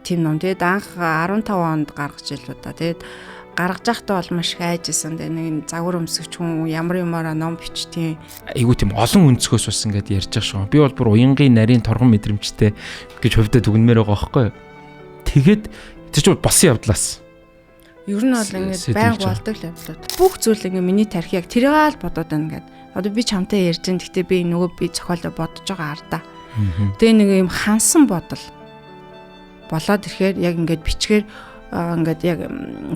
тийм ном. Тэгээд анх 15 онд гаргаж илүү да. Тэгээд гаргаж байхдаа бол маш их айжсэн. Тэгээд нэг загвар өмсгч хүн ямар юмараа ном бичтiin. Айгуу тийм олон өнцгөөс бас ингээд ярьж байгаа шүү. Би бол бүр уянгийн нарийн торгон мэдрэмжтэй гэж хөвдө дүгнмээр байгаа байхгүй. Тэгээд тэр чинь босон явдлаас. Ер нь бол ингээд байнга болдог л явдлууд. Бүх зүйл ингээд миний тарих яг тэрийг л бодоод байна ингээд. Одоо би чамтай ярьж байгаа. Гэхдээ би нөгөө би зохиолоо бодож байгаа ардаа. Тэгээ нэг юм хансан бодол болоод ирэхээр яг ингээд бичгээр ингээд яг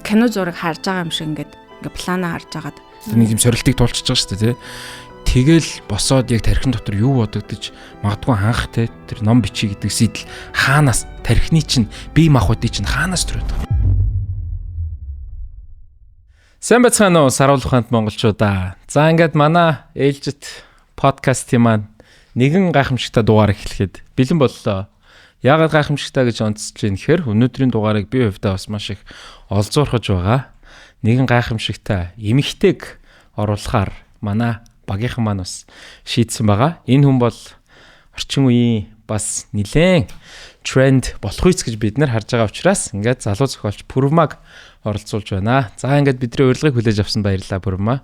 кино зураг харж байгаа юм шиг ингээд планаа харж агаад нэг юм сорилтыг туулчихж байгаа шүү дээ, тий. Тэгэл босоод яг тархин дотор юу бодогдож магадгүй хаанх те тэр ном бичиж гэдэг сэтэл хаанаас тархины чинь бие махбодын чинь хаанаас төрөд байгаа. Сайн бацгаана уу Саруул ухаанд монголчуудаа. За ингээд манай ээлжит подкастын маань нэгэн гайхамшигтай дугаар эхлэхэд бэлэн боллоо. Яагаад гайхамшигтай гэж онцлж байна гэхээр өнөөдрийн дугаарыг би хувьдаа бас маш их олзуурхаж байгаа. Нэгэн гайхамшигтай эмэгтэйг оруулахаар манай багийнхан маань бас шийдсэн байгаа. Энэ хүн бол орчин үеийн бас нэлээд тренд болох үс гэж бид нар харж байгаа учраас ингээд залуу зохиолч Пүрвмаг оролцуулж байна. За ингээд бидний урилгыг хүлээж авсан баярлалаа Пүрвма.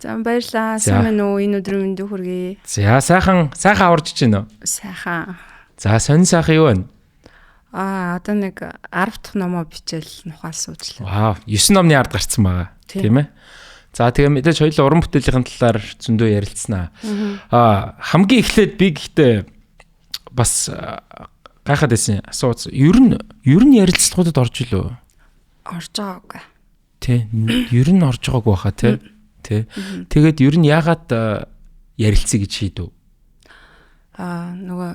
За баярлалаа. Сайн байна уу? Энэ өдрийн мэндийг хүргэе. За сайхан аварч чинь үү? Сайхан. За сонь сайхан юу вэ? Одоо нэг 10 дахь номоо бичээл нухаал суучлаа. Вау, 9 номны ард гарцсан байгаа. Тийм ээ. За тэгээ мэдээж хоёул уран бүтээлийн талаар зөндөө ярилцсанаа. Хамгийн эхлээд би гэхдээ бас гайхаад байсан асууц. Ер нь ярилцлагуудад орж илөө? Орж байгаагүй. Тэ. Ер нь орж байгаагүй баха тий. Тэгээд ер нь яагаад ярилцъя гэж шийдэв? Нөгөө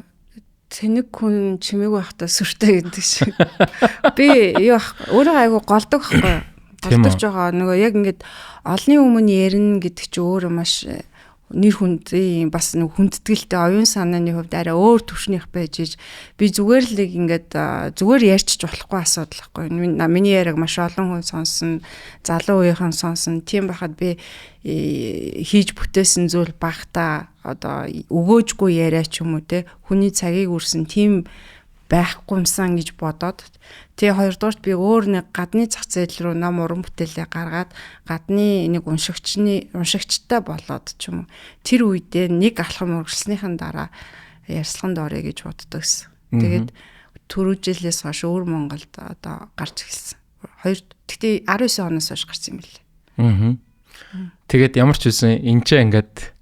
тэнэг хүн чимээг байхдаа сүртэй гэдэг шиг. Би өөрөө айгу голдог байхгүй. Голдож байгаа. Нөгөө яг ингээд олны өмнө ярина гэдэг чинь өөрөө маш нэр хүндээ бас нэг хүндэтгэлтэй оюун санааны хувьд арай өөр төвшнийх байж иж би зүгээр л ингээд зүгээр ярьчих болохгүй асуудал байхгүй. Миний яриг маш олон хүн сонсон, залуу үеийнхэн сонсон. Тийм байхад би хийж бүтээсэн зүйл багтаа одоо өгөөжгүй яриа ч юм уу те хүний цагийг үрсэн тийм байхгүймсан гэж бодоод тэгээ хоёрдугаарт би өөр нэг гадны зах зээл рүү ном уран бүтээлээ гаргаад гадны нэг уншигчтай болоод ч юм уу тэр үедээ нэг алхам үргэлжлснийхэн дараа ярьслаханд орё гэж боддогс. Тэгээд түрүү жилээс хойш өөр Монголд одоо гарч эхэлсэн. Тэгтээ 19 оноос хойш гарсан юм лээ. Тэгээд ямар ч үсэн энэ ч ингээд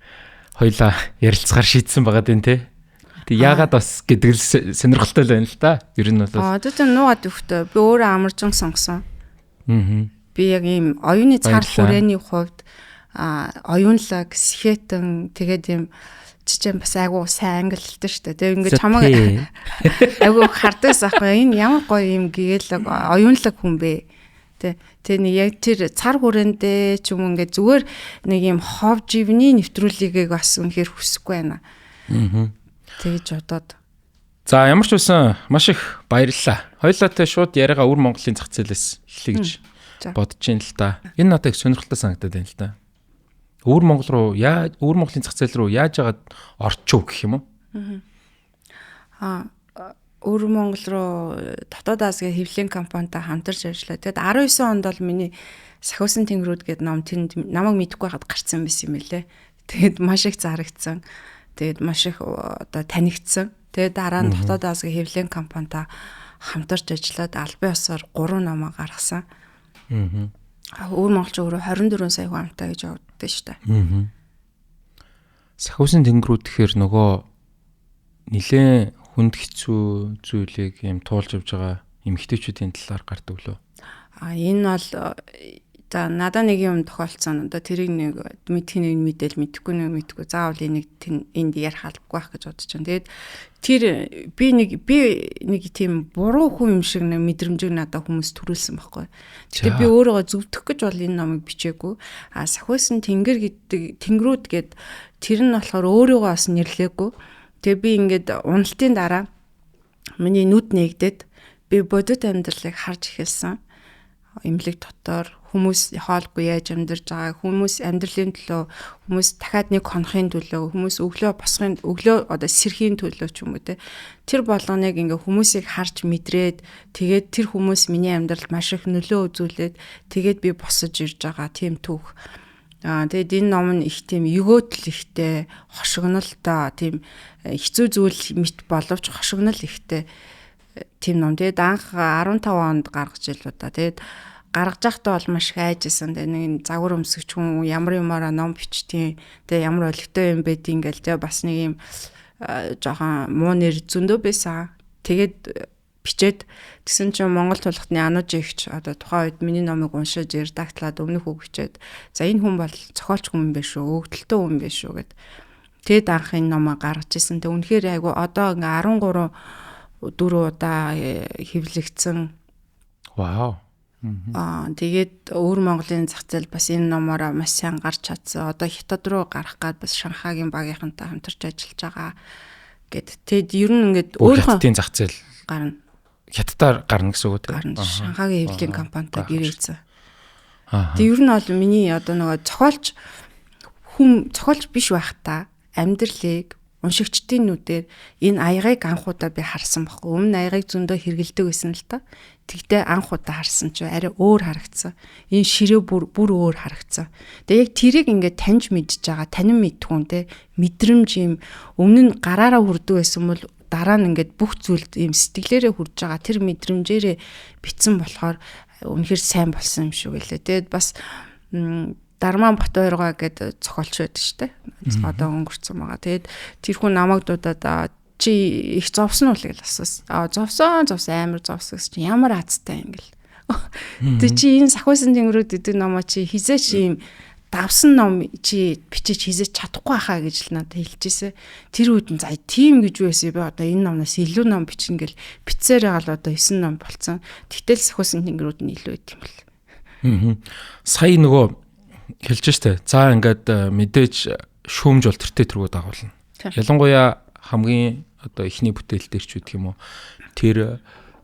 хоёлаа ярилцахаар шийдсэн байгаа дээ те. Тэг яагаад бас гэдэг л сонирхолтой л байна л да. Ер нь бол одоо нуугаад өгтөө би өөрөө амаржин сонгосон. Би яг ийм оюуны цар хүрээний хувьд оюунлаг, схетэн тэгээд ийм чичэн бас айгуу сайн англи хэлтэй шүү дээ. Тэг ингээд чамаг айгуу хардагс ахгүй энэ ямар гоё юм гээл оюунлаг хүн бэ. Тэг нэг яг тэр цар хүрээндээ ч юм ингээд зүгээр нэг ийм хов живний нэвтрүүлгийг бас үнэхээр хүсэхгүй байна. Тэгэж бодоод. За ямар ч байсан маш их баярлалаа. Хоёулаатай шууд яриагаа өвөр Монголын зах зээлээс эхлэе гэж бодож байна л да. Энэ надад их сонирхолтой санагдаад байна л да. Өвөр Монголын зах зээл рүү яаж яагаад орчив гэх юм уу? Өвөр Монгол руу дотоод Азийн хэвлэлийн компанитай хамтарч ажиллаа. Тэгэд 19 онд бол миний Сахиусан тэнгэрүүд гэдэг ном тэнд намайг мэдэхгүй байхад гарцсан байсан юм лээ. Тэгэд маш их зарагдсан. Тэгээд маш их одоо танигдсан. Тэгээд дараа нь дотоод Азийн хэвлэлийн компанитай хамтарч ажиллаад албан ёсоор 3 номоо гаргасан. Өвөр монголч өөрөө 24 сая хүн амтай гэж явагддаг шүү дээ. Сахиусан тэнгэрүүд гэхээр нөгөө нэлээд хүнд хэцүү зүйлийг юм туулж явж байгаа эмэгтэйчүүдийн талаар гардаг лөө. Энэ бол за надад нэг юм тохиолдсон. Одоо тэрийг нэг мэдхийн нэг мэдээл мэдэхгүй нэг мэдхгүй. Заавал энийг энд ярих албагүй байх гэж бодож байна. Тэгээд тэр би нэг тийм буруу хүн юм шиг нэг мэдрэмжийг надад хүмүүс төрүүлсэн байхгүй. Тэгэхээр би өөрийгөө зөвдөх гэж бол энэ номыг бичээгүй. Сахиусан тэнгэрүүд гэд тэр нь болохоор өөрийгөө бас нэрлээгүй. Тэгээ би ингээд уналтын дараа миний нүд нээгдээд би бодит амьдралыг харж эхэлсэн. Имлэг дотор хүмүүс хоолгүй яаж амьдарч байгаа, хүмүүс амьдралын төлөө, хүмүүс дахиад нэг хонохын төлөө, хүмүүс өглөө одоо сэрхийн төлөө ч юм уу те. Тэр болгоныг ингээ хүмүүсийг харж мэдрээд тэгээд тэр хүмүүс миний амьдралд маш их нөлөө үзүүлээд тэгээд би босож ирж байгаа тийм түүх. Тэгээд энэ ном нь их тийм өгөөдөл ихтэй, хошигнолтой, тийм хэцүү зүйл мэт боловч хошигнол ихтэй тийм ном. Тэгээд анх 15 онд гаргаж илүү да. Тэгээд гаргаж байхдаа бол маш их айжсэн. Тэгээд нэг загвар өмсгч хүн ямар юмараа ном бичтiin. Тэгээд ямар олигтой юм байдгийг ингээл тэгээд бас нэг юм жоохон муу нэр зөндөө байсан. Тэгээд бичээд тэгсэн чинь Монгол тулхтны Ануж ихч одоо тухайн үед миний номыг уншиж редактлаад өмнөх үг бичээд за энэ хүн бол зохиолч хүн биш шүү, өгдөлтөө хүн биш шүү гэд. Тэгэд анх энэ номоо гаргаж ирсэн. Тэг үнэхээр айгу одоо ингээ 13 4 удаа хэвлэгдсэн. Вау. Тэгээд өвөр Монголын зах зээл бас энэ номоороо маш сайн гарч чадсан. Одоо хятад руу гарах гад бас Шанхайгийн багийнхантай хамтарч ажиллаж байгаа гэд. Тэгэд ер нь ингээд өөрийнхөө зах зээл гарна. Хятадаар гарна гэсэн үг тийм. Шанхайгийн хэвлэлийн компанитай гэрэлцэн. Тэг ер нь бол миний одоо нөгөө цохолч биш байх та амьдралыг уншигчдын нүдээр энэ аягыг анх удаа би харсан баггүй. Өмнө аягыг зөндөө хэргэлдэг байсан л та. Тэгтээ анх удаа харсан чи арай өөр харагдсан. Энэ ширээ бүр өөр харагдсан. Тэгээ яг тэрийг ингээд таньж мэдж байгаа, танин мэдтгүн те мэдрэмж юм өмнө нь гараараа хүрдэг байсан бол дараа нь ингээд бүх зүйлд ийм сэтгэлээрээ хүрж байгаа тэр мэдрэмжээрээ битсэн болохоор үнэхээр сайн болсон юм шиг үлээ. Тэгээд бас Дарман Батбаяр гэдэг зохиолч байдаг шүү дээ. Одоо өнгөрцөн байгаа. Тэгээд тэр хүн намайг дуудаад чи их зовсон уу гэж асуусан. Зовсон амар зовсон гэж чи ямар азтай юм гэл. Тэг чи энэ сахиусан тэнгэрүүд гэдэг номоо чи хизээч юм давсан ном чи бичиж хизээч чадахгүй хаа гэж л надад хэлжээсэ. Тэр үед нь за тийм гэж байсан би одоо энэ номноос илүү ном бичнэ гэл бицээр байгаа л одоо 9 ном болцсон. Тэгтэл сахиусан тэнгэрүүд нь илүү идэм бэл. Сая нөгөө хэлж штэ. За ингээд мэдээж шүүмж бол тэртээ тэргүүд агуулна. Ялангуяа хамгийн одоо ихний бүтээл дээр ч үгдэх юм уу. Тэр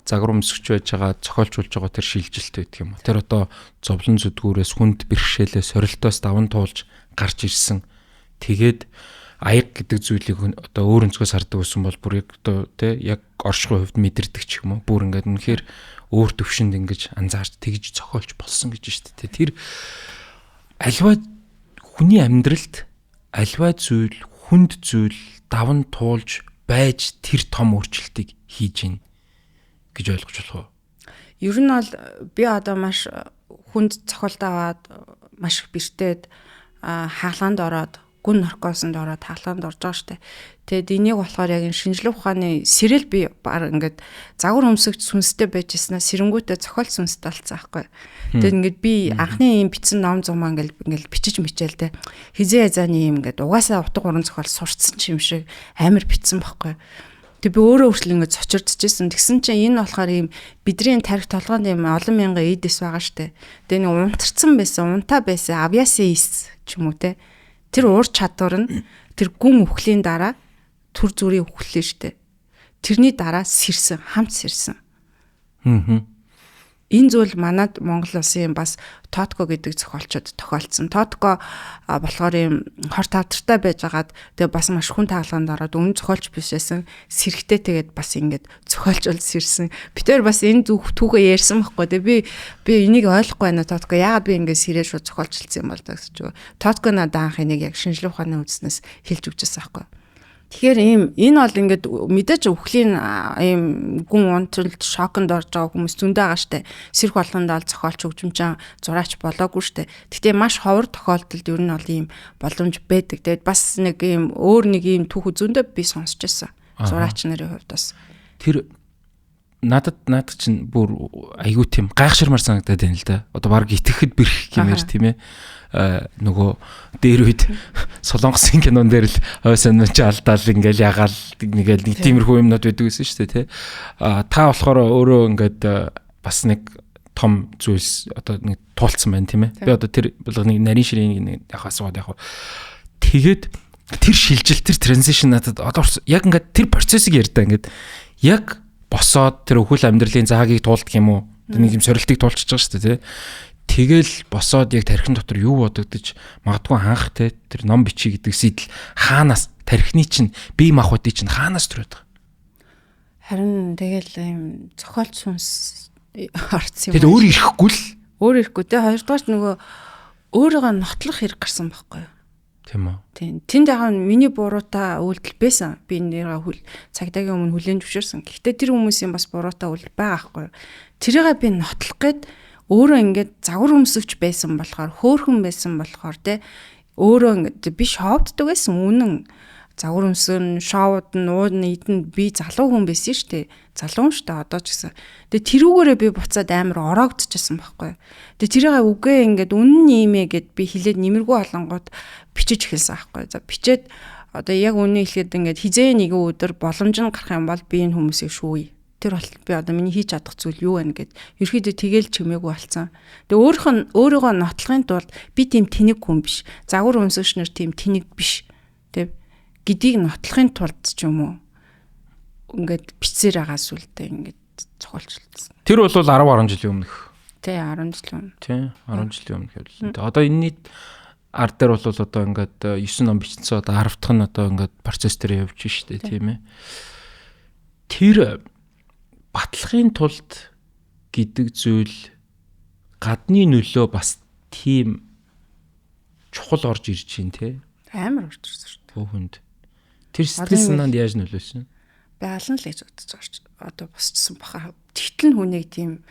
загвар өмсгч байж байгаа, зохиолч болж байгаа тэр шилжилт байдаг юм уу. Тэр одоо зовлон зүдгүүрээс хүнд бэрхшээлээ сорилтоос даван туулж гарч ирсэн. Тэгээд аяг гэдэг зүйлийг одоо өөр өнцгөөс хардаг байсан бол бүр яг одоо тий яг оршихуй хувьд мэдэрдэг ч юм уу. Бүр ингээд үнэхээр өөр төвшөнд ингэж анзаарч тэгж зохиолч болсон гэж штэ. Тэр альва хүний амьдралд альва зүйл, хүнд зүйл даван туулж байж тэр том өөрчлөлтийг хийж гин гэж ойлгож болох уу? Ер нь бол би одоо маш хүнд цохолт аваад маш их бэртээд хаалганд ороод гүн наркосонд ороод хаалганд орж байгаа штэ. Тэгэд энийг болохоор яг шинжлэх ухааны сэрэл би баг ингээд загвар өмсөгч сүнстэй байжснаа сэрэнгүүтээ цохол сүнстэй болсон аахгүй. Тэгэд ингээд би анхны юм бичсэн ном зумаа ингээд бичиж мичээл те. Хизээ язааны юм ингээд угаасаа утга уран зохиол сурцсан ч юм шиг амар бичсэн байхгүй. Тэг би өөрөө өөрчлөө ингээд цочирдчихсэн. Тэгсэн чинь энэ болохоор юм бидний тарих толгойн юм олон мянган эдэс байгаа штэ. Тэгээ нэг унтарсан байсан, унтаа байсан, авиасын эс ч юм уу те. Тэр уур чадвар нь тэр гүн өхлийн дараа түр зүрийн өхлөө штэ. Тэрний дараа сэрсэн, хамт сэрсэн. Энэ зүйл манад Монгол улсын бас Тотко гэдэг зохиолчид тохиолдсон. Тотко болохоор юм хор тавтартай байжгаад тэгээ бас маш хүн таалаганд ороод өмнө зохиолч бишсэн сэрхтэй тэгээд бас ингээд зохиолч бол сэрсэн. Битээр бас энэ түүхээ ярьсан байхгүй. Тэгээ би энийг ойлгохгүй байна Тотко. Яагаад би ингээд сэрээ шууд зохиолчлсон юм бол та гэж. Тотко надад анх энийг яг шинжлэх ухааны үзнээс хэлж өгчээсэн байхгүй. Тэгэхээр энэ бол ингээд мэдээж өхлийн ийм гүн унтралд шоконд орж байгаа хүмүүс зөндөө байгаа штэ. Сэрх болгонд ол зохиолч хөгжимчин зураач болоогүй штэ. Гэхдээ маш ховор тохиолдолд ер нь бол ийм боломж байдаг. Тэгээд бас нэг ийм өөр нэг ийм түүх зөндөө би сонсч байсан. Зураач нарын хувьд бас. Тэр надад чинь бүр айгүй тийм гайхширмар санагдаад байна л да. Одоо баг итгэхэд бэрх гэмээр тийм ээ. Нөгөө дээр үед Солонгосын кинон дээр л хойсон нь ч алдаал ингээл ягаал нэг тиймэрхүү юмнууд байдаг гэсэн шүү дээ тий. Та болохоор өөрөө ингээд бас нэг том зүйлс одоо нэг туулцсан байна тийм ээ. Би одоо тэр болгоныг нарийн ширийн яг асууад яг. Тэгээд тэр шилжилт тэр транзишн надад одоо яг ингээд тэр процессыг ярьдаа ингээд яг босоод тэр өхөл амьдралын заагийг туулдаг юм уу? Нэг юм сорилтыг туулчихж байгаа шүү дээ тий. Тэгэл босоод яг тархин дотор юу бодогдож магадгүй анх те тэр ном бичиж гэдэг сэдэл хаанаас тархины чинь бие махбодын чинь хаанаас төрөд байгаа. Харин тэгэл юм зохиолч сүнс орц юм. Тэгэл өөр ирэхгүй л. Өөр ирэхгүй те хоёрдугаар нөгөө өөрийгөө нотлох хэрэг гарсан байхгүй юу? Тийм үү. Тийм. Тэнд яг миний буруутай үйлдэл байсан. Би нэрээ цагдаагийн өмнө хүлээн зөвшөөрсөн. Гэхдээ тэр хүмүүсийн бас буруутай үйлдэл байгаа байхгүй юу? Тэрийгээ би нотлох гээд өөрөө ингээд загвар өмсөвч байсан болохоор хөөхөн байсан болохоор те өөрөө ингээд би шоуддаг байсан үнэн загвар өмсөн шоуд нь ууд нь идэн би залуу хүн байсан шүү дээ залуу хүн шүү дээ одоо ч гэсэн тэгээ тэрүүгээрээ би буцаад амар ороогдчихсан байхгүй тэгээ тэрийгээ үгээ ингээд үнэн нэмээ гэд би хилээд нэмэргүй болонгууд бичиж эхэлсэн байхгүй за бичээд одоо яг үнэн хэлэхэд ингээд хизээ нэгэн өдөр боломж нь гарах юм бол би энэ хүмүүсийг шүүе. Тэр бол би одоо миний хийж чадах зүйл юу вэ гэд ерөөхдөө тэгэл чимээгүй болцсон. Тэгээ өөрийгөө нотлохын тулд би тийм тэнэг хүн биш. Загвар өмсөгчнөр тийм тэнэг биш. Тэг гэдгийг нотлохын тулд ч юм уу ингээд бичсээр байгаа сүлдээ ингээд зохиолчлсон. Тэр бол 10 жилийн өмнөх. Тий 10 жилийн өмнө. Тий 10 жилийн өмнөх явдал. Одоо энэний ард дээр бол одоо ингээд 9 ном бичсэн. Одоо 10 дахь нь одоо ингээд процесс дээр явж штэ тийм ээ. Тэр батлахын тулд гэдэг зүйл гадны нөлөө бас тийм чухал орж ирж байна те. Амар орж ирсэн шүү дээ. Хөөхөнд. Тэр сэтгэл санаанд яаж нөлөөлсөн? Байлан л гэж бодож байгаа одоо босчсон баха. Тэгтэл хүнийг тийм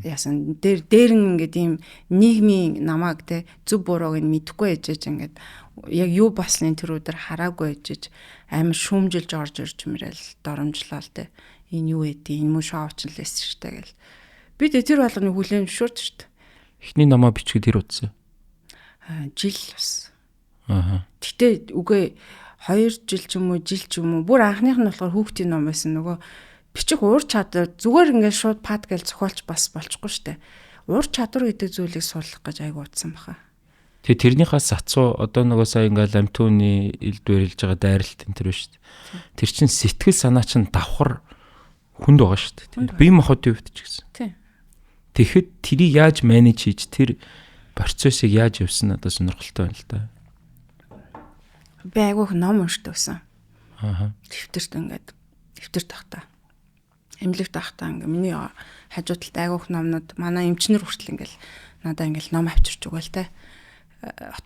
яасан дээрэн ингээд ийм нийгмийн намааг те зөв бурууг нь мэдэхгүй ээжэж ингээд яг юу басны тэр өдөр хараагүй ээжэж амар шүүмжилж орж ирж мэрэл доромжлол те энэ юу ээ энэ муу шоуч лээс штэ гэл би тэр болгоны хүлээн зөвшөөрч штэ эхний намаа бичгээд тэр удсан жил бас гэтээ үгүй 2 жил ч юм уу бүр анхных нь болохоор хүүхдийн ном байсан нөгөө бичих уур чадвар зүгээр ингээд шууд пад гэл зохиолч бас болчихгүй штэ уур чадвар гэдэг зүйлийг суулгах гэж айгу утсан баха тэгээ тэрнийхээ сацуу одоо нөгөө сая ингээд ламтууны элд барилж байгаа дайралт энэ төр шүү дээ тэр чин сэтгэл санаа чин давхар хүнд байгаа шүү дээ бие махбодын хувьд ч гэсэн тийм тэгэхэд тэрийг яаж менеж хийж тэр процессыг яаж явсан надад сонирхолтой байна л да би айгу ном уншдаг байсан дэвтэрт ингээд дэвтэр тахта эмнэлэг тахта ингээ миний хажуу талд айгуух номнууд манай эмчнэр хүртэл ингээл надаа ингээл ном авчирч өгөөл те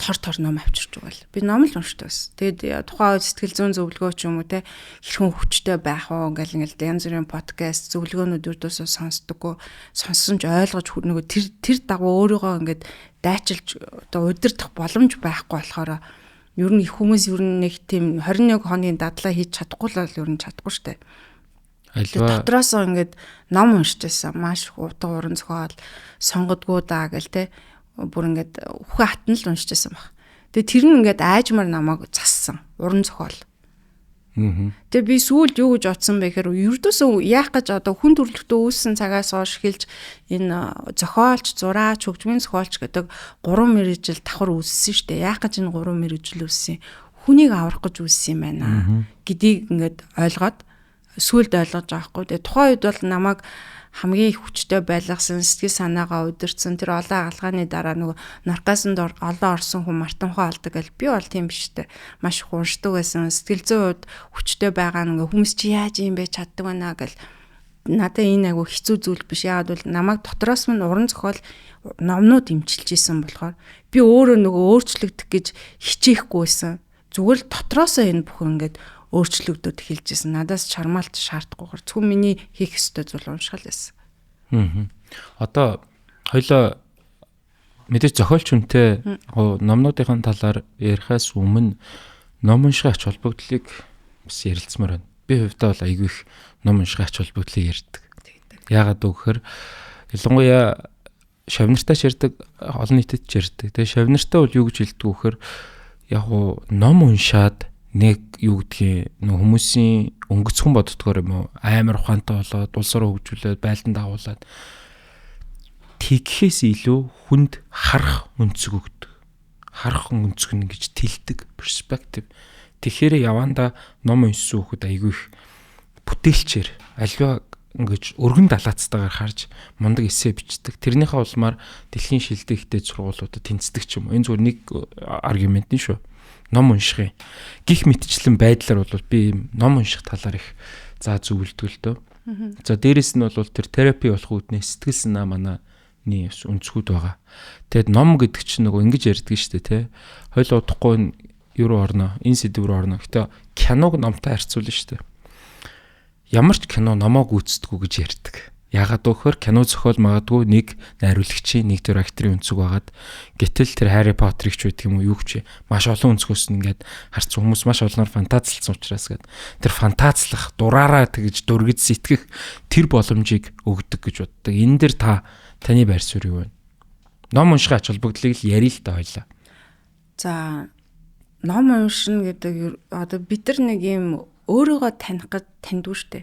тор ном авчирч өгөөл би ном л уншдаг байсан. Тэгээд тухайн сэтгэл зүйн зөвлөгөө ч юм уу те хэрхэн хүчтэй байх уу ингээл янз бүрийн подкаст зөвлөгөөнүүд өрдөөсөө сонсдоггүй сонссон ч ойлгож нөгөө тэр дагуу өөрийгөө ингээд дайчилж одоо удирдах боломж байхгүй болохоор ер нь их хүмүүс ер нь нэг тийм 21 хоногийн дадлаа хийж чадахгүй л ер нь чадахгүй штэ. Альва дотроос ингээд ном уншижсэн маш утга уран зохиол сонгодгоо даа гэл те бүр ингээд үхэн хатан л уншижсэн баг. Тэгээ тэр нь ингээд аажмар намайг зассан уран зохиол. Тэгээ би сүүлд юу гэж бодсон бэ гэхээр ердөөсөө яах гэж одоо хүн төрөлхтөө үүссэн цагаас хойш эхэлж энэ зохиолч, зураач, хөгжмийн зохиолч гэдэг 3 мэргэжил давхар үүссэн шүү дээ. Яах гэж энэ 3 мэргэжил үүссэн? Хүнийг аврах гэж үүссэн юм байна гэдгийг ингээд ойлгоод сүлд ойлгож байгаа хгүй. Тэгээ тухайн үед бол намайг хамгийн их хүчтэй байлгасан сэтгэл санаагаа удирдсан тэр олон агалгааны дараа нөгөө наркосонд олон орсон хүн мартамхаа алдаг гэл би бол тийм биш тэ маш их уншдаг байсан сэтгэл зүйн хувьд хүчтэй байгаа нөгөө хүмүүс чи яаж юм бэ чаддаг байна гэл надад энэ айгу хэцүү зүйл биш яагаад бол намайг дотроос минь уран зохиол номнууд имчилж исэн болохоор би өөрөө нөгөө өөрчлөгдөх гэж хичээхгүй байсан зүгээр л дотроосоо энэ бүхэн ингээд өөрчлөгдөд эхэлжсэн. Надаас чармаалт шаардахгүйгээр зөвхөн миний хийх ёстой зүйл уншгал байсан. Одоо хоёлоо мэдээж зохиолч хүнтэй номнуудын талаар ярихаас өмнө ном уншихын ач холбогдлыг бас ярилцмаар байна. Би хувьдаа бол айгүй их ном уншихын ач холбогдлыг ярьдаг. Яагаад гэвэл ялангуяа шавнартаа ярьдаг, олон нийтэд ярьдаг. Тэгээ шавнартаа бол юу гэж хэлдэг вэ гэхээр яг ном уншаад нэг юу гэдгийг хүмүүсийн өнгөцхөн боддгоор юм уу амар ухаантай болоод улс ороо хөгжүүлээд байлдан дагуулад тэгхээс илүү хүнд харах өнцөг өгдөг. Харах өнцөг нь гэж тэлдэг перспектив. Тэгэхээр яванда ном уншсан хүүхэд айгүй их бүтээлчээр альва ингэж өргөн далаацтайгаар харж мундаг эссе бичдэг. Тэрнийхээ улмаар дэлхийн шилдэг ихтэй сургуулиудад тэнцдэг ч юм уу. Энэ зүгээр нэг аргумент нь шүү. Ном уншихын. Гих мэтчлэн байдлаар бол би ном унших талаар их зөвлөдөг л дөө. За дээрэс нь бол тэр терапи болох үүднээ сэтгэл санаа манааны өнцгүүд байгаа. Тэгэд ном гэдэг чинь нөгөө ингэж ярьдаг шүү дээ, тэ. Хойл удахгүй юу руу орно, энэ сэдв рүү орно. Гэтэ киног номтой харьцуулна шүү дээ. Ямар ч кино номоог үүсдэггүй гэж ярьдаг. Яагаад гэвэл кино зохиол магадгүй нэг найруулагчийн, нэг төр актрын өнцөг байгаад гэтэл тэр Harry Potter-ыг ч байдаг юм уу юу ч маш олон өнцгөөс нь ингээд харцсан хүмүүс маш олноор фантазлсан учраас гээд тэр фантазлах, дураараа тэгж дөргиж сэтгэх тэр боломжийг өгдөг гэж боддог. Энэ дэр таны байр суурь юу вэ? Ном унших ач холбогдлыг л ярил л да хоёлаа. За ном уншина гэдэг одоо бид нар нэг юм өөрийгөө таних гэж таньдгүй штэ.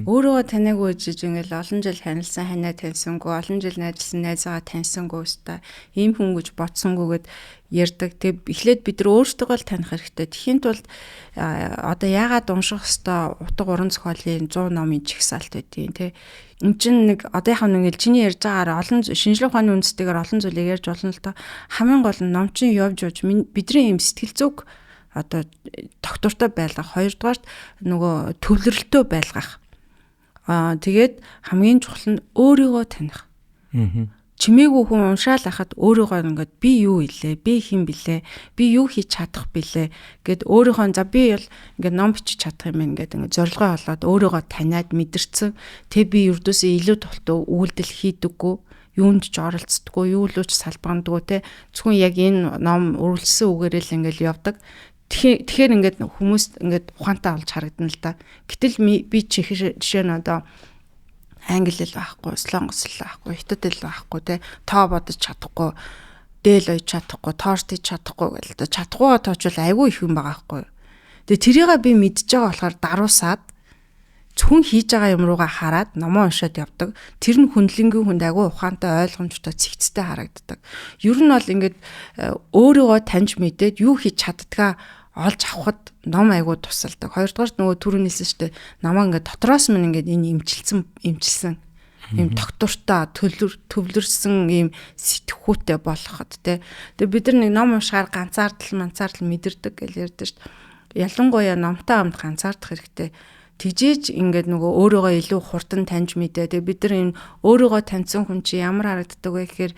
Өөрийгөө танаагүй жиж ингээл олон жил танилсан ханаа таньсангүй, олон жил найзлсан найзаагаа таньсангүй өстой ийм хүн гэж бодсонгүйгээд ярьдаг. Тэг эхлээд бид нар өөрсдөө л таних хэрэгтэй. Тэхийн тулд одоо яагаад унших хэвээр утга уран зохиолын 100 номын жигсаалт байдгийг те. Энд чинь нэг одоо яхаа нэгэл чиний ярьж байгаагаар олон шинжлэх ухааны үндстэйгээр олон зүйлийг ярьж болно л та. Хамгийн гол нь ном чинь явж бидний ийм сэтгэл зүг одоо доктортой байлгах, хоёрдугаарт нөгөө төвлөрөлтөө байлгах. Тэгээд хамгийн чухал нь өөрийгөө таних. Чимээгүй хүн уншаал хахад өөрийгөө ингээд би юу илээ, би хэн блэ, би юу хийж чадах билээ гэд өөрийнхөө за би бол ингээд ном бичиж чадах юм ингээд зорилгоо олоод өөрийгөө таниад мэдэрсэн. Тэг би ердөөсөө илүү толтоо үйлдэл хийдэггүй. Юунд ч оролцдоггүй, юу л ч салбагддаггүй те. Зөвхөн яг энэ ном үргэлжсэн үгээрээ л ингээд явдаг. Тэгэхээр ингээд хүмүүс ингээд ухаантай болж харагдана л да. Гэтэл би жишээ нь одоо англи хэл байхгүй, солонгос хэл байхгүй, хятад хэл байхгүй те. Тоо бодож чадахгүй, дээл ойж чадахгүй, тоорч чадахгүй гэл тэ. Чадахгүй тоочвол айгүй их юм байгаа байхгүй. Тэгээ тэрийг би мэдж байгаа болохоор даруусаад зөвхөн хийж байгаа юм руугаа хараад номоо уншаад явдаг. Тэр нь хүндлэнгийн хүнд агай ухаантай ойлгомжтой цэгцтэй харагддаг. Ер нь бол ингээд өөрийгөө таньж мэдээд юу хийж чаддгаа олж авахд ном айгуу тусалдаг. Хоёрдугаар нөгөө түрүү хэлсэн шүү дээ. Намаа ингээд дотроос минь ингээд энэ имчилсэн ийм доктортой төвлөрсөн ийм сэтгхүүтэй болгоход те. Тэгээ бид нар нэг ном уншихаар ганцаардал мэдэрдэг гэж ярьдаг шүү дээ. Ялангуяа номтой амд ганцаардах хэрэгтэй. Тэгжээж ингээд нөгөө өөрийгөө илүү хурдан таньж мэдээ. Тэгээ бид нар энэ өөрийгөө таньсан хүн чи ямар харагддаг вэ гэхээр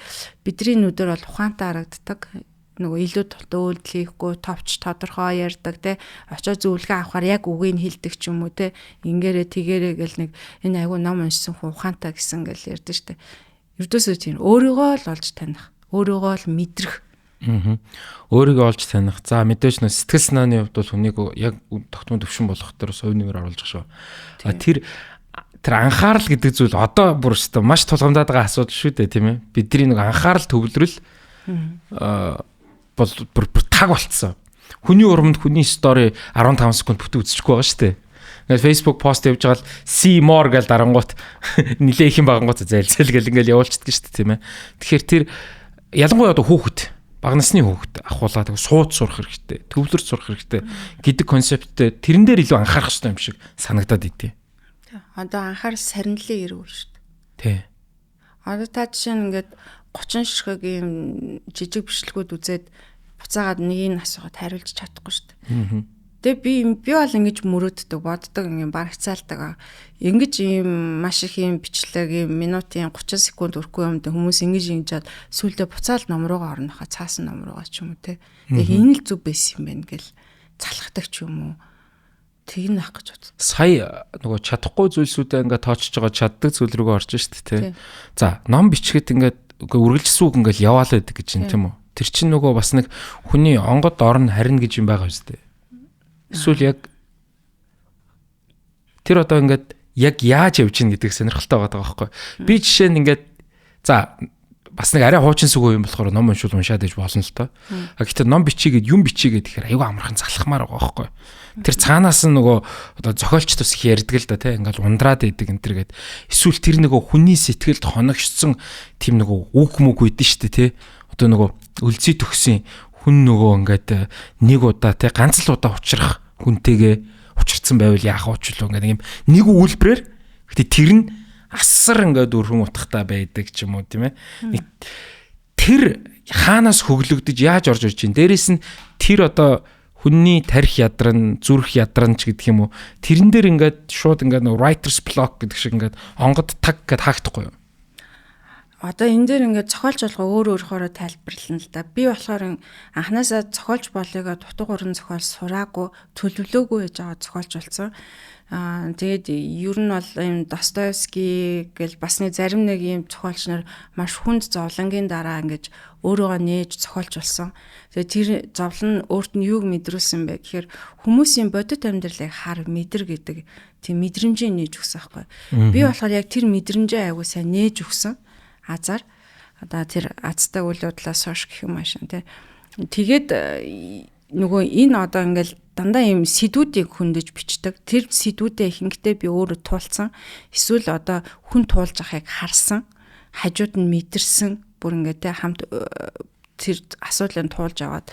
бидний нүдээр бол ухаантай харагддаг. Нөгөө илүү толтоо үйлдэл хийхгүй, товч тодорхой ярьдаг те. Очоод зөвлөгөө авахаар яг үгийг хэлдэг ч юм уу те. Ингээрээ тэгээрээ гэл нэг энэ айгүй ном уншсан хүн ухаантай гэсэн гэл ярьдаг штэ. Ердөөсөө тийм өөрийгөө л олж таних, өөрийгөө л мэдрэх. Өөрийгөө олж таних. За мэдээж нөө сэтгэл санааны хувьд бол хүнийг яг тогтмол төвшин болгох дээр хувь нэмэр оруулж байгаа шүү. Тэр анхаарал гэдэг зүйл одоо бүр өстой маш тулгамдаад байгаа асуудал шүү дээ, тийм ээ. Бидний нэг анхаарал төвлөрөл бол бүр таг болцсон. Хүний урманд хүний стори 15 секунд бүтэн үзчихгүй байгаа шүү дээ. Ингээд Facebook пост явж байгаа л see more гэл дарангуут нилээ их юм багангуут зайлцэл гэл ингээл явуулчихдаг шүү дээ, тийм ээ. Тэгэхээр тэр ялангуяа одоо хүүхэд бага насны хүүхэд ахуулаад сууд сурах хэрэгтэй, төвлөрч сурах хэрэгтэй гэдэг концепттэй тэрэн дээр илүү анхаарах хэрэгтэй юм шиг санагдаад идэв. Одоо анхаар сарнилын ирүүл шүү дээ. Тий. Одоо та жишээ нь ингээд 30 ширхэг ийм жижиг бичлэгүүд үзээд буцаагаад нэгийг асуугаад хариулж чадахгүй шүү дээ. Тэгээ би бол ингэж мөрөөддөг, боддог, ингэ барагцаалдаг. Ингэж ийм маш их ийм бичлэг, ийм минутын 30 секунд өрхгүй юмд хүмүүс ингэж чад сүулдэ буцаал ном руугаа орнохоо цаасан ном руугаа ч юм уу те. Яг энэ л зүг байсан юм байна гэл залхахдаг ч юм уу. Тэгнэ ах гэж бод. Сая нөгөө чадахгүй зүйлсүүдээ ингээ тоочж байгаа чаддаг зүйл рүүгээ орж штэ те. За ном бичгээд ингээ үргэлжсэн үг ингээл яваалаа гэдэг гэж юм тийм үү. Тэр чинь нөгөө бас нэг хүний онгод орн харина гэж юм байгаа үстэй. Эсвэл яг тэр одоо ингээд яг яаж явж гин гэдэг сонирхолтой байгаа байхгүй. Би жишээ нь ингээд за бас нэг арай хуучин сүгөө юм болохоор ном уншаад иж болно л тоо. Гэхдээ ном бичигээд юм бичигээд тэгэхээр аюу амархан залхамаар байгаа байхгүй. Тэр цаанаас нь нөгөө одоо зохиолч тус их ярьдаг л да тийм ингээл ундраад идэг энэ төр гээд эсвэл тэр нөгөө хүний сэтгэлд хоногшсон тийм нөгөө үг мүг үйдэн штэ тий. Одоо нөгөө өлзий төгсөн хүн нөгөө ингээд нэг удаа тий ганц л удаа учрах хүнтэйгээ учирсан байвал яах уучлаа ингээд нэг үйлбэрээр Гэтэ тэр нь асар ингээд өрхөн утгатай байдаг ч юм уу тийм ээ. Тэр хаанаас хөглөгдөж яаж орж ирж чинь дээрэс нь тэр одоо хүнний тарих ядран, зүрх ядран ч гэдэг юм уу. Тэрэн дээр ингээд шууд ингээд writer's block гэдэг шиг ингээд онгод таг гэд хаагдахгүй юу? Одоо энэ дээр ингээд зохиолч болгоо өөр өөрөөр тайлбарлана л да. Би болохоор анханасаа зохиолч болыгоо дутуу гурван зохиол сураагүй, төлөвлөөгүй гэж байгаа зохиолч болсон. Тэгээд ер нь бол юм Достоевский гэл бас нэг зарим нэг юм зохиолч нар маш хүнд зовлонгийн дараа ингэж өөрийгөө нээж зохиолч болсон. Тэгээд тэр зовлон өөрт нь юуг мэдрүүлсэн бэ гэхээр хүмүүсийн бодит амьдралыг хар мэдэр гэдэг тийм мэдрэмжээ нээж өгсөн байхгүй. Би болохоор яг тэр мэдрэмжээ аягүй сайн нээж өгсөн. Азар одоо тэр азтай үйл явдлаас хойш гэх юм аашин тий. Тэгээд нөгөө энэ одоо ингээл дандаа юм сэдвүүдийг хөндөж бичдэг. Тэр сэдвүүдээ ихэнхдээ би өөрөө туулсан. Эсвэл одоо хүн туулж байгааг харсан, хажууд нь мэдэрсэн, бүр ингээд хамт тэр асуудлыг туулж аваад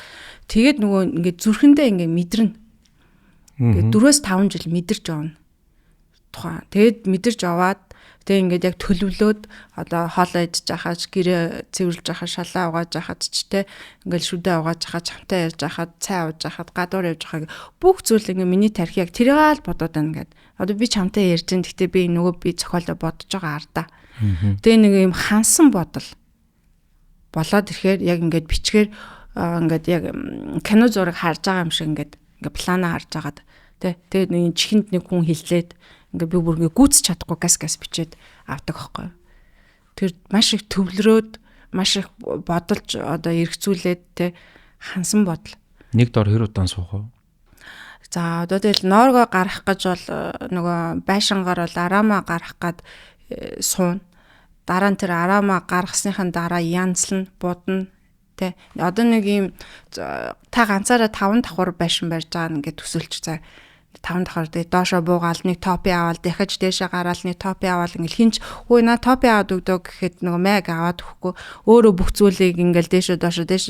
тэгээд нөгөө ингээд зүрхэндээ ингээд мэдрэнэ. Тэгээд 4-5 жил мэдэрч авна. Тухайн. Тэгээд мэдэрч аваад тэгээ ингээд яг төлөвлөөд одоо хоолоо идж байхаж гэрээ цэвэрлж байхаж шалаа угааж байхад ч те ингээд шүдэ угааж байхад хамтаа ярьж байхад цай ууж байхад гадуур явж байхад бүх зүйл ингээд миний тарих яг тэрийг л бодоод байна гэд. Одоо би ч хамтаа ярьж ин гэхдээ би нөгөө би зохиолоо бодож байгаа ардаа. Тэгээ нэг юм хансан бодол болоод ирэхээр яг ингээд бичгээр ингээд яг кино зураг харж байгаа юм шиг ингээд плана харж байгаад те тэгээ нэг чихэнд нэг хүн хилээд ингээ би бүр ингээ гүйцэж чадахгүй газ бичээд авдаг байхгүй. Тэр маш их төвлөрөөд маш их бодолж одоо эргцүүлээд те хансан бодол. Нэг дор хэр удаан суух вэ? За одоо тэгэл нооргоо гарах гэж бол нөгөө байшингаар бол араамаа гарах гад суун. Дараа нь тэр араамаа гаргасныхаа дараа янзлна, будна те. Одоо нэг юм та ганцаараа 5 давхар байшин барьж байгаа ингээ төсөлч цаа 5 давхар дэ доошо буугаал нэг топи аваад дахиж дээшээ гараал нэг топи аваад ингээл хинч хөөе на топи аваад өгдөө гэхэд нөгөө мэг аваад өгөхгүй өөрөө бүх зүйлийг ингээл дээшээ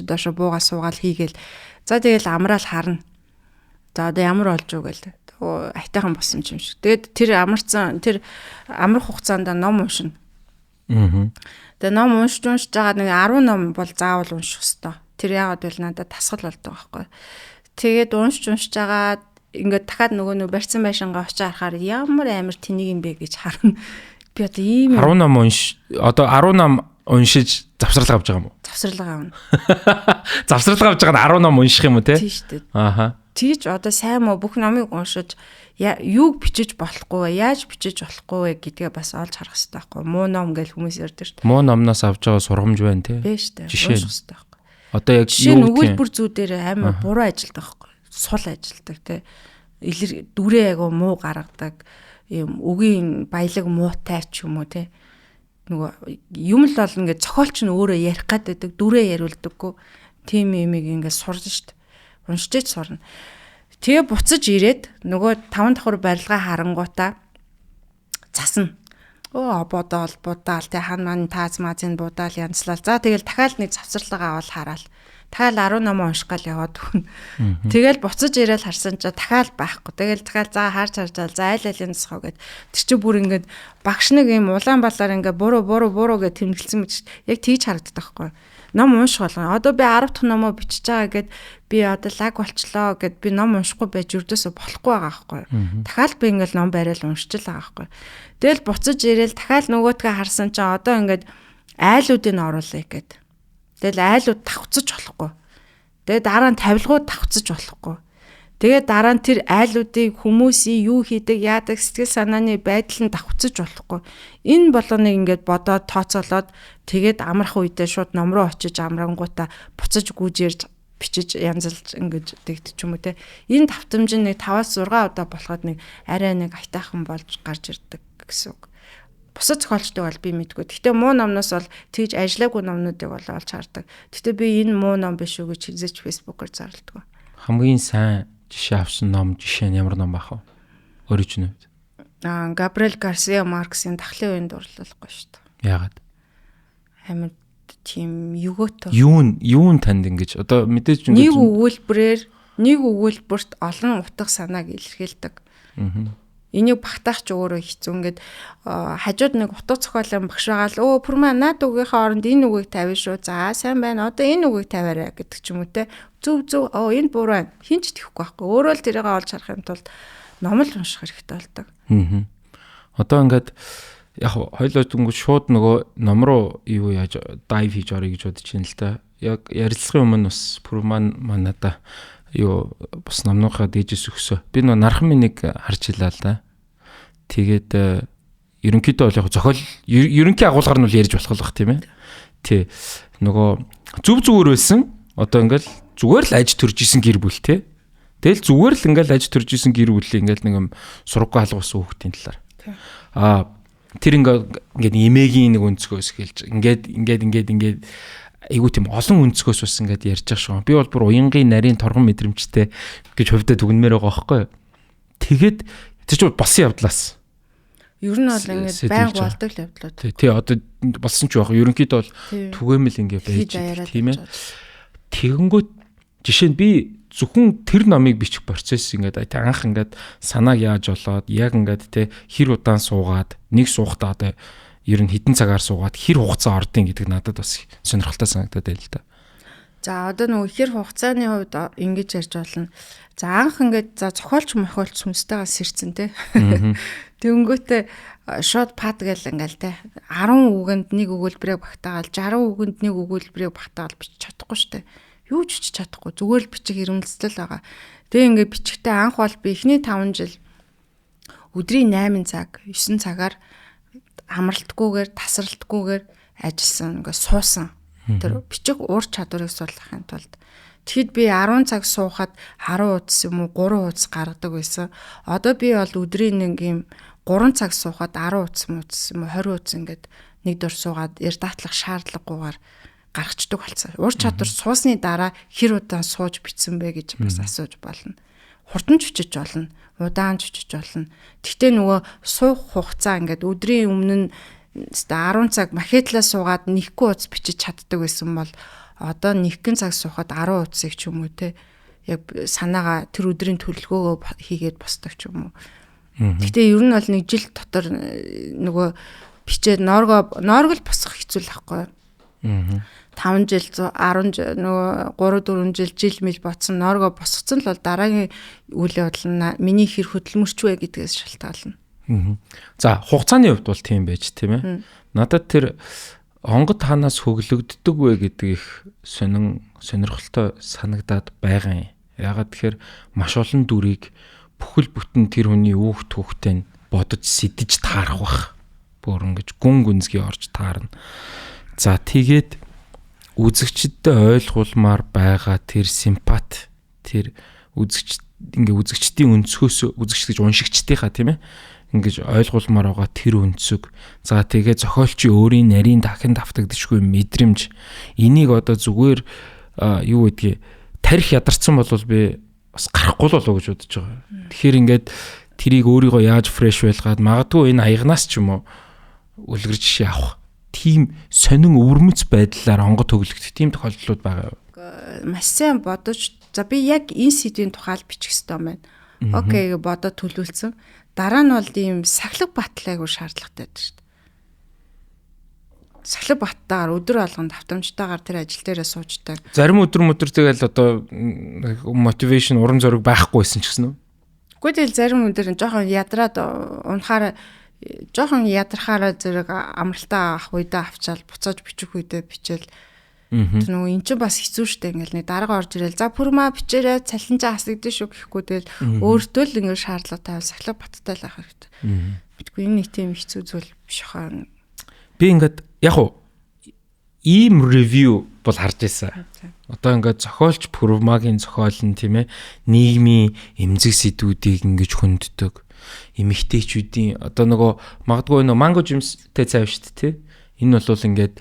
доошо буугаа суугаал хийгээл за тэгэл амраал харна. За одоо ямар болж юу гээл айтайхан болсон юм шиг. Тэгэд тэр амрах хугацаанд ном уншина. Тэгээ ном уншиж байгаа нэг 10 ном бол заавал унших ёстой. Тэр яагаад вэ надад тасгал болдог байхгүй. Тэгээд уншиж байгаа ингээд дахиад нөгөө барьсан байшингаа очиж харахаар ямар амар тэнийг юм бэ гэж харна. Би одоо ийм 10 ном одоо 10 ном уншиж завсралга авч байгаа юм уу? Завсралга авна. Завсралга авч байгаа нь 10 ном унших юм уу те? Тийм шүү дээ. Ааха. Тэгж одоо сайн мó бүх номыг уншиж юуг бичиж болохгүй вэ? Яаж бичиж болохгүй вэ гэдгээ бас олж харах хэрэгтэй байхгүй. Муу ном гэж хүмүүс ярьдаг шүү дээ. Муу номноос авч байгаа сургамж байна те? Бэ шүү дээ. Жишээ унших хэрэгтэй байхгүй. Одоо яг юу өгүүлбэр зүүдээр амар буруу ажилдаг байхгүй. Сул ажилдаг те. Дүрээ айгу муу гаргадаг юм үгийн баялаг муутай ч юм уу те. Нөгөө юм л бол ингээд зохиолч нь өөрөө ярих гэдэг дүрээ яриулдаггүй. Тим имийг ингээд сурж штт. Уншиж сурна. Тэгээ буцаж ирээд нөгөө 5 давхар барилгаа харангуудаа засна. Бодоол будаал те хан маань тааз маазын будаал янзлал. За тэгэл дахиад нэг завсарлага аваад хараал. Дахиад 10 ном унших гал яваад өгнө. Тэгэл буцаж ирээл харсан чи дахиад байхгүй. Тэгэл дахиад за харж за айл айлын цохоо гэд. Тэр чи бүр ингээд багш нэг юм улаан балаар ингээд буруу гэж тэмдэглэсэн мэт яг тийж харагддаг байхгүй. Ном унших болгоо. Одоо би 10 дахь номоо бичиж байгаа гэд би одоо лаг болчлоо гэд би ном уншихгүй байж өрдөөсө болохгүй байгаа байхгүй. Дахиад би ингээд ном бариад уншиж л байгаа байхгүй. Тэгэл буцаж ирээл дахиад нөгөөдгөө харсан чи одоо ингээд айлуудыг оруулъя гэд. Тэгэл айлууд тавцаж болохгүй. Тэгээ дараа нь тавилгууд тавцаж болохгүй. Тэгээ дараа нь тэр айлуудыг хүмүүсийн юу хийдэг, яадаг, сэтгэл санааны байдал нь давхцаж болохгүй. Энэ болгоныг ингээд бодоод тооцоолоод тэгээд амрах үедээ шууд ном руу очиж амрангуудаа буцаж гүйжээрж бичиж янзлж ингээд тэгт ч юм уу те. Энэ давтамж нь нэг 5-6 удаа болоход нэг арай нэг айтайхан болж гарч ирдэг гэсэн үг. Бусад зохиолчдыг бол би мэдгүй. Гэхдээ муу номноос бол тэгж ажиллаагүй номнуудыг бол олж хардаг. Гэхдээ би энэ муу ном биш үү гэж хэлж фэйсбүүкээр зарладаг. Хамгийн сайн жишээ авсан ном жишээ нь ямар ном байх вэ? Оригинал үед. Габриэл Гарсиа Маркесийн Дахлын үеинд дурлалгүй шүү дээ. Яагаад? Амар тийм югөөтэй. Юун танд ингэж одоо мэдээж нэг өгүүлбэрт олон утга санааг илэрхийлдэг. Энийг багтаах ч өөрөө хэцүү. Ингээд хажууд нэг утга зохиолын багш байгаа л Пүрмаа наад үгийнхаа оронд энэ үгийг тавина шүү. За сайн байна. Одоо энэ үгийг тавиарай гэдэг ч юм уу те. Зөв энэ буруу байна. Хинч тэхгүй байхгүй. Өөрөө л тэрийг олж харах юм тулд ном л унших хэрэгтэй болдог. Одоо ингээд яг хоёлоо дүнгууд шууд нөгөө ном руу юу яаж дайв хийж орё гэж бодож байна л да. Яг ярилцлагын өмнө бас Пүрмаа манада юу бас номнуудаа дээжээс өгсөө. Би нөгөө нархан минийг харж илаа л да. Тэгээд ерөнхийдөө бол яг зохиол ерөнхий агуулгаар нь бол ярьж болох л бах тийм ээ. Тий. Нөгөө зүгээр байсан. Одоо ингээл зүгээр л аж төрж исэн гэр бүл те. Тэгэл зүгээр л ингээл аж төрж исэн гэр бүл ингээл нэг юм сургуу алгуулсан хүүхдийн талаар. Тэр ингээд эмээгийн нэг өнцгөөс хэлж ингээд айгуу тийм олон өнцгөөс бас ингээд ярьж байгаа шүү. Би бол бүр уянгийн нарийн торгон мэдрэмжтэй гэж хувьдаа дүгнмээр байгаа байхгүй юу. Тэгээд тэр чинь болсон явдлаас. Ер нь бол ингээд байнга болдог л явдлууд. Тий одоо болсон ч байх. Ерөнхийдөө бол түгээмэл ингээд байж тийм ээ. Тэгэнгүүт жишээ нь би зөвхөн тэр номыг бичих процесс ингээд анх ингээд санааг яаж болоод яг ингээд те хэр удаан суугаад нэг суухтаа одоо ер нь хэдэн цагаар суугаад хэр хугацаа ордын гэдэг надад бас сонирхолтой санагдаад байл л да. За одоо нөгөө хэр хугацааны хувьд ингэж ярьж болно. За анх ингээд за зохиолч мохиолч сүнстэйгээ сэрцэн те. Тэнгүүтээ шууд пад гэл ингээл те 10 үгэнд нэг өгүүлбэрийг багтаагаал 60 үгэнд нэг өгүүлбэрийг багтаагаал бичиж чадахгүй штэ. Юу ч бичиж чадахгүй зүгээр л бичих ирэмэлцэл байгаа. Тэгээ ингээд бичихтэй анх бол би эхний 5 жил өдрийн 8 цаг 9 цагаар амралтгүйгээр тасралтгүйгээр ажилласан ингээд суусан. Тэр бичих уур чадварыг суулгахын тулд тэгэхэд би 10 цаг суухад 10 удас юм уу 3 удас гаргадаг байсан. Одоо би бол өдрийн нэг юм 3 цаг суухад 10 удас юм уу 20 удас ингээд нэг дор суугаад эр датлах шаардлагагүйгээр гаргацдаг болсон. Ур чадвар суусны дараа хэр удаан сууж битсэн бэ гэж бас асууж болно. Хурдан чүчиж болно, удаан чүчиж болно. Гэхдээ нөгөө суух хугацаа ингээд өдрийн өмнө нь 10 цаг махетлаа суугаад нэхгүй удас бичиж чаддаг байсан бол одоо нэгэн цаг суухад 10 удасыг ч юм уу те яг санаага тэр өдрийн төлөвлөгөөгөө хийгээд босдог ч юм уу. Гэхдээ ер нь бол нэг жил дотор нөгөө бичээд нооргол босгох хэцүү л байхгүй. 5 жил 10 жил нөгөө 3 4 жил мэл ботсон нооргоо босгоцсон л бол дараагийн үйл явдал нь миний хэр хөдөлмөрч вэ гэдгээс шалтгаална. За хугацааны хувьд бол тийм байж тийм ээ. Надад тэр онгод хаанаас хөглөгддөг вэ гэдэг их сонирхолтой санагдаад байгаа юм. Ягаад тэгэхээр маш олон дүрийг бүхэл бүтэн тэр хүний үүхт хөхтэй бодож сэтэж таарах бах. Бүр ингэж гүн гүнзгий орж таарна. За тэгээд үзэгчдэд ойлгуулмаар байгаа тэр симпат тэр үзэгчдийн өнцгөөс үзэгч гэж уншигчдийнхаа тийм ээ ингэж ойлгуулмаар байгаа тэр өнцөг. За тэгээд зохиолчийн өөрийн нарийн дахин давтагдчихгүй мэдрэмж энийг одоо зүгээр юу гэдгийг тарих ядарсан бол би бас гарахгүй болоо гэж бодож байгаа. Тэгэхээр ингээд тэрийг өөрийгөө яаж фреш байлгаад магадгүй энэ аягнаас ч юм уу үлгэр жишээ авах тийм сонин өвөрмөц байдлаар онгод төглөх тийм тохиолдлууд байгаа юу? Маш сайн бодож за би яг энэ сэдвийн тухай бичих ёстой байна. Окей бодоод төлөвлөсөн. Дараа нь бол ийм сахилга батлайгүй шаардлагатай байдаг шүү дээ. Сахилга баттаагаар өдөр болгонд автомжтойгоор тэр ажил дээрээ суучдаг. Зарим өдөр тэгэл одоо мотивашн урам зориг байхгүйсэн ч гэсэн үү? Гэхдээ тэгэл зарим өдөр жоохон ядраад унахаараа жоохон ядрахаараа зэрэг амралтаа авах үедээ авчаал буцааж бичих үедээ бичээл тэр нөгөө эн чинь бас хэцүү шттэ ингээл нэг дарга орж ирэл за Пүрмаа бичээрэй цалинжаа хасагдсан шүү гэхгүй тэгэл өөртөө л ингээд шаардлага тавил сахилга баттай л авах хэрэгтэй. Битгүй энэ нэг тийм хэцүү зүйл биш хаа. Би ингээд яг уу ийм ревю бол харж байсан. Одоо ингээд зохиолч Пүрмаагийн зохиол нь тийм ээ нийгмийн эмзэг сэдвүүдийг ингэж хөнддөг. Эмэгтэйчүүдийн одоо нөгөө магадгүй нөгөө манго жимстэй цайв шүү дээ тий. Энэ бол ингээд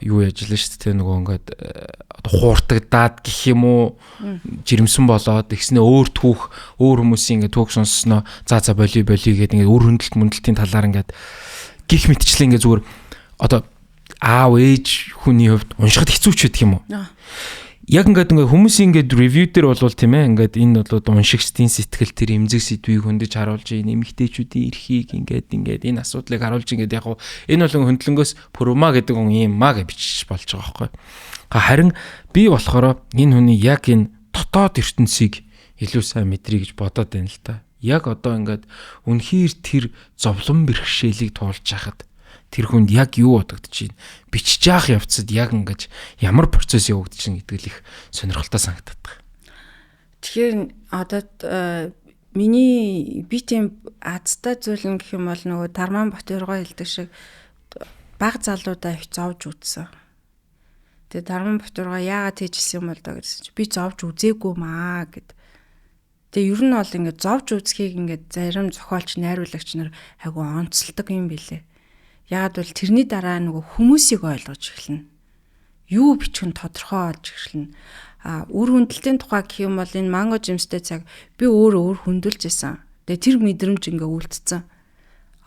юу яж лээ шүү дээ нөгөө ингээд хууртагдаад гэх юм уу жирэмсэн болоод ихснээ өөр хүмүүсийн ингээд түүх сонссноо за боли гэдэг ингээд өөр хөндлөлтийн талаар ингээд гих мэтчлээ ингээд зүгээр одоо аав ээж хүний хувьд уншихад хэцүү ч байдаг юм уу. яг ингээд хүмүүсийн ингээд ревю дээр болвол тийм ээ ингээд энэ бол уншигчдын сэтгэл тэр эмзэг сэдвийг хөндөж харуулж энэ эмэгтэйчүүдийн эрхийг ингээд энэ асуудлыг харуулж ингээд яг энэ бол хөндлөнгөөс пүрма гэдэг юм маа гэж бичиж болж байгаа байхгүй. Харин би болохоор энэ хүний яг энэ дотоод ертөнцийг илүү сайн мэдрий гэж бодоод байна л та. Яг одоо ингээд үнэхээр тэр зовлон бэрхшээлийг туулж хахад тэр хүнд яг юу бодогдож байна? Бичиж явах явцад яг ингэж ямар процесс явагдаж байна гэдэг л их сонирхолтой санагдаад байна. Тэгэхээр одоо миний би тийм азтай зүйл нь гэх юм бол нөгөө Дарман Батөргоо хэлдэг шиг баг залуудаа их зовж үзсэн. Тэгээ Дарман Батөргоо яагаад тийжсэн юм бол даа гэсэн чи би зовж үзээгүй маа гэд. Тэгээ ер нь бол ингээд зовж үзхийг ингээд зарим зохиолч найруулагч нар айгу онцлдог юм билэ. Яг бол тэрний дараа нөгөө хүмүүсийг ойлгож эхэлнэ. Юу бичих нь тодорхой болж эхэлнэ. Үр хөндлөлтийн тухай гэх юм бол энэ Манго Жимстэй цаг би өөрөө хөндлөж исэн. Тэгээ тэр мэдрэмж ингээ үлдсэн.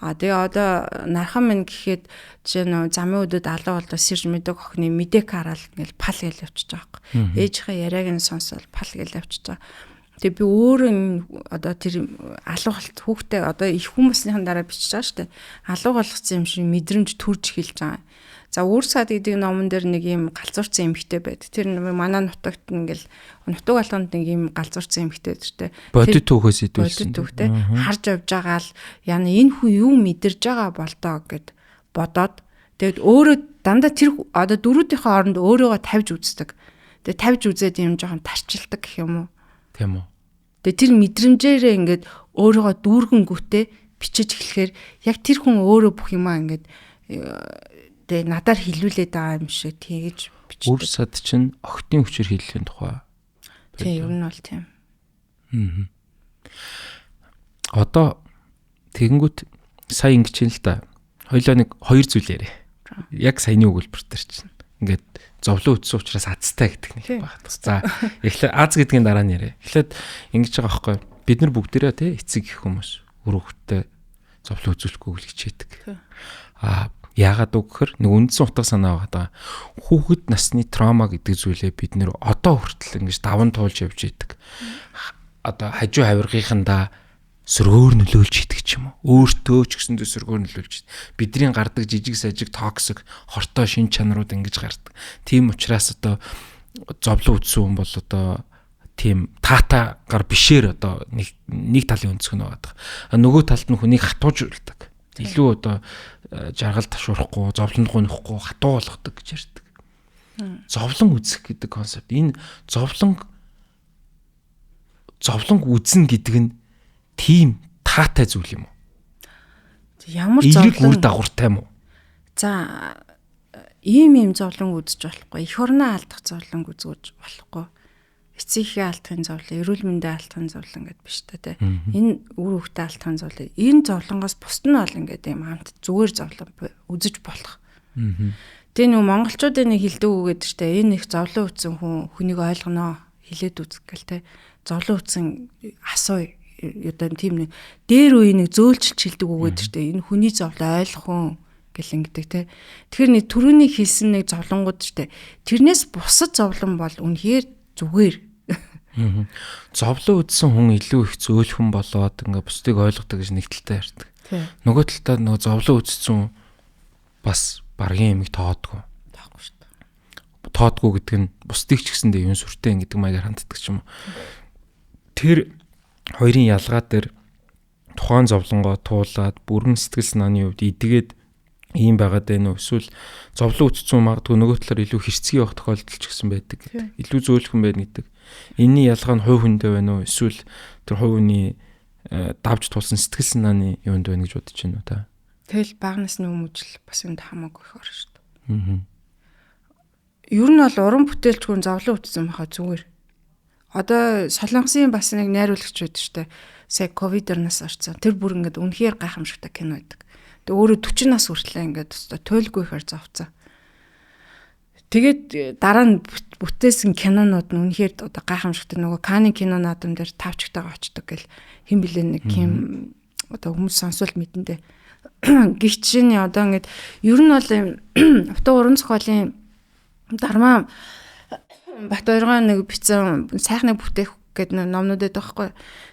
Тэгээ одоо нархан минь гэхэд жишээ нь замын өдөд алуу болдоо сэрж мэдэг охины мэдээг хараад ингээл пал гэл явчихж байгаа юм. Ээжийнхээ яриаг нь сонсоод пал гэл явчихж байгаа. Тэгээ би өөрөө одоо тэр алуугалт хүүхдээ одоо их хүмүүсийн дараа бичиж байгаа шүү дээ. Алуугалгацсан юм шиг мэдрэмж төрж эхэлж байгаа. За үр сад гэдэг номон дээр нэг юм галзуурсан эмхтэй байд. Тэр манай нутагт ингээл нутаг алганд нэг юм галзуурсан эмхтэй дээ. Бодит түүхээс идүүлсэн. Бодит түүхтэй харж явж байгаа л яна энэ хүн юу мэдэрж байгаа болтоо гэд бодоод тэгээд өөрөө дандаа тэр одоо дөрүүдийнхээ оронд өөрийгөө тавьж үздэг. Тэгээд тавьж үзээд юм жоохон тарчилдаг гэх юм уу? Тийм үү. Тэгээ тэр мэдрэмжээрээ ингээд өөрийгөө дүүргэнгүүтээ бичиж эхлэхээр яг тэр хүн өөрөө бүх юмаа ингээд тэгээ надаар хилүүлээд байгаа юм шиг тэгэж бичдэг. Үр сад чинь охидын хүчээр хиллийн тухай. Тийм, ер нь бол тийм. Одоо тэгэнгүүт сая ингэж юм л да. Хоёлаа нэг хоёр зүйл яриа. Яг саяны өгүүлбэр төр чинь. Ингээд зовлон үтсэн учраас азтай гэдэг нэг байна. За эхлээд аз гэдгийн дараа нь яриа. Эхлээд ингэж байгаа байхгүй. Бид нар бүгдээрээ те эцэг их хүмүүс үр хөвгтөд зовлон үзүүлэхгүй л хичээдэг. Яагаад үгээр нэг үндсэн утга санаа байгаа. Хүүхэд насны траума гэдэг зүйлээ бид нэр одоо хүртэл ингэж даван туулж явж идэг. Одоо хажуу хавиргийнхандаа сөргөөр нөлөөлж идэг ч юм уу. Өөртөө ч гэсэндээ сөргөөр нөлөөлж идэг. Бидний гардаг жижиг сажиг токсик хортой шин чанарууд ингэж гардаг. Тийм учраас одоо зовлон үтсэн хүн бол одоо тийм таатагаар бишээр одоо нэг талын өнцгөн байгаа. Нөгөө талд нь хүнийг хатуужулдаг. Илүү одоо жаргал ташуурахгүй, зовлонд гунихгүй, хатуу болгодог гэж ярьдаг. Зовлон үзэх гэдэг концепт. Энэ зовлон үзнэ гэдэг нь тийм таатай зүйл юм уу? Ямар зовлон үр дагавартай юм уу? За ийм зовлон үзэж болохгүй. Эх орноо алдах зовлон үзэж болохгүй. Эцсийнхээ алдахын зовлон, эрүүл мэндийн алдахын зовлон гэд биш та тий. Энэ үр хөвгтөө алдахын зовлон. Энэ зовлонгоос бусд нь бол ингээд юм хамт зүгээр зовлон үзэж болох. Тэгээ нэг монголчуудын нэг хэлдэг үг гэдэг штэ. Энэ их зовлон үтсэн хүнийг ойлгоноо хилээд үзэх гэл тий. Зовлон үтсэн асуу одоо тийм нэг дээр үе нэг зөөлчилж хэлдэг үг гэдэг штэ. Энэ хүний зовлон ойлгох хүн гэл ингэдэг тий. Тэгэхээр нэг түрүүний хэлсэн нэг зовлонгууд штэ. Тэрнээс бусад зовлон бол үнэхээр зүгээр. Зовлон үтсэн хүн илүү их зөөлхөн болоод ингээ бусдыг ойлгодог гэж нэг талтай ярьдаг. Нөгөө талдаа нөгөө зовлон үтсэн бас баргийн юмыг тоодгүй. Таахгүй шүү дээ. Тоодгүй гэдэг нь бусдыг ч гэсэндээ юм сүртэй гэдэг маягаар ханддаг ч юм уу. Тэр хоёрын ялгаа дээр тухайн зовлонгоо туулаад бүрэн сэтгэл санааны хувьд идгээд ийм байгаад байна уу? Эсвэл зовлон үтсэн магадгүй нөгөө талаар илүү хэрцгий явах тохиолдол ч гэсэн байдаг гэдэг. Илүү зөөлхөн байна гэдэг. Энийний ялгаа нь хувь хүндээ байна уу? Эсвэл тэр хувь хүний давж тулсан сэтгэл санааны юунд байна гэж бодож байна уу та? Тэгэл багнаас нь хүмүүжил бас энд хамаагүй их орно шүү дээ. Ер нь бол уран бүтээлч хүн зовлон үтсэн байхаа зүгээр. Одоо Солонгосын бас нэг найруулагч байдаг шүү дээ. Сая ковидернаас орсон. Тэр бүр ингээд үнэхээр гайхамшигтай кино байдаг. Тэг өөрөө 40 нас хүртлээ ингээд туйлгүй ихээр зовцсон. Тэгээд дараа нь бүтээсэн кинонууд нь үнэхээр одоо гайхамшигтай нөгөө Канны кино наадам дээр тавчтайгаа очдог гэл хэн блэ нэг юм одоо хүмүүс сонсвол мэдэндээ гихчний одоо ингээд ер нь бол утга уран зохиолын Дарман Батбаяр нэг бичсэн сайхныг бүтээх гэдэг номнуудад байхгүй.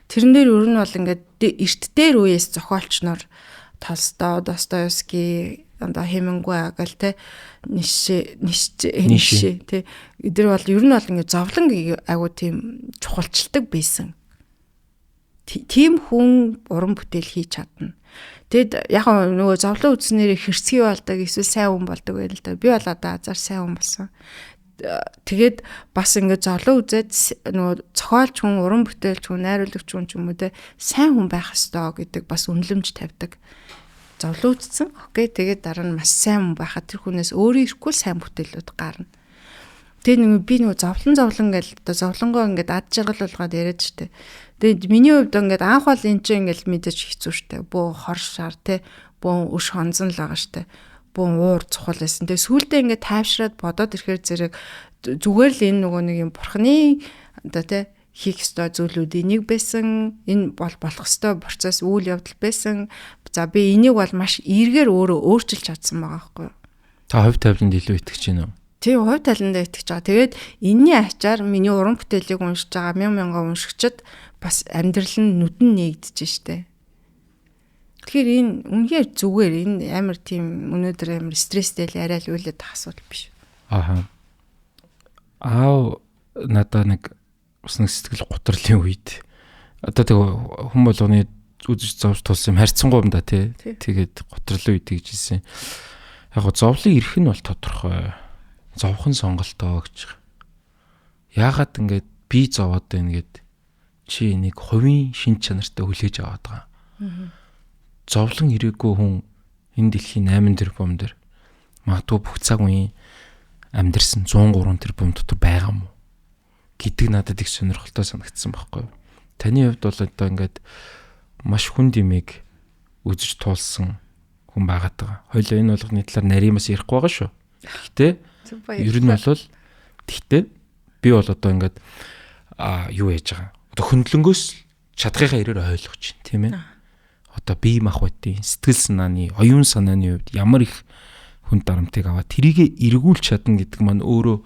Тэрэн дээр ер нь бол ингээд эрт дээр үеэс зохиолчноор Толстой, Достоевский, Хемингуэй гэл те Ницше те эдгээр бол ер нь бол ингээд зовлон агуу тийм чухалчилдаг байсан. Тийм хүн уран бүтээл хийж чадна. Тэгэд яг нөгөө зовлон үзснээр хэрцгий болдог, эсвэл сайн хүн болдог байл л да. Би бол одоо азар сайн хүн болсон. Тэгээд бас ингээд зовлон үзээд нөгөө зохиолч хүн, уран бүтээлч хүн, найруулагч хүн ч юм уу те сайн хүн байх ёстой гэдэг бас үнэлэмж тавьдаг. Зовлон үзсэн. Окей, тэгээд дараа нь маш сайн хүн байхад тэр хүнээс өөрөө ирэхгүй сайн бүтээлүүд гарна. Тэгээд би нөгөө зовлон гэл одоо зовлонгоо ингээд ад жаргал болгоод яриад штэ. Тэгээд миний хувьд ингээд анх бол эн чинь ингээд мэдээж хэцүү штэ. Бөө хор шар те, бөө өш хонзон л байгаа штэ. Бөө уур цухал байсан. Тэгээд сүүлдээ ингээд тайвшраад бодоод ирэхээр зэрэг зүгээр л энэ нөгөө нэг юм бурхны одоо те хийх ёстой зүйлүүдийн нэг байсан. Энэ болох ёстой процесс үйл явдал байсан. За би энийг бол маш эргээр өөрөө өөрчилж чадсан байгаа байхгүй юу? Та хувь тавиланд илүү итгэж байна уу? Тийм, хувь таландаа итгэж байгаа. Тэгээд энэний ачаар миний уран бүтээлийг уншиж байгаа мянган уншигчид бас амьдрал нь нүдэн нээгдэж штэ. Тэгэхээр энэ үнэхээр зүгээр энэ амар тийм өнөөдөр амар стресстэй л арай л үйлээд асуудал биш. Аха. Надаа нэг бас нэг сэтгэл гутралын үед одоо тэг хүн болгоны үзэж зовж тулсан юм харьцангуй юм да тий. Тэгээд гутралын үед гэж хэлсэн. Яг го зовлон ирэх нь бол тодорхой. Зовхон сонголтоо гэж. Яагаад ингээд би зовоод байна гэд чи нэг хувийн шин чанартай хүлээж аваад байгаа. Зовлон ирээгүй хүн энэ дэлхийн 8 тэрбум дээр магадгүй бүх цаг үеийн амьдрсан 103 тэрбум дотор байгаа юм уу гэдэг надад их сонирхолтой санагдсан байхгүй юу. Таны хувьд бол одоо ингээд маш хүнд имийг үзэж туулсан хүн байгаад байгаа. Хоёлаа энэ болгоны талаар наримаас ярихгүй байгаа шүү. Гэхдээ ер нь бол тэгтээ би бол одоо ингээд юу яаж байгаа. Одоо хөндлөнгөөс чадхыгаа ирээр ойлгож байна тийм ээ. Одоо бие махбодын сэтгэл санааны, оюун санааны хувьд ямар их хүн дарамтыг аваад тэрийгэ эргүүлж чадна гэдэг маань өөрөө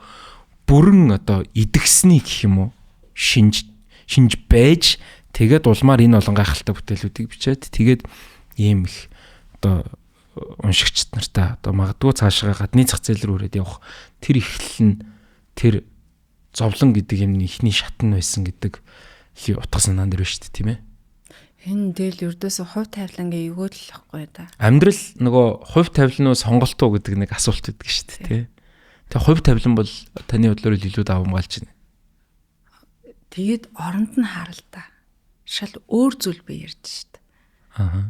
бүрэн одоо идэгсний гэх юм уу шинж байж тэгээд улмаар энэ олон гайхалтай бүтээлүүдийг бичээд тэгээд ийм их одоо уншигчд нартай одоо магадгүй цаашаа гадны зах зээл рүү өрөөд явах тэр эхлэл нь тэр зовлон гэдэг юмны ихний шатн байсан гэдэг утга санаан дээр байна шүү дээ тийм ээ. Энэ дээл ердөөсөө хувь тавилангийн өгөөд л байхгүй да. Амьдрал нөгөө хувь тавилан уу сонголт уу гэдэг нэг асуулт байдаг шүү дээ тий. Тэгээ хувь тавилан бол таны бодлоор илүү давамгаалж байна. Тэгээд оронд нь харалта. Шал өөр зүйл би ярьж шүү дээ. Аа.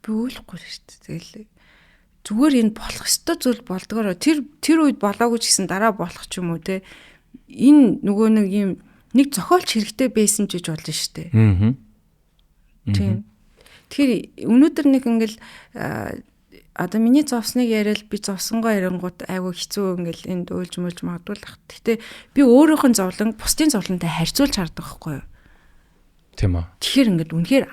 Би үйлэхгүй шүү дээ. Тэгэл зүгээр энэ болох ёстой зүйл болдгоор тэр үед болоогүй ч гэсэн дараа болох ч юм уу те. Энэ нөгөө нэг юм нэг зохиолч хэрэгтэй байсан ч гэж болж шүү дээ. Аа. Тийм. Тэгэхээр өнөөдөр нэг ингээл одоо миний зовсныг яриад би зовсонгоо ярингууд айгүй хэцүү ингээл энд уйлж мөлж магадгүй л ах. Гэтэ би өөрийнх нь зовлон бусдын зовлонтой харьцуулж хардаг байхгүй юу? Тийм үү. Тэгэхээр ингээд үнэхээр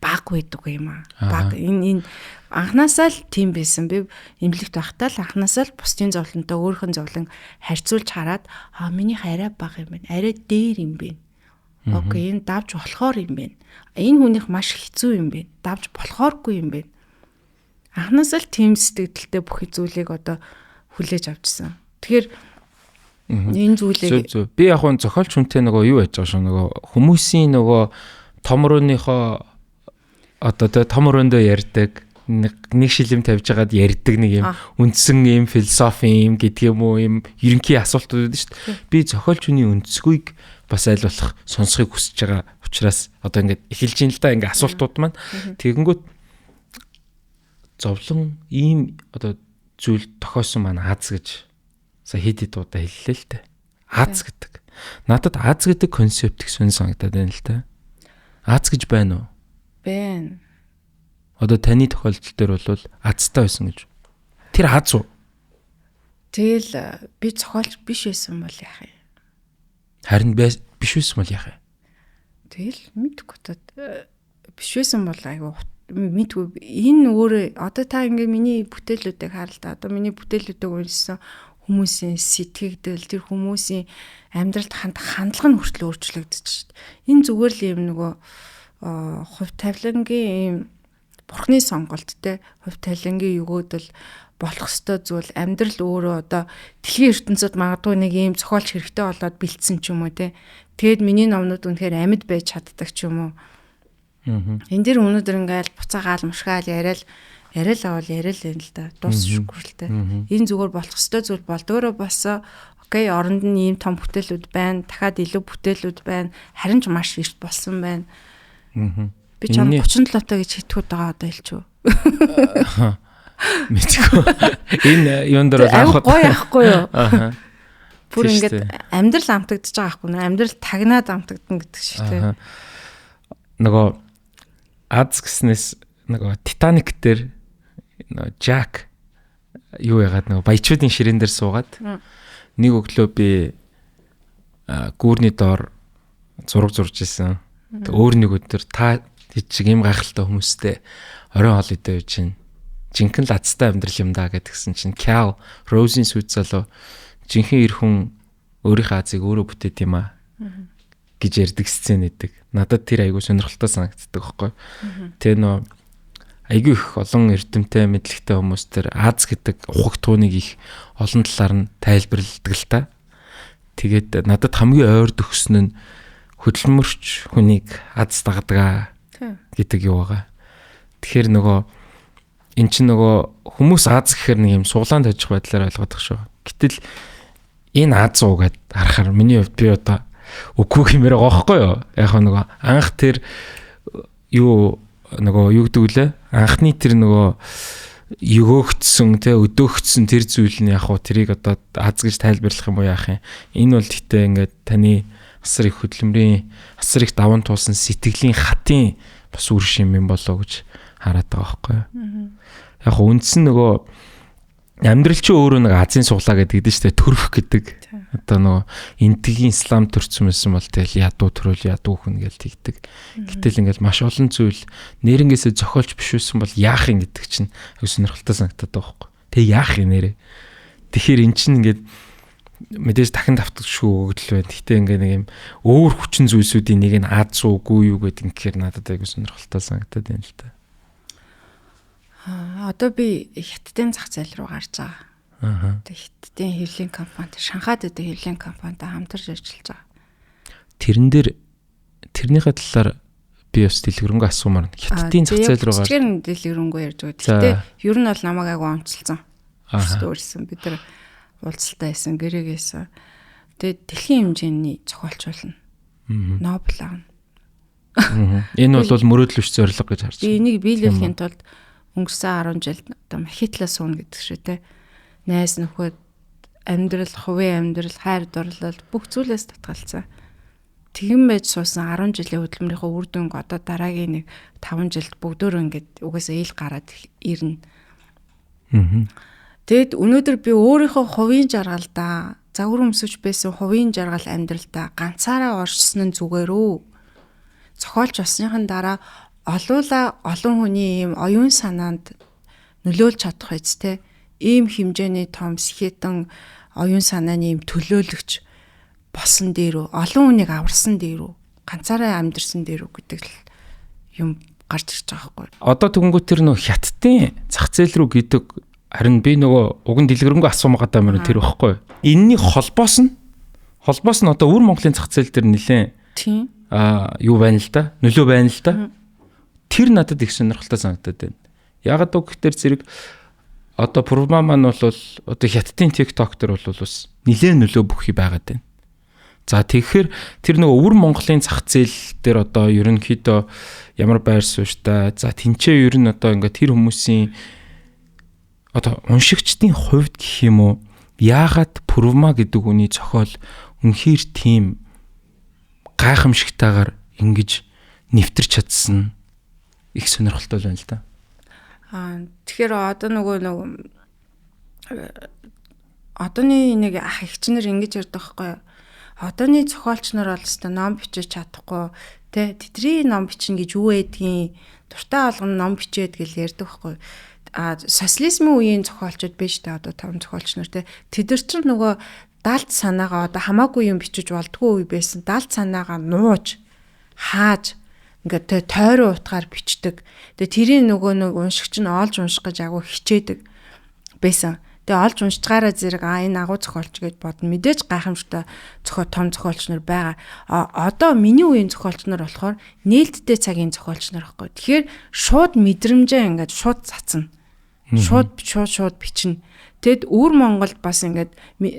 баг байдаг юм аа. Баг энэ анханасаа л тийм байсан. Би эмнэлэгт байхдаа л анханасаа л бусдын зовлонтой өөрийнх нь зовлон харьцуулж хараад минийх арай бага юм байна. Арай дээр юм байна. Окей, энэ давж болохоор юм байна. Энэ хүнийх маш хэцүү юм байна. Давж болохооргүй юм байна. Анханасаа л тийм сэтгэлдэлтэй бүх зүйлийг одоо хүлээж авчихсан. Тэгэхээр энэ зүйлийг би яг нь зохиолч хүнтэй нөгөө юу яаж байгаа шүү нөгөө хүмүүсийн нөгөө том рууныхоо одоо том руундөө ярьдаг нэг шилэм тавьж байгаад ярьдаг нэг юм үндсэн юм философи юм гэдэг юм уу юм ерөнхий асуултууд байдаг шүү дээ. Би зохиолч хүний өнцгүйг бас аль болох сонсохыг хүсэж байгаа учраас одоо ингээд эхэлж ин л да ингээд асуултууд маань тэгэнгүүт зовлон ийм одоо зүйл тохиосон маань аз гэж сая хэд удаа хэллээ л дээ. Аз гэдэг. Надад аз гэдэг концепт их сонь санагдаад байна л да. Аз гэж байна уу? Байна. Одоо таны тохиолдол дээр бол азтай байсан гэж. Тэр аз уу? Тэгэл би зохиолч биш байсан бол яах юм? Харин биш байсан бол яах юм? Тэгэл мэдгүй биш байсан бол айгу мэдгүй энэ өөрөө одоо та ингээ миний бүтээлүүдийг харал та одоо миний бүтээлүүдийг уншсан хүмүүсийн сэтгэгдэл, тэр хүмүүсийн амьдралд хандлага нь хүртэл өөрчлөгдөж шүү дээ. Энэ зүгээр л юм нөгөө хувь тавилангийн юм бурхны сонголт те хувь тавилангийн югөөдөл болох ёстой зүйл амьдрал өөрөө одоо дэлхийн ертөнцид магадгүй нэг ийм зохиолч хэрэгтэй болоод бэлдсэн ч юм уу те. Тэгэд миний номнууд үнэхээр амьд байж чаддаг ч юм уу. Энэ дэр өнөөдөр ингээл буцаагаал мушгаал яриад авал яриад л л да дуусчихгүй л те. Энэ зүгээр болох ёстой зүйл болдгоороо босоо окей оронд нь ийм том бүтээлүүд байна. Дахиад илүү бүтээлүүд байна. Харин ч маш эрт болсон байна. Би ч 37 таа гэж хитгүүд байгаа одоо хэлчихв. Мэдгүй. Энэ юун дээр анхад гоё яахгүй юу? Бүр ингээд амьдрал амтагдаж байгаа байхгүй нэ амьдрал тагнаад амтагдана гэдэг шиг тийм. Нөгөө Аз гэснээс нөгөө Титаник дээр нөгөө Жак юу яагаад нөгөө баячуудын ширээн дээр суугаад нэг өглөө би гүүрний доор зураг зурж исэн. Өөр нэг өдөр та чиг юм гайхалтай хүмүүстэй орой хоол идэж чинь жинхэнэ лацтай амьдрал юм даа гэдгсэн чинь Кял Розин сүйт залуу жинхэнэ эр хүн өөрийнхөө азыг өөрөө бүтээт юм а гэж ярьдаг сцен нэдэг. Надад тэр айгүй сонирхолтой санагддаг байхгүй. Тэгээ нөө айгүй их олон эрдэмтэй мэдлэгтэй хүмүүс тэр Аз гэдэг ухагтууныг их олон талаар нь тайлбарладаг л та. Тэгээд надад хамгийн ойр төгсөн нь хөдөлмөрч хүнийг Аз дагдаг гэдэг юу байгаа. Тэгэхээр нөгөө эн чинь нөгөө хүмүүс Аз гэхээр нэг юм суглаан тавьчих байдлаар ойлгодог шүү. Гэтэл энэ Аз уу гэд харахаар миний хувьд би одоо үгүй хэмээр байгаа байхгүй юу? Яг нөгөө анх тэр юу гэдэг үлээ? Анхны тэр нөгөө өгөөгдсөн те өдөөгдсөн тэр зүйл нь яг уу тэрийг одоо Аз гэж тайлбарлах юм уу яах юм? Энэ бол гэхдээ ингээд таны асар их хөдөлмөрийн асар их даван туулсан сэтгэлийн хатын бас үр шим юм болоо гэж хараад байгаа байхгүй юу? Яг үндсэн нөгөө амьдрал чи өөрөө нэг Азийн суглаа гэдэг дээ шүү дээ төрөх гэдэг. Одоо нөгөө энтгийн ислам төрсөн байсан бол тэгэл ядуу төрөл ядуу хүн гэж тэгдэг. Гэтэл ингээл маш олон зүйл нэрнгээсээ зохиолч биш байсан бол яах юм гэдэг чинь сонирхолтой санагдаад байгаа байхгүй. Тэг яах юм нэрээ. Тэгэхээр эн чинь ингээд мэдээж дахин давтагшгүй өгдөл байна. Гэтэ ингээ нэг юм өөр хүчин зүйлсүүдийн нэг нь Аз уугүй юу гэдэг гэхээр надад айгүй сонирхолтой санагдаад байна л да. Одоо би хятадын зах зээл рүү гарч байгаа. Хятадын хэвлэлийн компанид Шанхайд одоо хэвлэлийн компанитай хамтарч ажиллаж байгаа. Тэрнийхээ талаар би бас дэлгэрэнгүй асуумаар хятадын зах зээл рүү гарч. Тэгэхээр дэлгэрэнгүй ярьж байгаа. Гэтэ ер нь бол намайг айгүй онцлцсан. Өөрсөн бид нар уулзалтай байсан, гэрээгээсэн. Тэгээд дэлхийн хэмжээний зохиолч болно. Нобел аавна. Энэ бол мөрөөдлөвч зорилго гэж харж байна. Энийг биелүүлэхийн тулд өнгөрсөн 10 жилд одоо махитлаа суuna гэдэг шүү те. Найз нөхөд амьдрал, хувийн амьдрал, хайр дурлал бүх зүйлээс татгалцсан. Тэгэн байж суусан 10 жилийн хөдөлмөрийнхөө үр дүнг одоо дараагийн нэг 5 жилд бүгдөө ингээд угаасаа ил гараад ирнэ. Тэгэд өнөөдөр би өөрийнхөө хувийн жаргалдаа загвар өмсөж байсан хувийн жаргал амьдралдаа ганцаараа оршсон нь зүгээр үү? Зохиолч болсныхан дараа олон хүний ийм оюун санаанд нөлөөлж чадах байц те. Ийм хэмжээний том сэхэтэн оюун санааны ийм төлөөлөгч болсон дээр үү? Олон хүнийг аварсан дээр үү? Ганцаараа амьдэрсэн дээр үү гэдэг л юм гарч ирж байгаа байхгүй. Одоо тэгэнгүүт тэр нөх хятадын зах зээл рүү гэдэг харин би нөгөө уг нь дэлгэрэнгүй асуумгаад байгаа юм тэр байхгүй. Энийний холбоос нь одоо өвөр Монголын зах зээл дээр нэлээд тийм юу байна л да? Нөлөө байна л да? Тэр надад их сонирхолтой санагдаад байна. Ягаад гэвэл зэрэг одоо Пурма маань бол одоо хятадын TikTok дээр бол бас нэлээд нөлөө бүхий байгаад байна. За тэгэхээр тэр нөгөө өвөр Монголын зах зээл дээр одоо ерөнхийдөө ямар байр суурьтай за тэнцээ ер нь одоо ингээд тэр хүмүүсийн одоо уншигчдын хувьд гэх юм уу яагаад Пурма гэдэг үний зохиол үнэхээр тийм гайхамшигтайгаар ингэж нэвтэрч чадсан их сонирхолтой байна л да. Тэгэхээр одоо одооний нэг ах эгчнэр ингэж ярьдаг байхгүй юу? Одооний зохиолч нар бол өстой ном бичиж чадахгүй тэ тэдний ном бичнэ гэж юу байдгийг дуртай олгон ном бичээд гэл ярьдаг байхгүй юу? социализмын үеийн зохиолчд биш та одоо том зохиолч нар те тэдэр чинь нөгөө даалт санаагаа одоо хамаагүй юм бичиж болдгүй үе байсан даалт санаагаа нууж хааж ингээд тэ тойрон утгаар бичдэг. Тэгээ тэрийн нөгөө нэг уншигч нь олж унших гэж агуу хичээдэг байсан. Тэгээ олж уншчгаараа зэрэг энэ агуу зохиолч гэж бодно. Мэдээж гайхамшигтай том зохиолч нар байгаа. Одоо миний үеийн зохиолч нар болохоор нээлттэй цагийн зохиолч нар байхгүй. Тэгэхээр шууд мэдрэмжээ ингээд шууд цацна. Шууд бичнэ. Тэгэд өвөр Монголд бас ингээд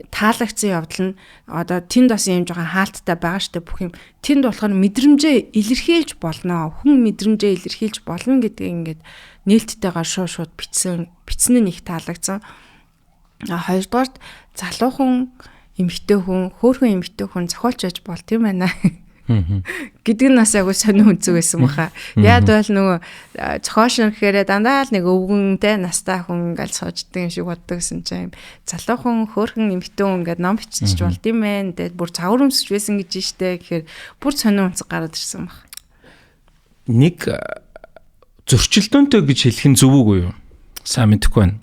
таалагдсан явдал нь одоо тэнд бас юм жоохон хаалттай байгаа штэ бүх юм. Тэнд болохоор мэдрэмжээ илэрхийлж болно. Хүн мэдрэмжээ илэрхийлж болно гэдгийг ингээд нээлттэйгээр шууд бичсэн нь их таалагдсан. Хоёрдугаарт залуухан эмэгтэй хүн, хөөрхөн эмэгтэй хүн зохиолч байж болт юм байна. Гэдэг нь бас агуу сонир үнцэг байсан баха. Яад бол нөгөө зохиолч нар гэхээр дандаа л нэг өвгөнтэй настай хүн ингээл сууждаг юм шиг боддог гэсэн чинь залуухан хөөрхөн эмэгтэй хүн ингээд ном бичиж болт юм байна. Тэгээд бүр цавар өмсөж байсан гэж штэ гэхээр бүр сонир үнцэг гараад ирсэн баха. Нэг зөрчилдөөнтэй гэж хэлэх нь зөв үгүй юу? Сайн мэдэхгүй байна.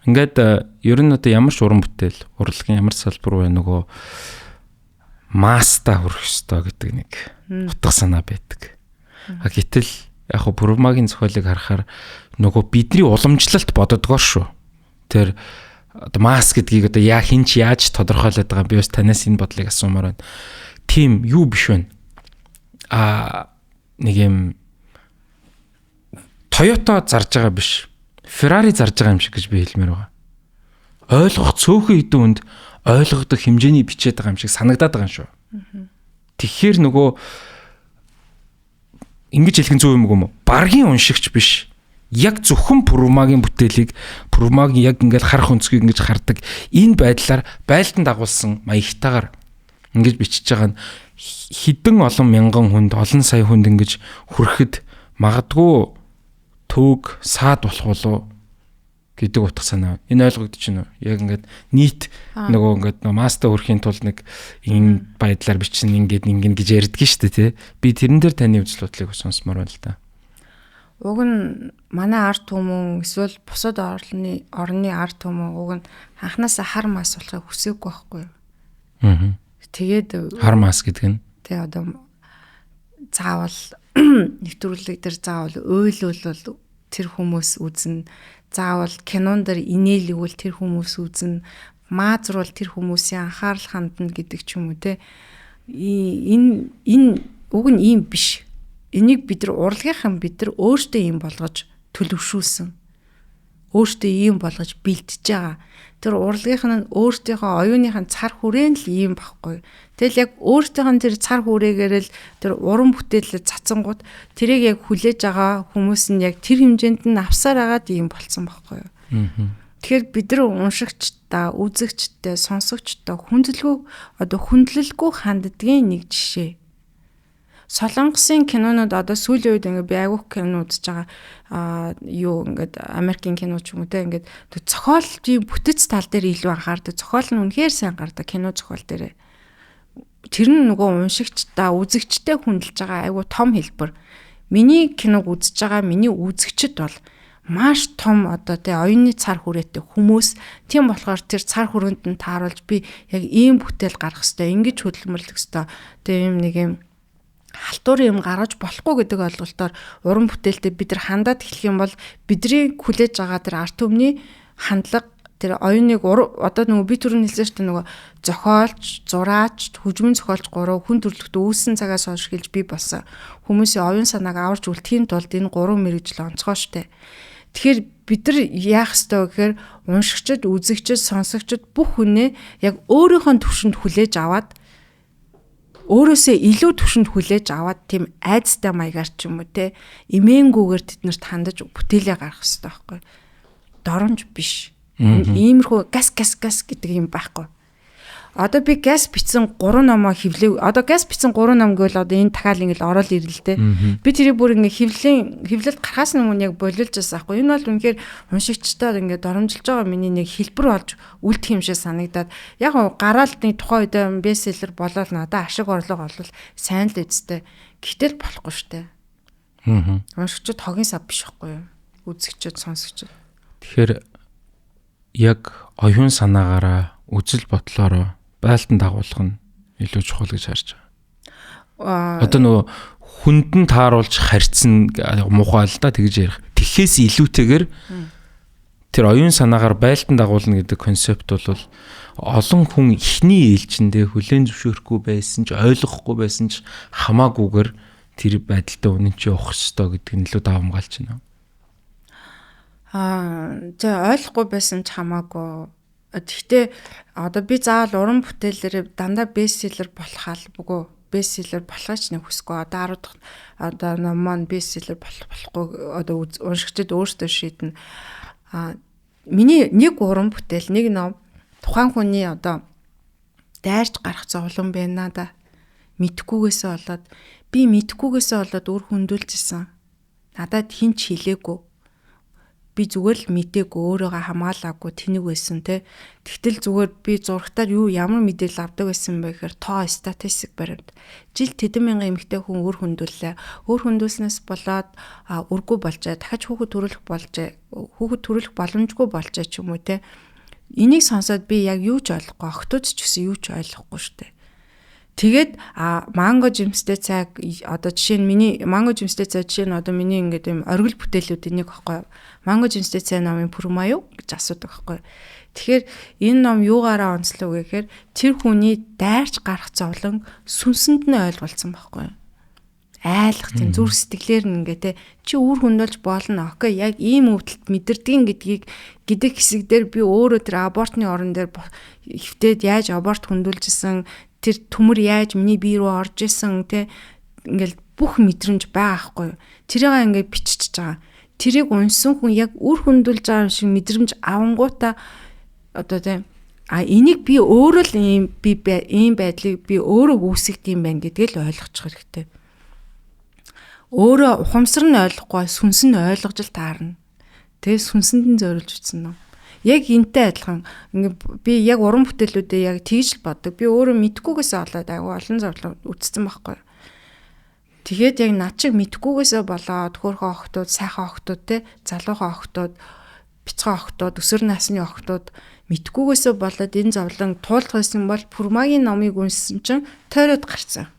Ингээд ер нь одоо ямар ч уран бүтээл, урлагийн ямар салбар вэ нөгөө маста хүрэх ёстой гэдэг нэг утга санаа байдаг. Гэтэл яг хөө Бурмагийн зохиолыг харахаар нөгөө бидний уламжлалт боддогоор шүү. Тэр одоо мас гэдгийг одоо хинч яаж тодорхойлоод байгаа би бас танаас энэ бодлыг асуумаар байна. Тим юу биш вэ? Нэг юм Toyota зарж байгаа биш. Ferrari зарж байгаа юм шиг гэж би хэлмээр байгаа. Ойлгох цөөхөн хэдэн үнд ойлгогдох хэмжээний бичээд байгаа юм шиг санагдаад байгаа юм шүү. Тэгэхээр нөгөө ингэж хэлэх нь зөв юм уу? Баргийн уншигч биш. Яг зөвхөн Бурмагийн бүтээлийг Бурмагийн яг ингээд харах өнцгийг ингэж хардаг. Энэ байдлаар байлдан дагуулсан маягтайгаар ингэж бичиж байгаа нь хэдэн олон мянган хүнд, олон сая хүнд ингэж хүрэхэд магадгүй төг саад болох болов гэдэг утга санаа. Энэ ойлгогдож байна уу? Яг ингээд нийт нөгөө ингээд мастер хөрхийн тулд нэг энэ байдлаар бичсэн ингээд гэж ярьдаг шүү дээ, тий. Би тэрэн дээр таны үзэл бодлыг сонсмоор байна л да. Уг нь манай ард түмэн эсвэл бусад орны ард түмэн уг нь анханасаа хар мас болохыг хүсээгүй байхгүй юу? Тэгээд хар мас гэдэг нь тий одоо заавал нэвтрүүлэг дээр заавал ойлвол тэр хүмүүс үзнэ. Заавал кинон дээр инээлгүүл тэр хүмүүс үзнэ. Маазруул тэр хүмүүсийн анхаарал хандна гэдэг ч юм уу те. Энэ уг нь ийм биш. Энийг бид нар урлагийнхан бид нар өөртөө ийм болгож төлөвшүүлсэн. Өөртөө ийм болгож бэлтэж байгаа. Тэр урлагийнхан нь өөртөөхөө оюуныхан цар хүрээн л ийм багхгүй. Тэгэл яг өөртөөхөн тэр цар хүрээгээр л тэр уран бүтээлээ цацсангууд тэрийг яг хүлээж байгаа хүмүүс нь яг тэр хэмжээнд нь авсаар агаад ийм болцсон багхгүй. Тэгэхээр бид нар уншигчдаа, үзэгчдээ, сонсогчдоо хүндлэлгүй ханддгийн нэг жишээ. Солонгосын кинонууд одоо сүүлийн үед ингээд би айгүйх кино үзэж байгаа ингээд Америкийн кино ч юм уу те ингээд зохиолын бүтэц тал дээр илүү анхаардаг. Зохиол нь үнэхээр сайн гардаг кино зохиол дээр. Тэр нь нөгөө уншигчдаа, үзэгчтэй хүндэлж байгаа айгүй том хэлбэр. Миний киног үзэж байгаа миний үзэгчд бол маш том одоо те оюуны цар хүрээтэй хүмүүс. Тийм болохоор тэр цар хүрээнд нь тааруулж би яг ийм бүтээл гаргах хэвээр ингэж хөдөлмөрлөх хэвээр те юм нэг юм халтур юм гаргаж болохгүй гэдэг ойлголтоор уран бүтээлтэй бид нар хандаад эхлэх юм бол бидний хүлээж байгаа тэр арт түмний хандлага тэр оюуныг одоо нөгөө би түрүүн хэлсэн шүү дээ нөгөө зохиолч, зураач, хөгжмөн зохиолч 3 хүн төрөлхтөө үүссэн цагаас хойш эхэлж бий болсон хүмүүсийн оюун санааг аварч үлдэхийн тулд энэ 3 мэргэжил онцгой шүү дээ. Тэгэхээр бид нар яах ёстой вэ гэхээр уншигчид, үзэгчид, сонсогчид бүх хүнээ яг өөрийнхөө төвшөнд хүлээж аваад өөрөөсөө илүү төвшөнд хүлээж аваад тийм айцтай маягаар ч юм уу те эмээнгүүгээр тэднэрт хандаж бүтээлээ гаргах хэрэгтэй байхгүй. Доромж биш. Иймэрхүү газ гэдэг юм байхгүй. Одоо би газ бичсэн 3 номоо хэвлэв. Одоо газ бичсэн 3 ном гэвэл одоо энэ дахиад ингээл ороод ирэл те. Би тэрийг бүр ингээ хэвлэлд гарахаас өмнө яг болиулж байсан байхгүй. Энэ бол үнэхээр уншигчдаар ингээ доромжилж байгаа миний нэг хэлбэр болж үлдэх юм шиг санагдаад яг гараалт нэг тухайн үед бестселлер болоод надад ашиг орлого олвол сайн л үсттэй. Гэтэл болохгүй штэ. Уншигчд хогийн сав биш байхгүй юу? Үзэгчд, сонсогчд. Тэгэхээр яг оюун санаагаараа үзэл бодлороо байлдан дагуулах нь илүү чухал гэж харж байгаа. Одоо нөгөө хүндэн тааруулж харьцсан муухай л да тэгж ярих. Тэхээс илүүтэйгээр тэр оюун санаагаар байлдан дагуулна гэдэг концепт бол олон хүн ихний ээлжиндээ хүлээн зөвшөөрөхгүй байсан ч ойлгохгүй байсан ч хамаагүйгээр тэр байдалтай үнэн чи явах ёстой гэдэг нь илүү давамгаалж байна. За ойлгохгүй байсан ч хамаагүй. Гэхдээ одоо би заавал уран бүтээлээр дандаа бестселлер болох албагүй. Бестселлер болохооч нэг хүсэхгүй. Одоо 10 дахь одоо ном маань бестселлер болохгүй. Одоо уншигчид өөрсдөө шийднэ. Миний нэг уран бүтээл, нэг ном тухайн хүний одоо дайрч гарах зовлон байна да. Мэдхгүйгээсээ болоод би мэдхгүйгээсээ болоод үр хөндүүлжсэн. Надад хин ч хэлээгүй. Би зүгээр л мэдээгүй, өөрийгөө хамгаалаагүй тэнэг байсан те. Тэгтэл зүгээр би зургатаар ямар мэдээлэл авдаг байсан бэ гэхээр тоо статистик баримт. Жил тэдэн мянган эмэгтэй хүн үр хөндүүллээ. Үр хөндүүлснээс болоод үргүй болжээ. Дахиж хүүхэд төрүүлэх болжээ. Хүүхэд төрүүлэх боломжгүй болжээ ч юм уу те. Энийг сонсоод би яг юу ч ойлгохгүй. Охтууд ч гэсэн юу ч ойлгохгүй штэ. Тэгээд манго жимстэй цайг одоо жишээ нь миний манго жимстэй цай жишээ нь одоо миний ингээд юм оргил бүтээлүүд энийг аахгүй манго жимстэй цай номын пүрмаа юу гэж асуудаг аахгүй. Тэгэхээр энэ ном юугаараа онцлог вэ гэхээр тэр хүний дайрч гарах зовлон сүнсэнд нь ойлголцсон байхгүй. Айлах тийм зүрх сэтгэлээр нь ингээд те чи үр хөндөлж болно. Окей яг ийм өвдөлт мэдэрдгийн гэдэг хэсэг дээр би өөрөө тэр абортны орон дээр хөвтөд яаж аборт хөндүүлжсэн тэр төмөр яаж миний бие рүү орж исэн те ингээл бүх мэдрэмж байгаа байхгүй. Тэрийг ингээд бичиж байгаа. Тэрийг унсан хүн яг үр хөндүүлж байгаа юм шиг мэдрэмж авангуудаа одоо те энийг би өөрөө л ийм байдлыг би өөрөө үүсгэж юм байна гэдгийг л ойлгочих хэрэгтэй. Өөрөө ухамсар нь ойлгохгүй сүнс нь ойлгож л таарна. Тэгээ сүнсэнд нь зориулж утсан нь. Яг энтэй адилхан би яг уран бүтээлүүдээ яг тэгж л боддог. Би өөрөө мэдхгүйгээсээ болоод айгүй олон зовлон үтцсэн байхгүй. Тэгээд яг над шиг мэдхгүйгээсээ болоод хөөрхөн охтууд, сайхан охтууд те залуухан охтууд, бяцхан охтууд, өсвөр насны охтууд мэдхгүйгээсээ болоод энэ зовлон туулах байсан бол Пүрмагийн номыг уншсан чинь тойроод гарцсан.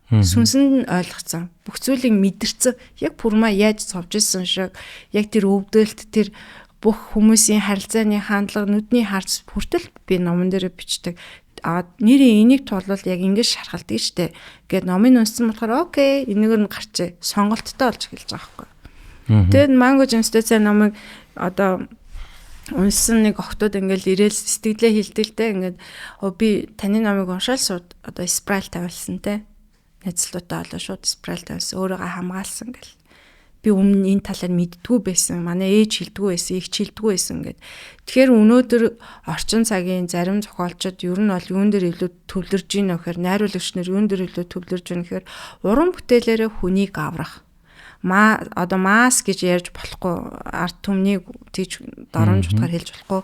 Сүнсэнд нь ойлгоцсон. Бүх зүйлийг мэдэрсэн. Яг Пүрма яаж цовж исэн шиг яг тэр өвдөлт тэр бүх хүмүүсийн харилцааны хандлага нүдний харц хүртэл би номон дээр бичдэг. Нэрийн энийг тулвал яг ингэж шархалдаг штэ. Гэт номын уншсан болохоор окей, энэгээр нь гарчээ. Сонголттой болж эхэлж байгаа байхгүй. Тэгээд манго жимстэй цай номыг одоо уншсан нэг охтууд ингээл ирээл сэтгэлээ хилдэлтэй ингээд би таны номыг уншаал сууд одоо спрайл тавилсан те. Нэцлүүтэй олоо шууд спрайл тавилсан. Өөрийгөө хамгаалсан гэл. Би өмнө энэ талаар мэддгүү байсан. Манай ээж хилдэггүй байсан, их хилдэггүй байсан гэд. Тэгэхээр өнөөдөр орчин цагийн зарим зохиолчид ер нь бол юун дээр илүү төвлөрж ийн гэхээр найруулагч нар юун дээр илүү төвлөрж ийн гэхээр уран бүтээлээрээ хүнийг аврах. Одоо мас гэж ярьж болохгүй, арт түмнийг тийч доромж утгаар хэлж болохгүй.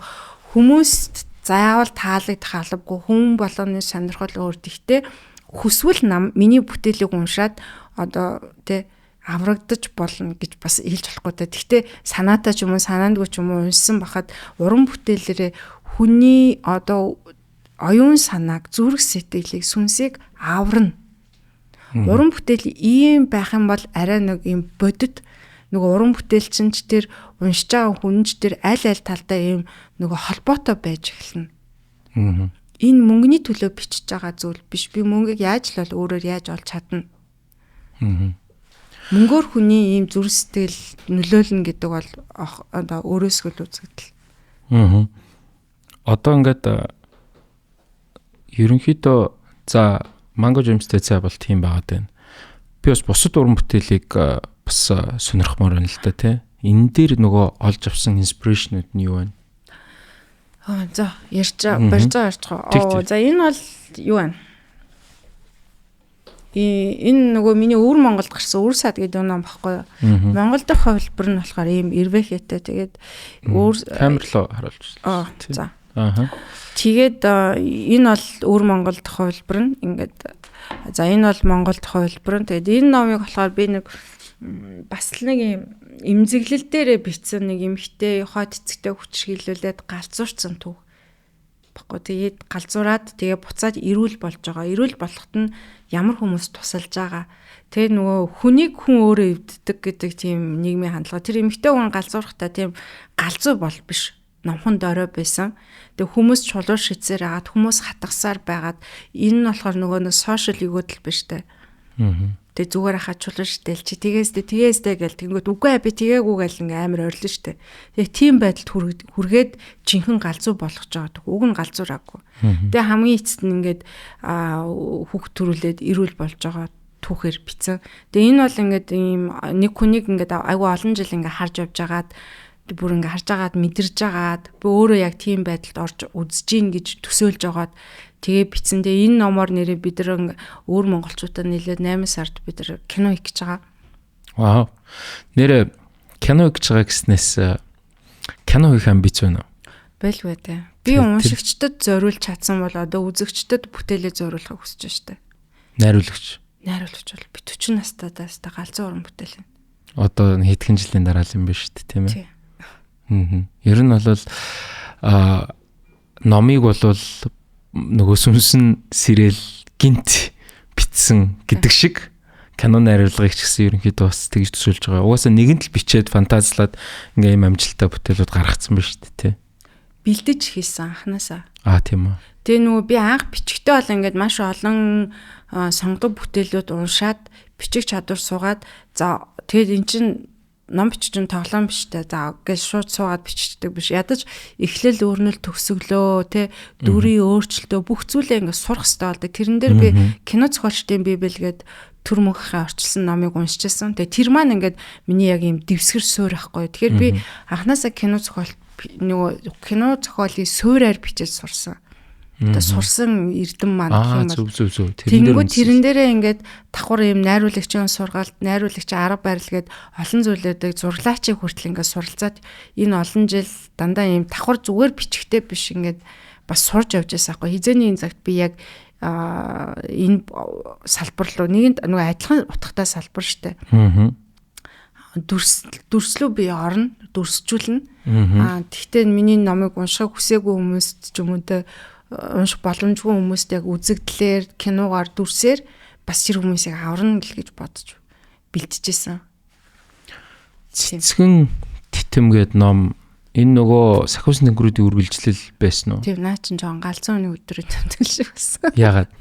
Хүмүүст заавал таалагдах албагүй хүн болгоны сонирхол өөр. Гэхдээ хүсвэл миний бүтээлийг уншаад одоо тэ аврагдаж болно гэж бас хэлж болохгүй та. Гэхдээ санаатай ч юм уу санаандгүй ч юм уу уншсан бахад уран бүтээлээрээ хүний одоо оюун санааг, зүрх сэтгэлийг, сүнсийг аварна. Уран бүтээл ийм байх юм бол арай нэг юм бодит нөгөө уран бүтээлчин ч тэр уншиж байгаа хүн ч тэр аль талдаа ийм нөгөө холбоотой байж эхэлнэ. Энэ мөнгөний төлөө бичиж байгаа зүйл биш. Би мөнгөийг яаж л бол өөрөөр яаж олж чадна. Мөнгөөр хүний ийм зүрх сэтгэл нөлөөлнө гэдэг бол одоо өөрөөсөө л үзэгдэл. Одоо ингээд ерөнхийдөө за манго жимстэй цай бол тийм байгаад байна. Би бас бусад уран бүтээлийг бас сонирхмоор байна л да тий. Энэ дээр нөгөө олж авсан инспирэшнүүд нь юу вэ? За барьж байгаа. За энэ бол юу вэ? Энэ нөгөө миний өвөр Монголд гарсан өвөр сад гэдэг ном баггүй. Монгол дахь хувилбар нь болохоор ийм эрвэхэтэй тэгээд камерлоо харуулж байна. За. Тэгээд энэ бол өвөр Монгол дахь хувилбар нь ингээд за энэ бол Монгол дахь хувилбар нь тэгээд энэ номыг болохоор би нэг бас л нэг юм эмзэглэл дээрээ бичсэн нэг эмхтэй хойд эцэгтэй хүчрхийлүүлээд галзуурсан түүх баггүй. Тэгээд галзуураад тэгээ буцаад ирүүл болж байгаа. Ирүүл болоход нь ямар хүмүүс тусалж байгаа. Тэгээ нөгөө хүнийг хүн өөрөө эвддэг гэдэг тийм нийгмийн хандлага. Тэр эмхтэй хүн галзуурхтаа тийм галзуу бол биш. Номхон дорой байсан. Тэгээ хүмүүс чулуур шицээр агаад хүмүүс хатгасаар байгаад энэ нь болохоор нөгөө нэг сошиал өгөөдөл биш тэ. Тэгээ зүгээр хаа чулуур шитэл чи тгээстэй гэл тэнгүүд үгүй би тгээгүй гэл ингээм амар ойрлоо штэ. Яг тийм байдалд хүргээд жинхэнэ галзуу болгож байгаа. Уг нь галзуураагүй. Тэгээ хамгийн эцэст нь ингээд хүүхд төрүүлээд ирүүл болж байгаа түүхээр бицэн. Тэгээ энэ бол ингээд ийм нэг хүнийг ингээд айгүй олон жил ингээд харж явж байгаад бүр ингээ харж агаад мэдэрж агаад би өөрөө яг тийм байдалд орж үзэж гин гэж төсөөлж агаад тэгээ бицэндээ энэ номоор нэрээ бид нар өөр монголчуудад нийлээд 8 сард бид нар кино хийх гэж байгаа. Вау. Нэрээ кино хийж байгаа гэснээс кино хийх амбиц байна уу? Байлгүй дээ. Би уншигчдад зориулж чадсан бол одоо үзэгчдад бүтээлээ зориулахыг хүсэж байна штэ. Найруулагч бол би 40 настайдаас та галзуу уран бүтээл. Одоо хэдхэн жилийн дараа л юм биш үү тийм ээ. Ер нь бол номыг бол нөгөө сүнсэн сэрэл гинт битсэн гэдэг шиг кино найруулгыг ч гэсэн ерөнхийдөө бас тэгж төсөөлж байгаа. Угаасаа нэгэнт л бичээд фантазлаад ингээм юм амжилттай бүтээлүүд гаргацсан байна шүү дээ тий. Бэлдэж хийсэн анханасаа. Тийм үү. Тэгээ нөгөө би анх бичгтээ бол ингээд маш олон сонгог бүтээлүүд уншаад бичих чадвар суугаад за тэгээд эн чин ном биччин тоглоом биш тэ. За гэж шууд суугаад бичдэг биш. Ядаж эхлэл өөрнөл төгсөглөө тэ дүрийн өөрчлөлтөө бүх зүйлээ ингээд сурах хэрэгтэй болдог. Тэрэн дээр би кино зохиолчдын библ гээд төр мөнхийн орчилсан номыг уншижсэн. Тэгээ тэр маань ингээд миний яг юм дэвсгэр суурь ахгүй. Тэгэхээр би анханасаа кино зохиолын суурьаар бичиж сурсан. Одоо сурсан эрдэм маань гэх юм бол тэрэн дээрээ ингээд давхар юм найруулагчийн сургаалт, найруулагчийн арга барил гээд олон зүйлүүдийг зурлаачийн хүртэл ингээд суралцаад энэ олон жил дандаа юм давхар зүгээр бичгтэй биш ингээд бас сурж явж байсан хгүй. Хизээний энэ цагт би яг энэ салбар руу нэгэнд нөгөө адилхан утгатай салбар штэ. Дүрслүү би орно, дүрсжүүлнэ. Тэгтээ миний номыг уншихыг хүсээгүй хүмүүст ч юм уу те унших боломжгүй хүмүүст яг үзэгдлэр киногаар дүрсээр бас тэр хүмүүсийг аварна гэж бодож бэлтжижсэн. Цэцгэн титэмгээд ном энэ нөгөө сахиус нэнгэрүүдийн үргэлжлэл байсан уу? Тийм наа чин жоон галзуу өний өдрөө тэмдэглэж шиг байсан. Яагаад?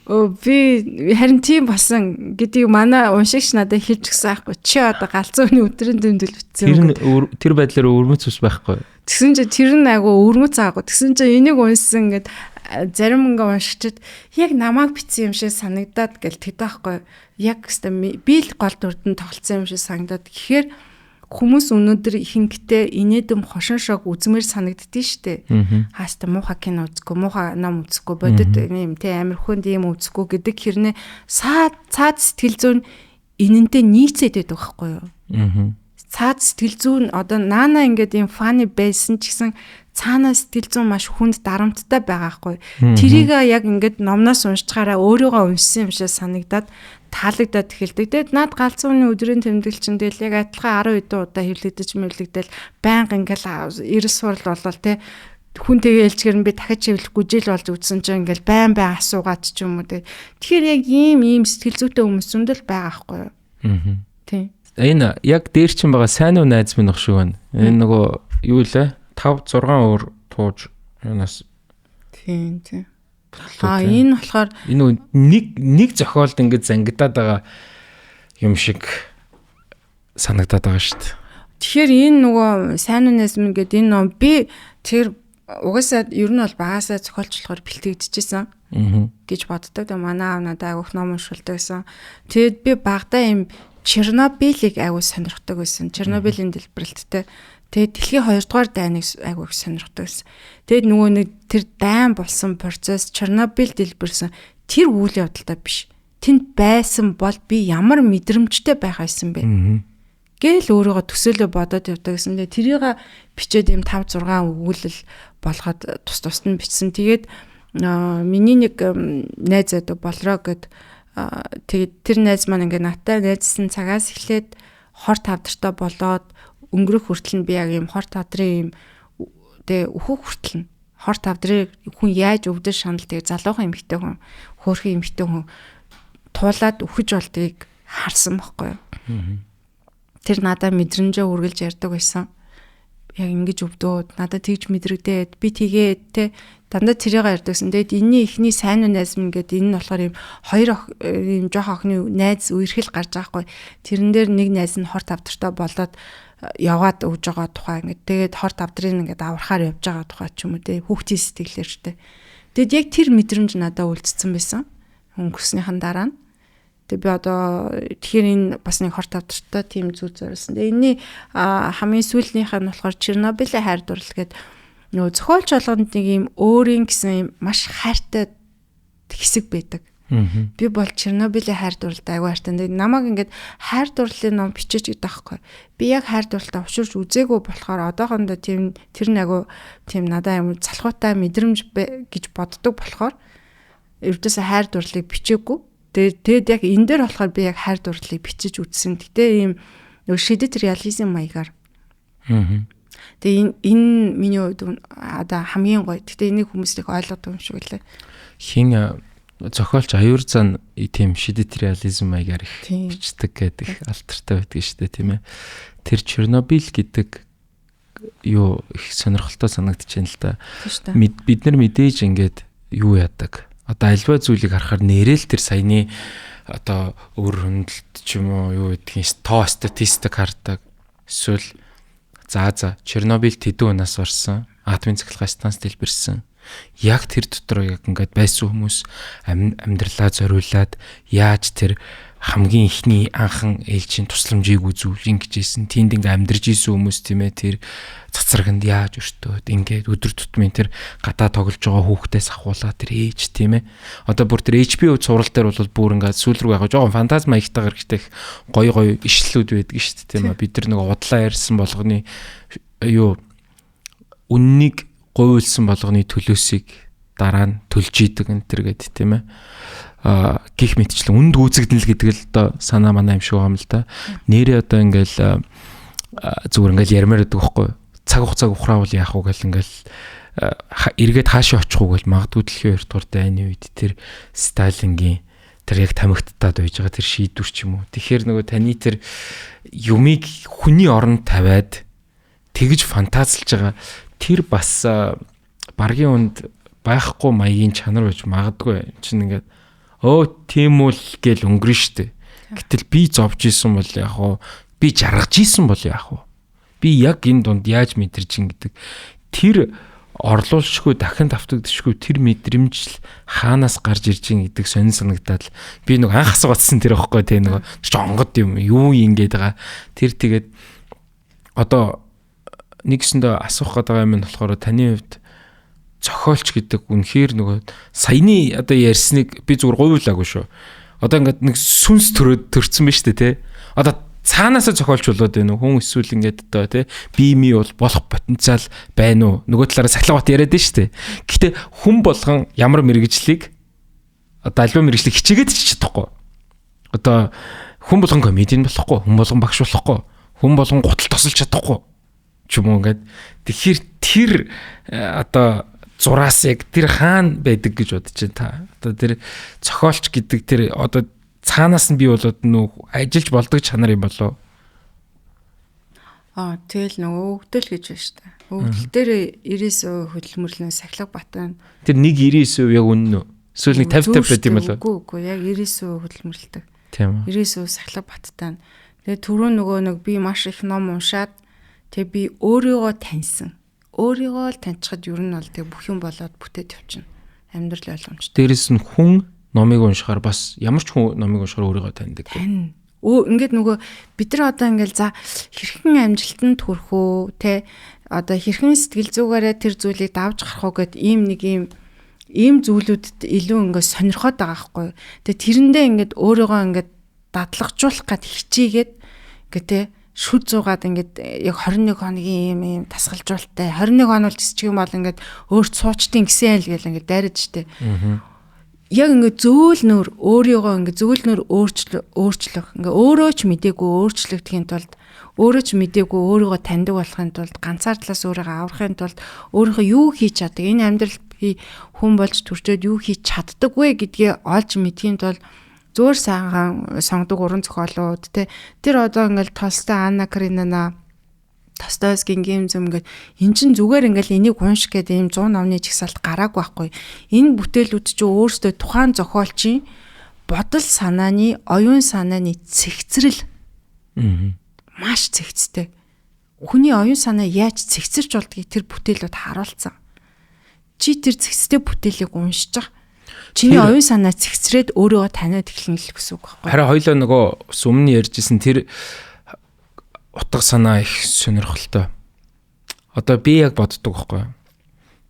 Би харин тийм басан гэдгийг манай уншигч надад хэлж гисэн аахгүй. Чи одоо галзуу өний өдрийн тэмдэглэл ütсэн. Тэр байдлаар өрмөц ус байхгүй. Тэгсэн чинь тэр нь агуу өрмөц аагүй. Тэгсэн чинь энийг уншсан ингээд зарим ингээ уншигчд яг намайг битсэн юм шиг санагдаад гэл тэт байхгүй. Яг хэвээ би л гол дүрдэн тоглосон юм шиг санагдаад. Тэгэхээр хүмүүс өнөөдөр ихэнхдээ инээдэм хошин шог үзмээр санагддээ штэ. Хааста муухай кино үзэхгүй, муухай ном үзэхгүй, бодит юм те амархунд юм үзэхгүй гэдэг хэрнээ цаад сэтгэл зүйн энэнтэй нийцээд байдаг байхгүй юу? Цаад сэтгэл зүйн одоо наана ингээд юм фаны байсан ч гэсэн цаанаа сэтгэл зүйн маш хүнд дарамттай байгаа хгүй. Тэрийг яг ингээд номноос уншчихаараа өөрийгөө уншсан юм шиг санагдаад таалагдаад эхэлдэг. Тэгэд над галзууны өдрийн тэмдэглэл чинь тэгэл яг адилхан 10 хэдэн удаа хэвлэгдэж мэвлэгдэл байнга ингээл 90 сурал болол те хүн тэгээ ээлжгэр нь би дахиж хэвлэхгүй жил болж үтсэн чинь ингээл байн асуугаад ч юм уу те. Тэгэхээр яг ийм сэтгэл зүйтэй хүмүүс зөндөл байгаа хгүй юу. Тийм. Энэ яг дээр чинь байгаа сайн уу найз минь ах шиг байна. Энэ нөгөө юу лээ? 5 6 өөр тууж юунаас. Тийм. Энэ болохоор энэ нэг зохиолд ингэж зангидаад байгаа юм шиг санагдаад байгаа шүү дээ. Тэгэхээр энэ нөгөө сайн уу найз минь гэдэг энэ ном би тэр угаасаа ер нь бол багасаа зохиолчлохоор бэлтгэгдчихсэн гэж боддог. Тэгээ манай аав надад агуулх ном уншуулдаг гэсэн. Тэгэд би багадаа юм Чернобылийг айгуу сонирхдаг байсан. Чернобылийн дэлбэрэлттэй. Тэгээд дэлхийн 2 дугаар дайныг айгуу сонирхдаг байсан. Тэгээд нөгөө нэг тэр дайн болсон процесс Чернобыль дэлбэрсэн тэр үйл явдалтай биш. Тэнд байсан бол би ямар мэдрэмжтэй байх байсан бэ? Гээл өөрийгөө төсөөлөө бодоод явдаг гэсэн. Тэгээд тэрийг бичээд юм 5 6 өгүүлэл болгоод тус тусад нь бичсэн. Тэгээд миний нэг найз болроо гэд тэгээд тэр найз маань ингээд надтай найзсан цагаас эхлээд хор тавдартай болоод өнгөрөх хүртэл нь би яг юм хор тавдрын юм тэгээ өөхөх хүртэл нь хор тавдрыг хүн яаж өвдөж шанал тэгээ залуухан эмэгтэй хүн хөөрхөн эмэгтэй хүн туулаад өөхөж болдгийг харсан байхгүй юу. Тэр надад мэдрэмжээ үргэлж ярьдаг байсан. Яг ингэж өвдөөд надад тэгж мэдрэгдээд би тэгээд те дандаа тэрийг ярьдагсан. Тэгээд энэний ихний сайн найз минь гэдэг энэ нь болохоор юм хоёр юм жоох охины найз үерхэл гарч байгаа хгүй. Тэрэн дээр нэг найз нь хор тавдартай болоод яваад өгж байгаа тухай ингээд тэгээд хор тавдрыг ингээд аврахаар явж байгаа тухай ч юм уу те хүүхдийн сэтгэлээрчтэй. Тэгэд яг тэр мэдрэмж надад үлдсэн байсан. Өнгөрснийхэн дараа нь тэг би одоо тэгэхээр энэ бас нэг хор тавдартай тийм зүйл зориулсан. Тэгээ энэний хамгийн сүүлнийх нь болохоор Чернобылийн хайр дурлал гэдэг нөгөө зохиолч болгонд нэг юм өөрийн гэсэн юм маш хайртай хэсэг байдаг. Би бол Чернобылийн хайр дурлалд аягүй хайртай. Намайг ингээд хайр дурлалын ном бичиж гэдэг байхгүй. Би яг хайр дурлалтаа учирч үзээгүй болохоор одоохондоо тийм тэр нэг тийм надад юм залхуутай мэдрэмж гэж боддог болохоор ердөөсөө хайр дурлалыг бичээгүй. Тэгээд яг энэ дээр болохоор би яг хайр дурлалыг бичиж үзсэн. Гэтэ ийм нөгөө шидэт реализм маягаар. Тэгээ энэ миний хувьд одоо хамгийн гоё. Гэтэ энийг хүмүүс их ойлгодог юм шиг үлээ. Хин зохиолч аюур зан тийм шидэт реализм маягаар их бичдэг гэдэг алтартай байдаг шүү дээ тийм ээ. Тэр Чернобыль гэдэг юу их сонирхолтой санагдчихээн л да. Бид нар мэдээж ингээд юу яадаг. Одоо альва зүйлийг харахаар нэрэл тэр саяны одоо өр хөндлөлт ч юм уу юу гэдгийг тоо статистик хардаг. Эсвэл за Чернобыль тэдэн унаас орсон. Атомын цахилгаан станц дэлбэрсэн. Яг тэр дотор яг ингээд байсан хүмүүс амьдралаа зориулаад яаж тэр хамгийн ихний анхан ээлжийн тусламжийг үзүүлэн гэжсэн. Тэнд ингээд амьдарч исэн хүмүүс тийм ээ тэр цацраганд яаж өртөөд ингээд өдөр тутмын тэр гадаа тоглож байгаа хүүхдээс ахуулаа тэр ээж тийм ээ. Одоо бүр тэр HBO цуврал дээр бол бүр ингээд сүүл рүү яг жоохон фантаз маягтай гарахтай гоё ишлэлүүд байдаг шүү дээ тийм ээ. Бид нар нэг удлаа ярьсан болгоны юу үннийг гуйлсан болгоны төлөөсийг дараа нь төлж идэг энэ төр гэдэг тийм ээ. Гих мэтчлэн үнд гүйцэгдэн л гэдэг л одоо санаа манаа юм шиг байгаа юм л да. Нэрээ одоо ингээл зүгээр ингээл ярмаар байдаг байхгүй. Цаг хугацааг ухраавал яах вэ гэл ингээл эргээд хаашаа очих уу гэл магадгүй дэлхийн 2 дугаар дайны үед тэр Сталингийн тэр яг тамигттаад байж байгаа тэр шийдвэр ч юм уу. Тэгэхээр нөгөө таны тэр юмыг хүний оронд тавиад тэгж фантазлж байгаа тэр бас баргийн үнд байхгүй маягийн чанар байж магадгүй чинь ингээд тийм үл гэл өнгөрөн штэ. Гэтэл би зовж исэн бол яг уу би жаргаж исэн бол яг уу би яг энэ дунд яаж мэдэрч ин гэдэг тэр орлуулшгүй дахин давтагдчихгүй тэр мэдрэмж хаанаас гарч ирж ин гэдэг сонин санагдаад би нэг анх асуугдсан тэр ихгүй те нэг жонгод юм юу ингэж байгаа тэр тэгээд одоо нэгсэндээ асуух гэдэг юм нь болохоор таны хувьд зохиолч гэдэг үнэхээр нөгөө саяны одоо ярьсныг би зүгээр гуйлаагүй шүү. Одоо ингээд нэг сүнс төрцсөн байна шүү дээ те. Одоо цаанаасаа зохиолч болоод байна уу? Хүн эсвэл ингээд одоо те би бол болох потенциал байна уу? Нөгөө талаараа сахилгават яриад байна шүү дээ. Гэхдээ хүн болгон ямар мэрэгжлийг одоо альва мэрэгжлийг хичээгээд ч чадахгүй. Одоо хүн болгон комедиан болохгүй, хүн болгон багш болохгүй, хүн болгон гутал тосолж чадахгүй. Ч юм уу ингээд тэгэхээр тэр одоо зураас яг тэр хаана байдаг гэж бодож байна та. Одоо тэр зохиолч гэдэг тэр одоо цаанаас нь би болоод нөө ажиллаж болдог чанар юм болоо. Тэгэл нөгөө өвдөл гэж байна шүү дээ. Өвдөл дээр 99% хөдөлмөрлөн сахилга бат байна. Тэр нэг 99% яг үнэн үү? Эсвэл нэг 50 байт юм болоо. Үгүй яг 99% хөдөлмөрлөдөг. Тийм үү. 99% сахилга баттай. Тэгээ түрүү нөгөө нэг би маш их ном уншаад тэгээ би өөрийгөө таньсан. Өөрийгөө л таньчихад ер нь бол тэг бүх юм болоод бүтээд явчихна. Амьдрал ойлгомжтой. Дээрэс нь хүн номыг уншихаар бас ямар ч хүн номыг уншихаар өөрийгөө таньдаг. Ингээд нөгөө бид нар одоо ингээл за хэрхэн амжилтанд хүрэх үү те одоо хэрхэн сэтгэл зүгээрээ тэр зүйлийг давж гарах уу гэд ийм зүйлүүдэд илүү ингээд сонирхоод байгаа хгүй. Тэгээ тэрэндээ ингээд өөрийгөө ингээд дадлагжуулах гад хичээгээд ингээд те шүд зугаад ингээд яг 21 хоногийн ийм тасгалжуулттай 21 хоног жисчих юм бол ингээд өөрт суучтын гисэн айл гэл ингээд дайраж штэ. яг ингээд зөөлнөр өөрийгөө ингээд зөөлнөр өөрчлөх ингээд өөрөө ч мдээгүй өөрчлөгдөхийн тулд өөрөө ч мдээгүй өөрийгөө таньдаг болохын тулд ганцаар талаас өөрийгөө аврахын тулд өөрийнхөө юу хийж чаддаг энэ амьдрал би хүн болж төрчөөд юу хийж чаддаг вэ гэдгээ олж мэдхийн тулд зөөр сайхан сонгодог уран зохиолууд тэр одоо ингээд Толстой, Анна Каренина, Достоевскийн гэмзэм ингээд эн чин зүгээр ингээд энийг унш гэдэг ийм 100 номны жагсаалт гараагүй байхгүй. Энэ бүтээлүүд чинь өөрсдөө тухайн зохиолчийн бодол санааны, оюун санааны цэгцрэл маш цэгцтэй. Хүний оюун санаа яаж цэгцэрч болдгийг тэр бүтээлүүд харуулсан. Чи тэр цэгцтэй бүтээлийг уншиж байгаа. Чиний оюун санаа цэгцрээд өөрийгөө таниад эхэлнэ л гэсэн үг байхгүй. Харин хоёлоо нөгөө өмнө ярьжсэн тэр утга санаа их сонирхолтой. Одоо би яг боддог байхгүй.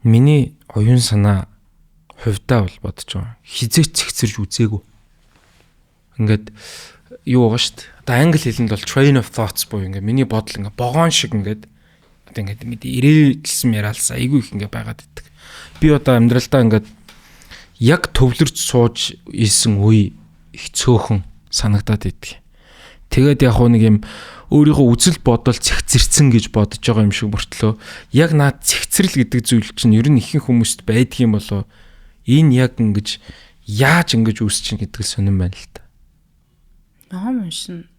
Миний оюун санаа хувьдаа бол бодож байгаа. Хизээч цэгцэрж үзээгүй. Ингээд юу байгаа шүү дээ. Одоо англи хэлэнд бол train of thoughts буюу ингээд миний бодол ингээд богоон шиг ингээд одоо ингээд ирээдэлсэн яриалсаа айгүй их ингээд байгаад иддэг. Би одоо амьдралдаа ингээд яг төвлөрч сууж исэн үе их цөөхөн санагдаад иддэг. Тэгээд яг нэг юм өөрийнхөө үзэл бодол цэгцэрсэн гэж бодож байгаа юм шиг мөртлөө яг наад цэгцрэл гэдэг зүйл чинь ер нь ихэнх хүмүүст байдаг юм болоо энэ яг ингэж яаж ингэж үүсчин гэдэг л сонирн байна л та. Ном уншина.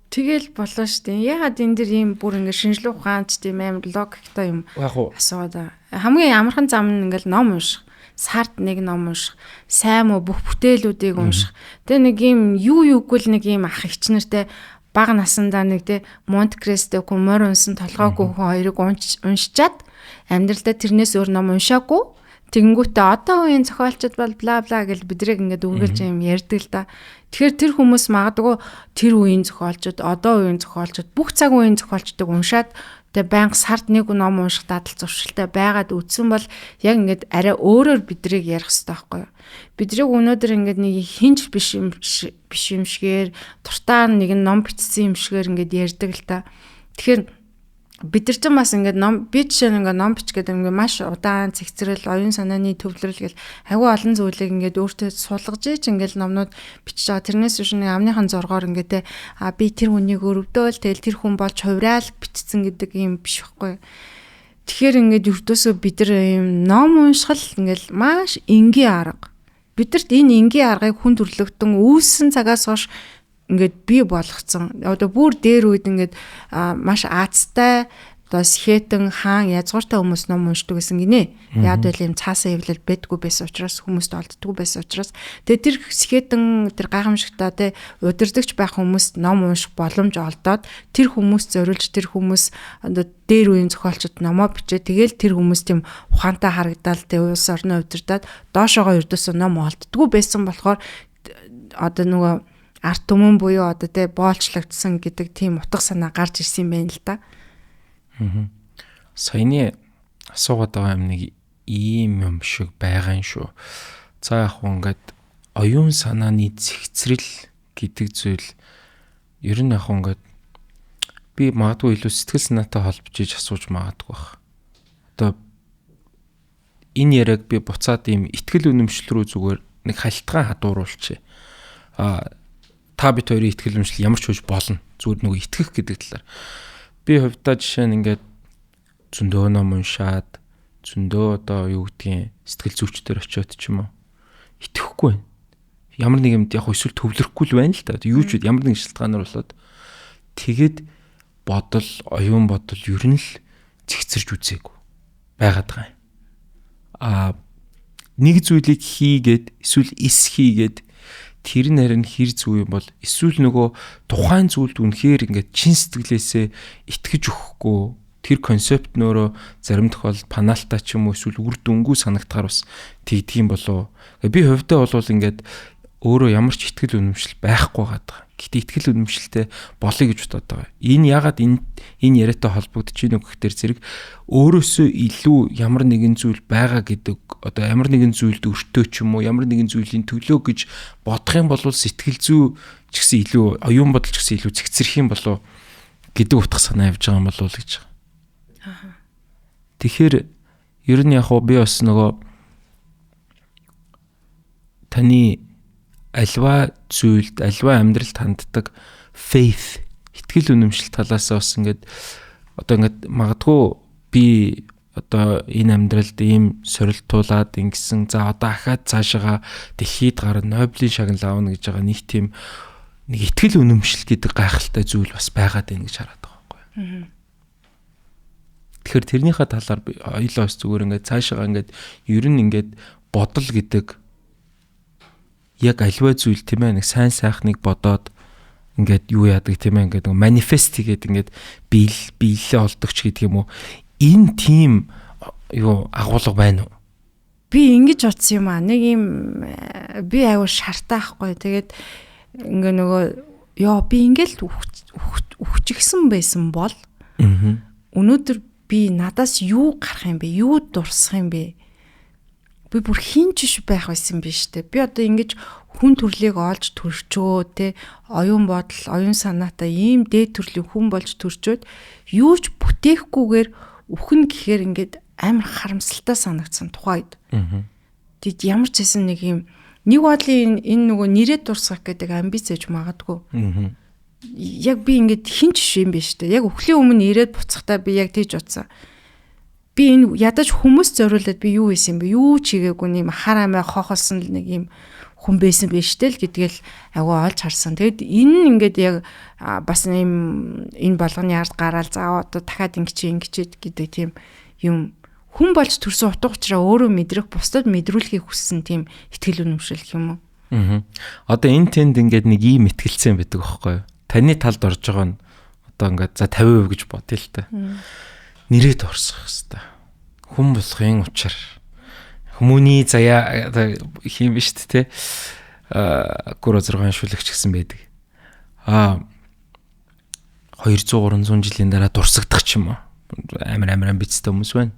Тэгэл болоо штэ. Ягаад энэ дэр ийм бүр ингэ шинжлэх ухаанч тийм амар логиктой юм асууад. Хамгийн амархан зам нь ингээл ном унших. Сард нэг ном унших, сайн уу бүх бүтээлүүдийг унших. Тэгээ нэг юм юугүй л нэг юм ах ич нартай бага насандаа нэг те Монте Кристо морь унсан толгойгүй хүн хоёрыг уншичаад амьдралдаа тэрнээс өөр ном уншаагүй. Тэгэнгүүтээ одоо үеийн зохиолчд бол бла бла гэж бидрэг ингээд үргэлж юм ярьдаг л да. Тэгэхээр тэр хүмүүс магадгүй тэр үеийн зохиолчд, одоо үеийн зохиолчд, бүх цаг үеийн зохиолчдыг уншаад тэгээ байнга сард нэг ном унших дадал зуршилтай байгаад үтсэн бол яг ингээд арай өөрөөр бидрийг ярих хэрэгтэй байхгүй юу? Бидрийг өнөөдөр ингээд нэг хинж биш юм шигээр дуртаа нэг ном бичсэн юм шигээр ингээд ярьдаг л та. Тэгэхээр бид нар ч бас ингээд ном би жишээ нь ингээд ном бичгээд ингээд маш удаан цэгцрэл оюун санааны төвлөрөл гэл агүй олон зүйлийг ингээд өөртөө суулгаж ийж ингээд номнууд бичиж байгаа. Тэрнээс биш нэг амныхан зоргоор ингээд би тэр хүнийг өрөвдөөл тэгэл тэр хүн болж хувраал бичсэн гэдэг юм биш байхгүй. Тэгэхээр ингээд өртөөсөө бид нар юм ном уншихал ингээд маш энгийн арга. Бидэрт энэ энгийн аргыг хүн төрлөختөн үүссэн цагаас хойш ингээд бий болгоцсон. Одоо бүр дээр үед ингээд маш аацтай одоо Сэхэтэн хаан язгууртай хүмүүс ном уншдаг гэсэн гинэ. Яад байл юм цаасан эвлэл бэдгүй байсан учраас хүмүүст олддгүй байсан учраас тэгээ тэр Сэхэтэн тэр гайхамшигтай те удирдахч байх хүмүүст ном унших боломж олдоод тэр хүмүүст зориулж тэр хүмүүс одоо дээр үеийн зохиолчд номоо бичээ тэгэл тэр хүмүүс тийм ухаантай харагдаал тэ улс орны удирдаад доошоогоо ердөөсөө ном олддгүй байсан болохоор одоо нөгөө арт түмэн буюу одоо тэ боолчлогдсон гэдэг тийм утга санаа гарч ирсэн юм байна л да. Саяны асуугаад байгаа юм нэг ийм юм шиг байгаа юм шүү. За яг ингээд оюун санааны цэгцрэл гэдэг зүйл ер нь яг ингээд би магадгүй илүү сэтгэл санаатай холбож асууж магадгүй байх. Одоо энэ яриг би буцаад ийм ихтгэл үнэмшил рүү зүгээр нэг халтгаан хадууруулчих. Та бид хоёрын ихтгэл үнэмшил ямар ч үж болно. Зүгээр нөгөө итгэх гэдэг талаар. Би хувьдаа жишээ нь ингээд зөндөө ном уншаад зөндөө одоо юу гэдгийг сэтгэл зүйчдэр очиод ч юм уу итгэхгүй байна. Ямар нэг юмд яг эсвэл төвлөрөхгүй л байна л да. Юу ч ямар нэгэн шалтгаанаар болоод тэгээд бодол, оюун бодол ер нь л цэгцэрж үзээгүй байгаад байгаа юм. Нэг зүйлийг хийгээд эсвэл эс хийгээд тэр нь харин хэр зүг юм бол эсвэл нөгөө тухайн зүйлд үнэхээр ингээд чин сэтгэлээсээ итгэж өгөхгүй тэр концепт нөрөө зарим тохиолдолд панаалтаа ч юм уу эсвэл үр дүнгүй санагдахаар бас тэгдэг юм болоо. Би хувьдаа бол ингээд өөрөө ямар ч итгэл үнэмшил байхгүй байгаа. Гэтэ итгэл үнэмшилтэй болъё гэж бодоод байгаа. Энэ ягаад энэ яриатай холбогдож ийн гэхээр зэрэг өөрөөсөө илүү ямар нэгэн зүйл байгаа гэдэг одоо ямар нэгэн зүйлд өртөө ч юм уу ямар нэгэн зүйлийн төлөө гэж бодох юм бол сэтгэл зүй ч гэсэн илүү оюун бодол ч гэсэн илүү цэгцэрх юм болоо гэдэг утга санаа явж байгаа юм болов уу гэж. Тэгэхээр ер нь яг би бас нөгөө таны альва зүйлд, альва амьдралд ханддаг faith, итгэл үнэмшил талаас бас ингээд одоо ингээд магадгүй би одоо энэ амьдралд ийм сорилтуулаад ингэсэн за одоо ахаад цаашаага дэлхийд гарна Нобелийн шагнал аавна гэж байгаа нэг тийм нэг итгэл үнэмшил гэдэг гайхалтай зүйл бас байгаад байна гэж хараад байгаа байхгүй. Тэгэхээр тэрнийхээ талаар хоёлоо бас зүгээр ингээд цаашаага ингээд ер нь ингээд бодол гэдэг яг альва зүйл тийм ээ нэг сайн сайхныг бодоод ингээд юу яадаг тийм ээ ингээд манифест хийгээд ингээд биелэлээ олдогч гэдэг юм уу. Энэ тийм юу агуулга байна уу? Би ингэж утсан юм аа. Нэг юм би аягүй шартаахгүй. Тэгээд ингээ нөгөө би ингээл үхчихсэн байсан бол өнөөдөр би надаас юу гарах юм бэ? Юу дурсах юм бэ? Би бүр хинч байх байсан биш үү? Би одоо ингэж хүн төрлийг олж төрчөө те оюун бодол, оюун санаатай ийм дээд төрлийн хүн болж төрчөөд юу ч бүтээхгүйгээр үхэн гэхээр ингээд амар харамсалтай санагдсан тухайд. Тэгэд ямар ч хэсэн нэг юм нэг бодлын энэ нөгөө нэрээ дурсах гэдэг амбиц ээж магадгүй. Яг би ингээд хинч юм биш үү? Яг өхлийн өмнө ирээд буцахтаа би яг тийж утсан. Би энэ ядаж хүмүүс зориулаад би юу хийсэн бэ? Юу ч хийгээгүй нэм хар амиа хохолсон нэг юм хүн байсан биш тэл гэдгээл агуу олж харсан. Тэгэд энэ ингээд яг бас энэ болгоны ард гараал заа одоо дахиад ингэчээд гэдэг тийм юм хүн болж төрсөн утга учраа өөрөө мэдрэх бусдад мэдрүүлэхийг хүссэн тийм итгэл үнэмшил гэх юм уу. Одоо энэ тэнд ингээд нэг ийм итгэлцэн байдаг байхгүй юу? Таны талд орж байгаа нь одоо ингээд за 50% гэж бодъё л та. Нэрээд орсох хэвээр. Хүн болохын учир хүмүүний заяа хийм биш үү те 3-6 шүлэгч гэсэн байдаг. 200-300 жилийн дараа дурсагдах ч юм уу. Амар бицтэй хүмүүс байна.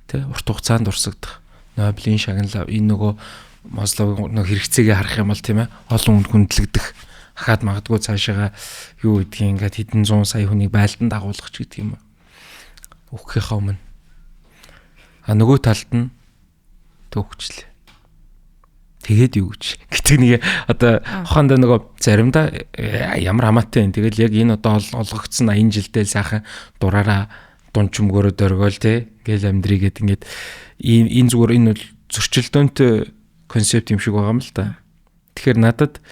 Тэ урт хугацаанд дурсагдах. Нобелийн шагнал энэ нөгөө Масловын нөгөө хэрэгцээгээ харах юм бол тийм ээ олон хүнд хүндлэгдэх хахад магадгүй цаашаага юу гэдгийг ингээд хэдэн зуун сая хүнийг байлдан дагуулах ч гэдэг юм. Өгөхийнхаа өмнө. Нөгөө талд нь төгчлээ. Тэгээд юу гэж. Гэтэ нэг одоо хохонд нөгөө заримдаа ямар хамаатай вэ? Тэгэл яг энэ одоо олгогдсон 80 жилдээ сайхан дураараа дунчмгөрөө дөргөөл те гэл амьдрий гэд ингээд энэ зүгээр энэ бол зөрчилдөөнтэй концепт юм шиг байгаа юм л да. Тэгэхээр надад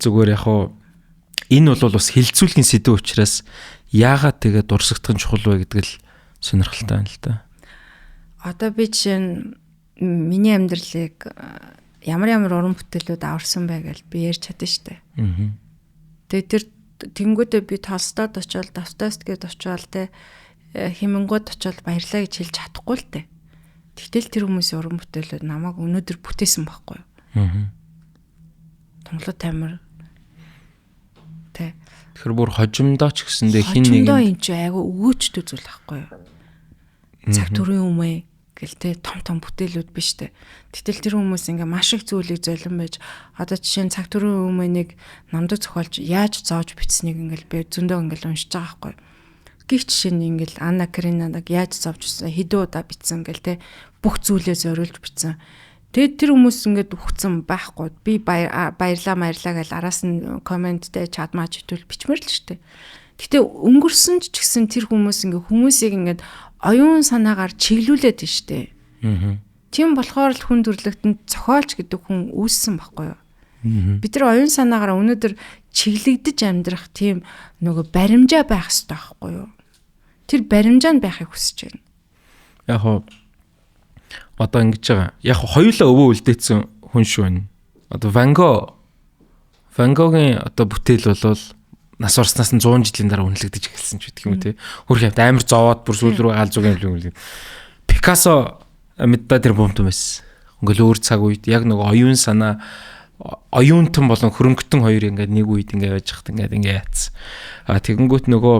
зүгээр яг хоо энэ бол бас хилцүүлгийн сэдв учраас яагаад тэгээд дурсагдах нь чухал вэ гэдэг л сонирхолтой байна л да. Одоо би чинь миний амьдралыг ямар уран бүтээлүүд аварсан бай гэж би ярьж чадсан шүү дээ. Тэгээд тэр тэнгүүдээ би Толстойд очиод Достоевскийд очиод те Хемингуйд очиод баярлаа гэж хэлж чадахгүй л те. Тэгтэл тэр хүмүүсийн уран бүтээлүүд намайг өнөөдөр бүтээсэн байхгүй юу? Томлоо тамир те. Тэгэхээр бүр хожимдоо ч гэсэндээ хин нэг хожимдоо юм чи айгу өгөөчтэй зүйл байхгүй юу? Цаг төрийн өмнө гэл те том бүтээлүүд биш те. Тэгтэл тэр хүмүүс ингээ маш их зүйлийг золион байж одоо жишээ нь цаг төрийн өмнө нэг намдаг зохиолч яаж зоож бичснийг ингээл би зөндөө ингээл уншиж байгаа байхгүй. Гих жишээ нь ингээл Анна Каренинаг яаж зовж бичсэн хэдэн удаа бичсэн гэл те бүх зүйлээ зориулж бичсэн. Тэгэд тэр хүмүүс ингээд үхсэн байхгүй. Би баярлаа гэл араас нь комменттэй чатмаач хитүүл бичмэр л штэ. Гэтэ өнгөрсөн ч гэсэн тэр хүмүүс ингээ хүмүүсийг ингээд оюун санаагаар чиглүүлээд нь штэ. Тийм болохоор л хүн төрлөختөнд зохиолч гэдэг хүн үүссэн байхгүй юу? Бид нар оюун санаагаар өнөөдөр чиглэгдэж амьдрах тийм нөгөө баримжаа байх хэрэгтэй байхгүй юу? Тэр баримжаа нь байхыг хүсэж байна. Яг хоо одоо ингэж байгаа. Яг хоёулаа өвөө үлдээсэн хүн шүү байна. Одоо Ван Гогийн одоо бүтээл болвол нас орснаас нь 100 жилийн дараа үнэлэгдэж эхэлсэн ч гэдэг юм тий. Хөрх явт амар зовоод бүр сүүл рүү гал зүг юм л. Пикассо мэддаа тэр бомт юм байсан. Ингээл өөр цаг үед яг нэг оюун санаа оюунтан болон хөрөнгөтөн хоёр ингээд нэг үед ингээд байж хат ингээд яатсан. Тэгэнгүүт нөгөө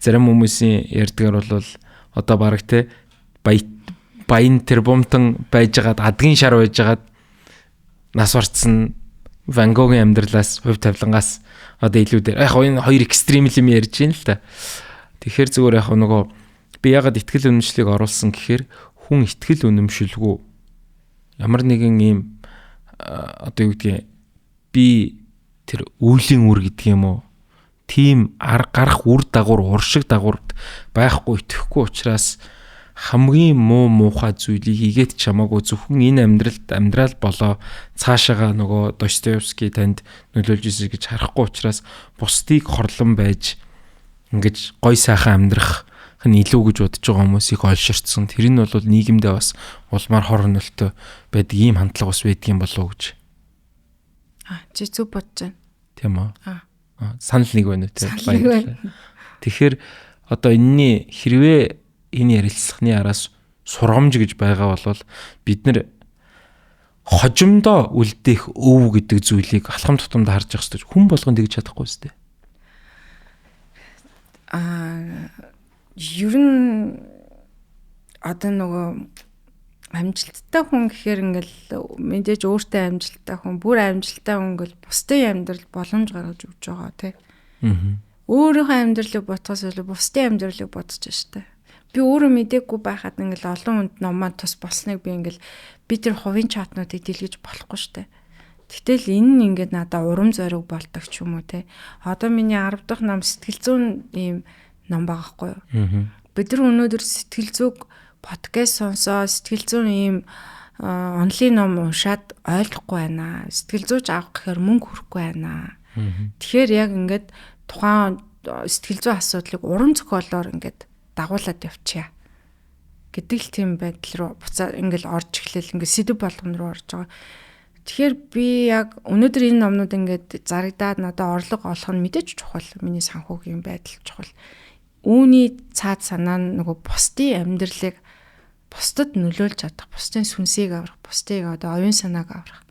зарим хүмүүсийн ярьдгаар бол одоо баг те баян тэр бомтон байжгаад адгийн шар байжгаад нас орцсон Ван Гогийн амьдралаас хувь тавилангаас одоо илүү дээр яг энэ хоёр экстрим юм ярьж байна л та. Тэгэхээр зүгээр яг нөгөө би ягаад итгэл үнэмшлийг оруулсан гэхээр хүн итгэл үнэмшилгүй ямар нэгэн ийм одоо юу гэдгийг би тэр үеийн үр гэдэг юм уу? Тийм гарах үр дагавар, уршиг дагаварт байхгүй итгэхгүй учраас хамгийн муухай зүйлийг хийгээд чамаагүй зөвхөн энэ амьдрал болоо цаашаага нөгөө Достоевский танд нөлөөлж ирсэн гэж харахгүй учраас бусдыг хорлон байж ингэж гой сайхан амьдрах хэн илүү гэж бодож байгаа хүмүүсийг олширцсан. Тэр нь бол нийгэмдээ бас улмаар хор хөнөлтөө байдаг ийм хандлага бас байдаг юм болов уу гэж. Чи зүг бодож байна. Тийм үү? Санал нэг байна үү те. Тэгэхээр одоо энэний хэрвээ энэ ярилцлагын араас сургамж гэж байгаа бол бид нэр хожимдоо үлдээх өв гэдэг зүйлийг алхам тутамд харж явах хэрэгтэй. Хүн болгон тэгж чадахгүй үстэй. Ер нь одоо нөгөө амжилттай хүн гэхээр ингээл мэдээж өөртөө амжилттай хүн, бүр амжилттай хүн гэл бусдын амьдрал боломж гаргаж өгч байгаа тий. Өөрийнхөө амьдралыг бодхоос илүү бусдын амьдралыг бодож штэ. Би өөрөө мдэггүй байхад ингээл олон хүнд номоо тус болсныг би ингээл би тэр хувийн чатнуудыг дэлгэж болохгүй штэ. Гэтэл энэ нь ингээд надад урам зориг болдог ч юм уу те. Одоо миний 10 дахь ном сэтгэл зүйн ийм ном байгаа хгүй юу. Бид нар өнөөдөр сэтгэл зүг подкаст сонсоо сэтгэл зүйн ийм онлайн ном уншаад ойлгохгүй байна. Сэтгэл зүйч авах гэхээр мөнгө хүрэхгүй байна. Тэгэхээр яг ингээд тухайн сэтгэл зүйн асуудлыг урам зохиолоор ингээд дагуулад явчихъя гэдэг л тийм байдал руу буцаа ингээл орж эхлэв ингээд сэдв болгон руу орж байгаа. Тэгэхээр би яг өнөөдөр энэ номнууд ингээд зарагдаад надад орлого олох нь мэдээж чухал. Миний санхүүгийн байдал чухал. Үүний цаад санаа нь нөгөө бусдын амьдралыг бусдад нөлөөлж чадах, бусдын сүнсийг аврах, бусдыг одоо оюун санааг аврах.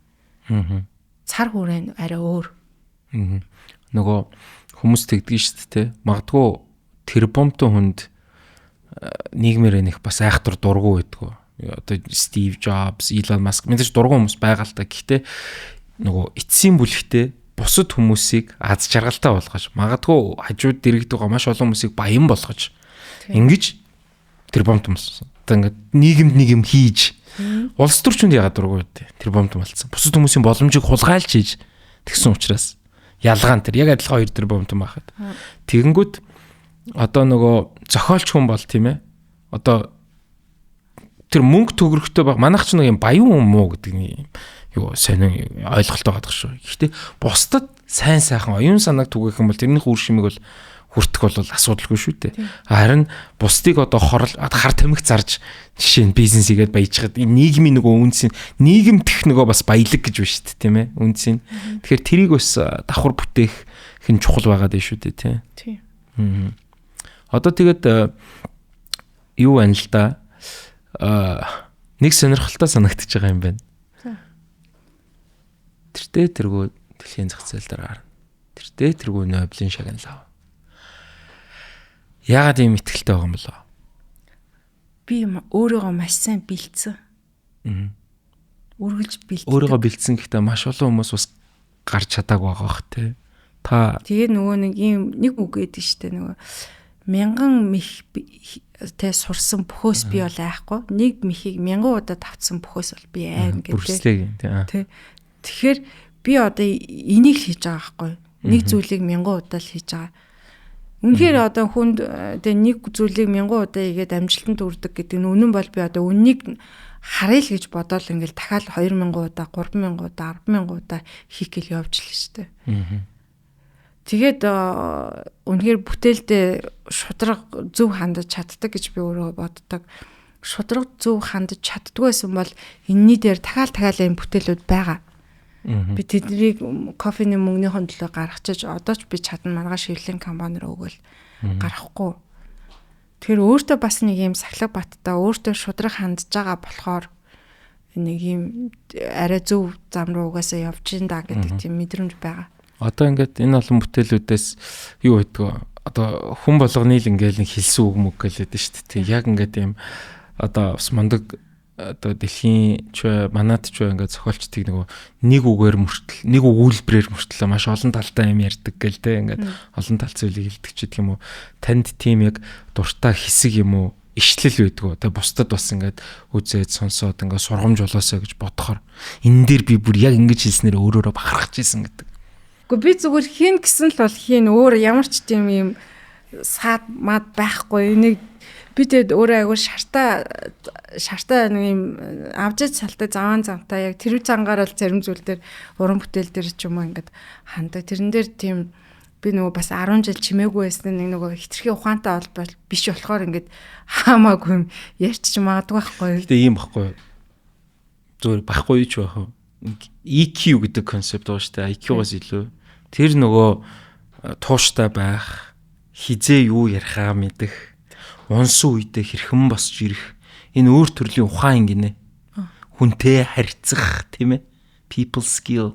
Цар хүрээ арай өөр. Нөгөө хүмүүс тэгдэг шүү дээ. Магадгүй тэр бомтой хүнд нийгмээр нэх бас айхтар дургу байдгүй. Одоо Стив Джобс, Илон Маск мэдээж дургу хүмүүс байгаа л та. Гэхдээ нөгөө эцсийн бүлэгтээ бусад хүмүүсийг аз жаргалтай болгож, магадгүй хажууд дэрэгдэх байгаа маш олон хүмүүсийг баян болгож ингэж тэр бомт хүмүүс. Одоо ингээд нийгэмд нэг юм хийж улс төрчөнд яагаад дургу байдэ? Тэр бомт болсон. Бусад хүмүүсийн боломжийг хулгайлж хийж тэгсэн учраас ялгаан тэр яг адилхан хоёр тэр бомт байхад. Тэгэнгүүт одоо нөгөө зохиолч хүн бол тийм ээ. Одоо тэр мөнгө төгрөгтэй баг манайх ч нэг юм баян хүн муу гэдэг юм юу сонин ойлголттой байдаг шүү. Гэхдээ бусдад сайн сайхан оюун санааг түгээх юм бол тэрнийх үр шимийг бол хүртэх бол асуудалгүй шүү дээ. Харин бусдыг одоо хар тамхи зарж жишээ нь бизнес хийгээд баяжгаад нийгмийн нөгөө үнсийн нийгэмдэх нөгөө бас баялаг гэж байна шүү дээ тийм ээ үнсийн. Тэгэхээр тэрийг бас давхар бүтээх хэн чухал байгаад байна шүү дээ тийм. Одоо тэгээд юу байна л да нэг сонирхолтой санагдчихж байгаа юм байна. Тэртээ тэргүй дэлхийн зах зээл дээр гарна. Тэртээ тэргүй Нобелийн шагнал ав. Яагаад ийм ихтгэлтэй байгаа юм болоо? Би өөрийгөө маш сайн бэлдсэн. Үргэлж бэлдсэн. Өөрийгөө бэлдсэн гэхдээ маш олон хүмүүс бас гарч чадаагүй байгаа бох те. Та тэгээ нөгөө нэг үг гэдэг штэ нөгөө 1000 мэх тэ сурсан бөхөөс би бол айхгүй. Нэг мехийг 1000 удаа тавцсан бөхөөс бол би айн гэдэг. Тэ. Тэгэхээр би одоо энийг хийж байгаа байхгүй. Нэг зүйлийг 1000 удаа л хийж байгаа. Үнэхээр одоо хүнд тэ нэг зүйлийг 1000 удаа хийгээд амжилтанд хүрдэг гэдэг нь үнэн бол би одоо үннийг харъя л гэж бодоол ингээл дахиад 2000 удаа, 3000 удаа, 10000 удаа хийх гээл явж л штэ. Тэгээд үнэхээр бүтээлдээ шудраг зөв хандаж чаддаг гэж би өөрөө боддог. Шудраг зөв хандаж чаддгүй байсан бол энэний дээр дахиад энэ бүтээлүүд байгаа. Би тэднийг кофений мөнгөний төлөө гаргачиж одоо ч би чадна маргааш шивлийн компанир өгөөл гарахгүй. Тэгэхээр өөртөө бас нэг юм сахлаг баттай өөртөө шудраг хандж байгаа болохоор нэг юм арай зөв зам руу угаасаа явж ин да гэдэг тийм мэдрэмж байгаа. Одоо ингээд энэ олон бүтээлүүдээс юу байдгүй одоо хүн болгоны л ингээл хэлсэн үг мөг гэлээд шүү дээ. Яг ингээд юм одоо бас мундаг одоо дэлхийн манад ч ингээд зохиолчдыг нэг үгээр мөртөл нэг өгүүлбэрээр мөртлөө маш олон талтай юм ярьдаг гээл те ингээд олон тал зүйлийг хэлдэг ч гэх юм уу. Танд тийм яг дуртай хэсэг юм уу ишлэл байдгүй. Тэгээ бусдад бас ингээд үзээд сонсоод ингээд сургамж болоосоо гэж бодохоор энэ дээр би бүр яг ингэж хэлснээр өөрөөрөө бахархаж ийсэн гэдэг. Гэхдээ би зүгээр хийн гэсэн л бол хийн өөр ямар ч тийм юм саад мад байхгүй. Энийг би тэгээд өөрөө айгүй шартаа нэг юм авжиж салтай заван завтай яг тэр зангаар л зарим зүйл дээр уран бүтээл дээр ч юм уу ингээд хандаг. Тэрэн дээр тийм би нөгөө бас 10 жил чимээгүй байсан нэг нөгөө хитрхи ухаантай бол биш болохоор ингээд хаамаагүй юм ярьчих магадгүй байхгүй. Гэтэ ийм байхгүй. Зүгээр байхгүй ч байх уу. EQ гэдэг концепт байгаа шүү дээ. IQ-гаас илүү. Тэр нөгөө тууштай байх, хизээ юу ярихаа мэдэх, унсан үедээ хэрхэн босч ирэх. Энэ өөр төрлийн ухаан гинэ. Хүнтэй харьцах, тийм ээ? People skill.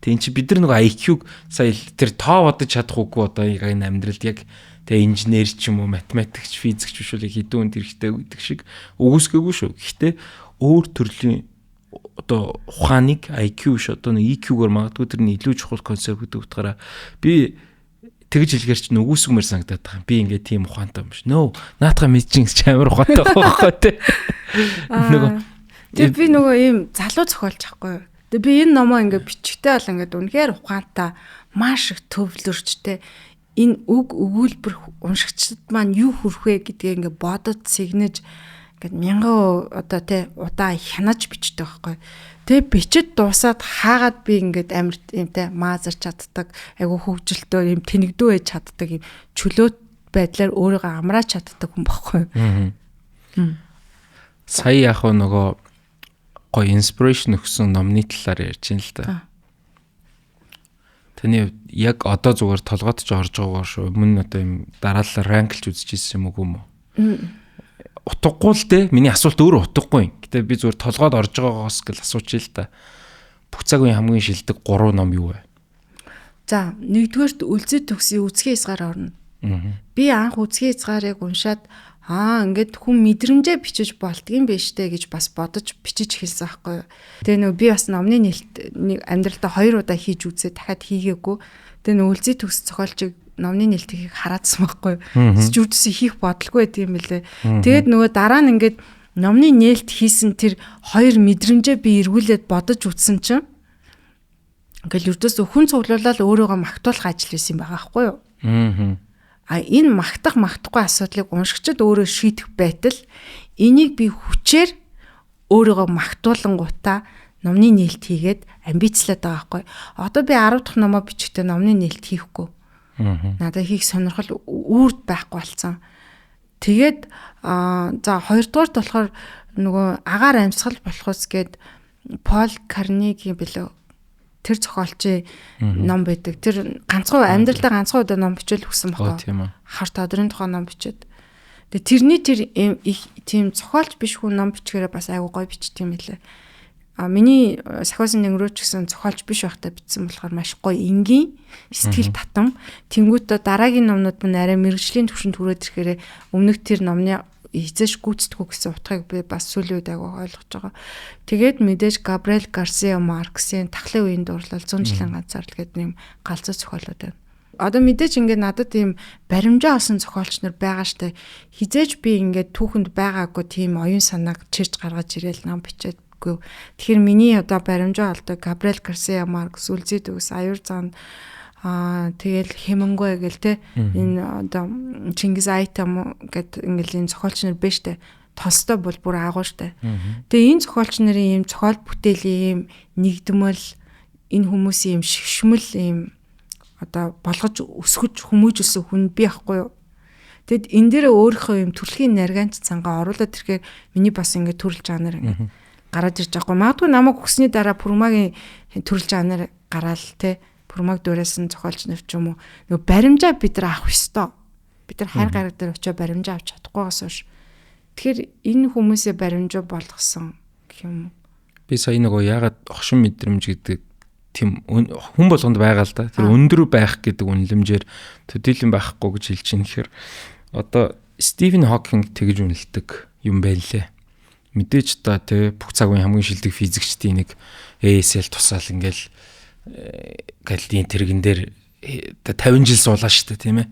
Тэгин чи бид нар нөгөө IQ-г сая тэр тоо бодож чадахгүй одоо энэ амьдралд яг тэгээ инженер ч юм уу математикч, физикч биш үү хэдэн хүнд хэрэгтэй гэдэг шиг өгөөсгөөгүй шүү. Гэхдээ өөр төрлийн одоо ухааныг IQ биш одоо нэг EQ-гоор магадгүй тэр нь илүү чухал концепт гэдэг утгаараа би тэгж хэлгээр чинь өгөөсгмөр санагдаад байгаа. Би ингээд тийм ухаантай юм биш. Нөө наатаха мэдчин гэж амар ухаантай байхгүй тий. Нөгөө тэг би нөгөө ийм залуу зохиолч ахгүй юу. Тэг би энэ номоо ингээд бичгтэй бол ингээд үнэхээр ухаантай маш их төвлөрчтэй энэ үг өгүүлбэр уншигчдад маань юу хүрх вэ гэдгээ ингээд бодож сэгнэж ингээд мянган одоо тий удаа хянаж бичдэг байхгүй. Тэг бичиж дуусаад хаагаад би ингээд амар юмтай маазарч чаддаг айгу хөвгөлтөө юм тэнэгдүү байж чаддаг юм чөлөөт байдлаар өөрийгөө амрааж чаддаг хүн байхгүй. Сая яг нөгөө гой инспирэшн өгсөн номны талаар ярьж байна л да. Таны яг одоо зүгээр толгойд ч орж байгаагаар шүү. Өмнө одоо юм дараалал ранклж үзэж ирсэн юм уу юм уу? Утгагүй л дээ. Миний асуулт өөрөө утгагүй. Гэтэ би зүгээр толгойд орж байгаагаас гэл асуучих л да. Бүх цаг үеийн хамгийн шилдэг 3 ном юу вэ? За, нэгдүгээрт үлзий төгсийн үсгийн хязгаар орно. Би анх үсгийн хязгаарыг уншаад ингээд хүн мэдрэмжээ бичиж болдгийм байж тээ гэж бас бодож бичиж эхэлсэн байхгүй юу. Тэгээ нөгөө би бас номны нээлт амьдралдаа 2 удаа хийж үзээ дахиад хийгээгүй. Тэгээ нөгөө үлзий төгс зохиолчийг номны нээлтийг хараадсан байхгүй юу. Зүрдсэн хийх бодлого байт юм лээ. Тэгээд нөгөө дараа нь ингээд номны нээлт хийсэн тэр 2 мэдрэмжээ би эргүүлээд бодож үзсэн чинь ингээл юрдөөс хүн цуглуулаад өөрийгөө магтуулах ажил хийсэн юм байгаа байхгүй юу. Энэ магтахгүй асуудлыг уншигчд өөрөө шийдэх байтал энийг би хүчээр өөрийгөө магтуулангуудаа номны нээлт хийгээд амбицлаад байгаа байхгүй. Одоо би 10 дахь номоо бичихтэй номны нээлт хийхгүй. Надад хийх сонирхол үрд байхгүй болсон. Тэгээд за 2 дугаарт болохоор нөгөө агаар амьсгал болохоос гээд Пол Карнеги билүү тэр зохиолчийн ном байдаг. Тэр ганцхан амьдралдаа ганцхан удаа ном бичээл өгсөн байхгүй. Харт одрын тухай ном бичээд. Тэгээ тэрний тэр тийм зохиолч биш хүн ном бичгээрээ бас айгуу гоё бичт юм лээ. Миний сахиусан нэнгэрөөч гэсэн зохиолч биш байхдаа бичсэн болохоор маш гоё энгийн сэтгэл татам. Тэнгүүтээ дараагийн номнууд мань арай мэрэгжлийн түвшинд хүрээд ирэхээр өмнөх тэр номны эзэж гүйцэтгэв гэсэн утгыг би бас сүүлийн үед агай ойлгож байгаа. Тэгээд мэдээж Габриэл Гарсиа Маркесийн Тахлын үеийн дурлал 100 жилийн ганцаарл гэдэг нэм галзуу зохиолууд байна. Одоо мэдээж ингээд надад ийм баримжаа олсон зохиолч нар байгаа штэ. Хизээж би ингээд түүхэнд байгаагүй тийм оюун санааг чирч гаргаж ирээл ном бичээдгүй. Тэгэхээр миний одоо баримжаа олдог Габриэл Гарсиа Маркес үлзий төгс аюур зан тэгэл Хемингуэй гэл те энэ одоо Чингис Айтам гэд ингээл энэ зохиолч нар биш те. Толстой бол бүр агуу штэ. Тэгээ энэ зохиолч нарын ийм зохиол бүтээлийн ийм нэгдмэл энэ хүмүүсийн ийм шигшмэл ийм одоо болгож өсгөж хүмүүжүүлсэн хүн би ахгүй юу. Тэгэд энэ дээр өөрийнхөө ийм төрөлхийн нарганч цангаа оруулаад ирэхээр миний бас ингээд төрөл жанр ингээд гараад ирж байгаа. Магадгүй намайг өгсөний дараа Пүрмагийн төрөл жанр гараал те. Пүрмаг дөрөөсөн зохиолч нар ч юм уу нөгөө баримжаа бид нар авах ёстой. Бид нар хайр гараг дээр очиж баримжаа авч чадахгүйгаас хойш. Тэгэхээр энэ хүмүүсээ баримжаа болгосон гэх юм. Би сая нөгөө ягаад огшин мэдрэмж гэдэг тийм хүн болгонд байгаа л да. Тэр өндөр байх гэдэг үнэлэмжээр төдийлөн байхгүй гэж хэлж чинь гэхээр одоо Стивен Хокинг тэгж үнэлдэг юм байлээ. Мэдээж та тий бүх цаг үеийн хамгийн шилдэг физикчдийн нэг ASL тусаал ингээл галлийн тэрэгэн дээр 50 жил суулаа шүү дээ тийм ээ.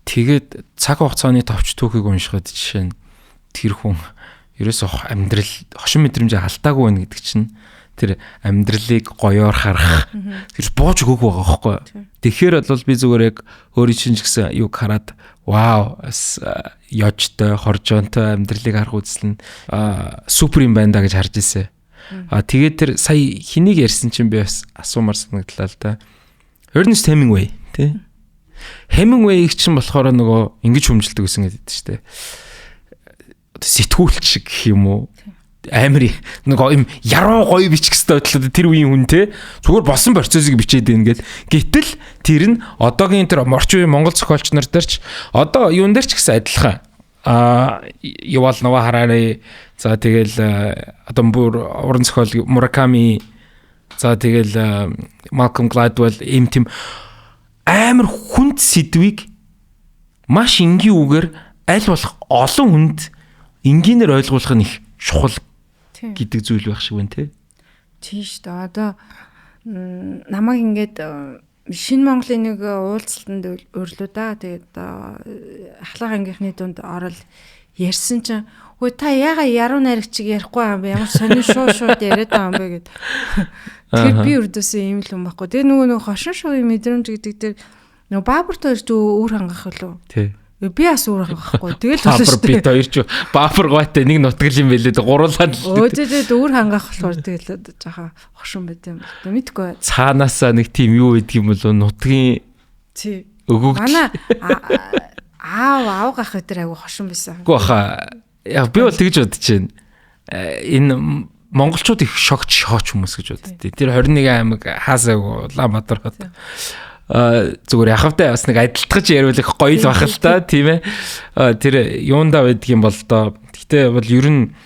Тэгээд цаг хугацааны товч түүхийг уншихад жишээ нь тэр хүн ерөөсөө амьдрал хошин мэдрэмжээ алдаагүй байна гэдэг чинь тэр амьдралыг гоёор харах тэр бууж өгөөг байгаа байхгүй. Тэгэхээр бол би зүгээр яг өөрийн чинь ч гэсэн юг хараад вау ёжтой хоржоонтой амьдралыг харах үзэл нь супер юм байна да гэж харж ирсэн. Тэгээд тэр сая хэнийг ярьсан чинь би бас асуумар санагдлаа л да. Ernest Hemingway тий. Hemingway-ийг чинь болохоор нөгөө ингэж хүмжилдэг гэсэн гэдэг чинь шүү дээ. Сэтгүүлч шиг гэх юм уу? Амар нөгөө юм яруу гоё бичих хэвээр тэр үеийн хүн те зүгээр болсон процессыг бичээд байна гэд. Гэтэл тэр нь одоогийн тэр орчин үеийн монгол зохиолч нар дээр ч одоо юун дээр ч гэсэн адилхан. Ювал Нова Харари за тэгэл одоо бүр уран зохиол Мураками за тэгэл Малком Гладвелл ийм тийм амар хүнд сэдвийг маш энгийн үгээр аль болох олон хүнд энгийнээр ойлгуулах нь их чухал гэдэг зүйл байх шиг байна те. Тийш дээ. Одоо намайг ингээд Шинэ Монголын нэг уулзалтанд өрлөө да. Тэгээд ахлах ангийнхны дунд орол ярьсан чинь хөөе та яга яруу найрагчиг ярихгүй юм бэ? Ямар сонир шууд яриад байгаа юм бэ гэд. Тэгэхээр би өрдөөсөө ийм л юм байхгүй. Тэгээ нөгөө хошин шуугийн мэдрэмж гэдэг дээр нөгөө Баабурт хоёрч өөр хангах лөө. Тий. Би бас өөр хангахгүй. Тэгэл болсон шүү дээ. Баабур бит хоёрч Баабур гоотой нэг нутгал юм бэлээ. Гуруулаад л. Тэгээд өөр хангах болохоор тэгэл жаахан хошин байт юм байна. Мэдгүй. Цаанаасаа нэг тийм юу гэдэг юм бол нутгийн тий. Өгөөг. Манай аав гах өтер айгу хошин байсан. Үгүй баха. Яг би бол тэгж бодож байна. Энэ монголчууд их шогч хүмүүс гэж боддتي. Тэр 21 аймаг хаасаагүй Улаанбаатар хот. Зүгээр яхавтай бас нэг адилтгаж яриулах гоё л бах л та тийм ээ. Тэр юундаа байдаг юм бол доо. Гэтэ бол ер нь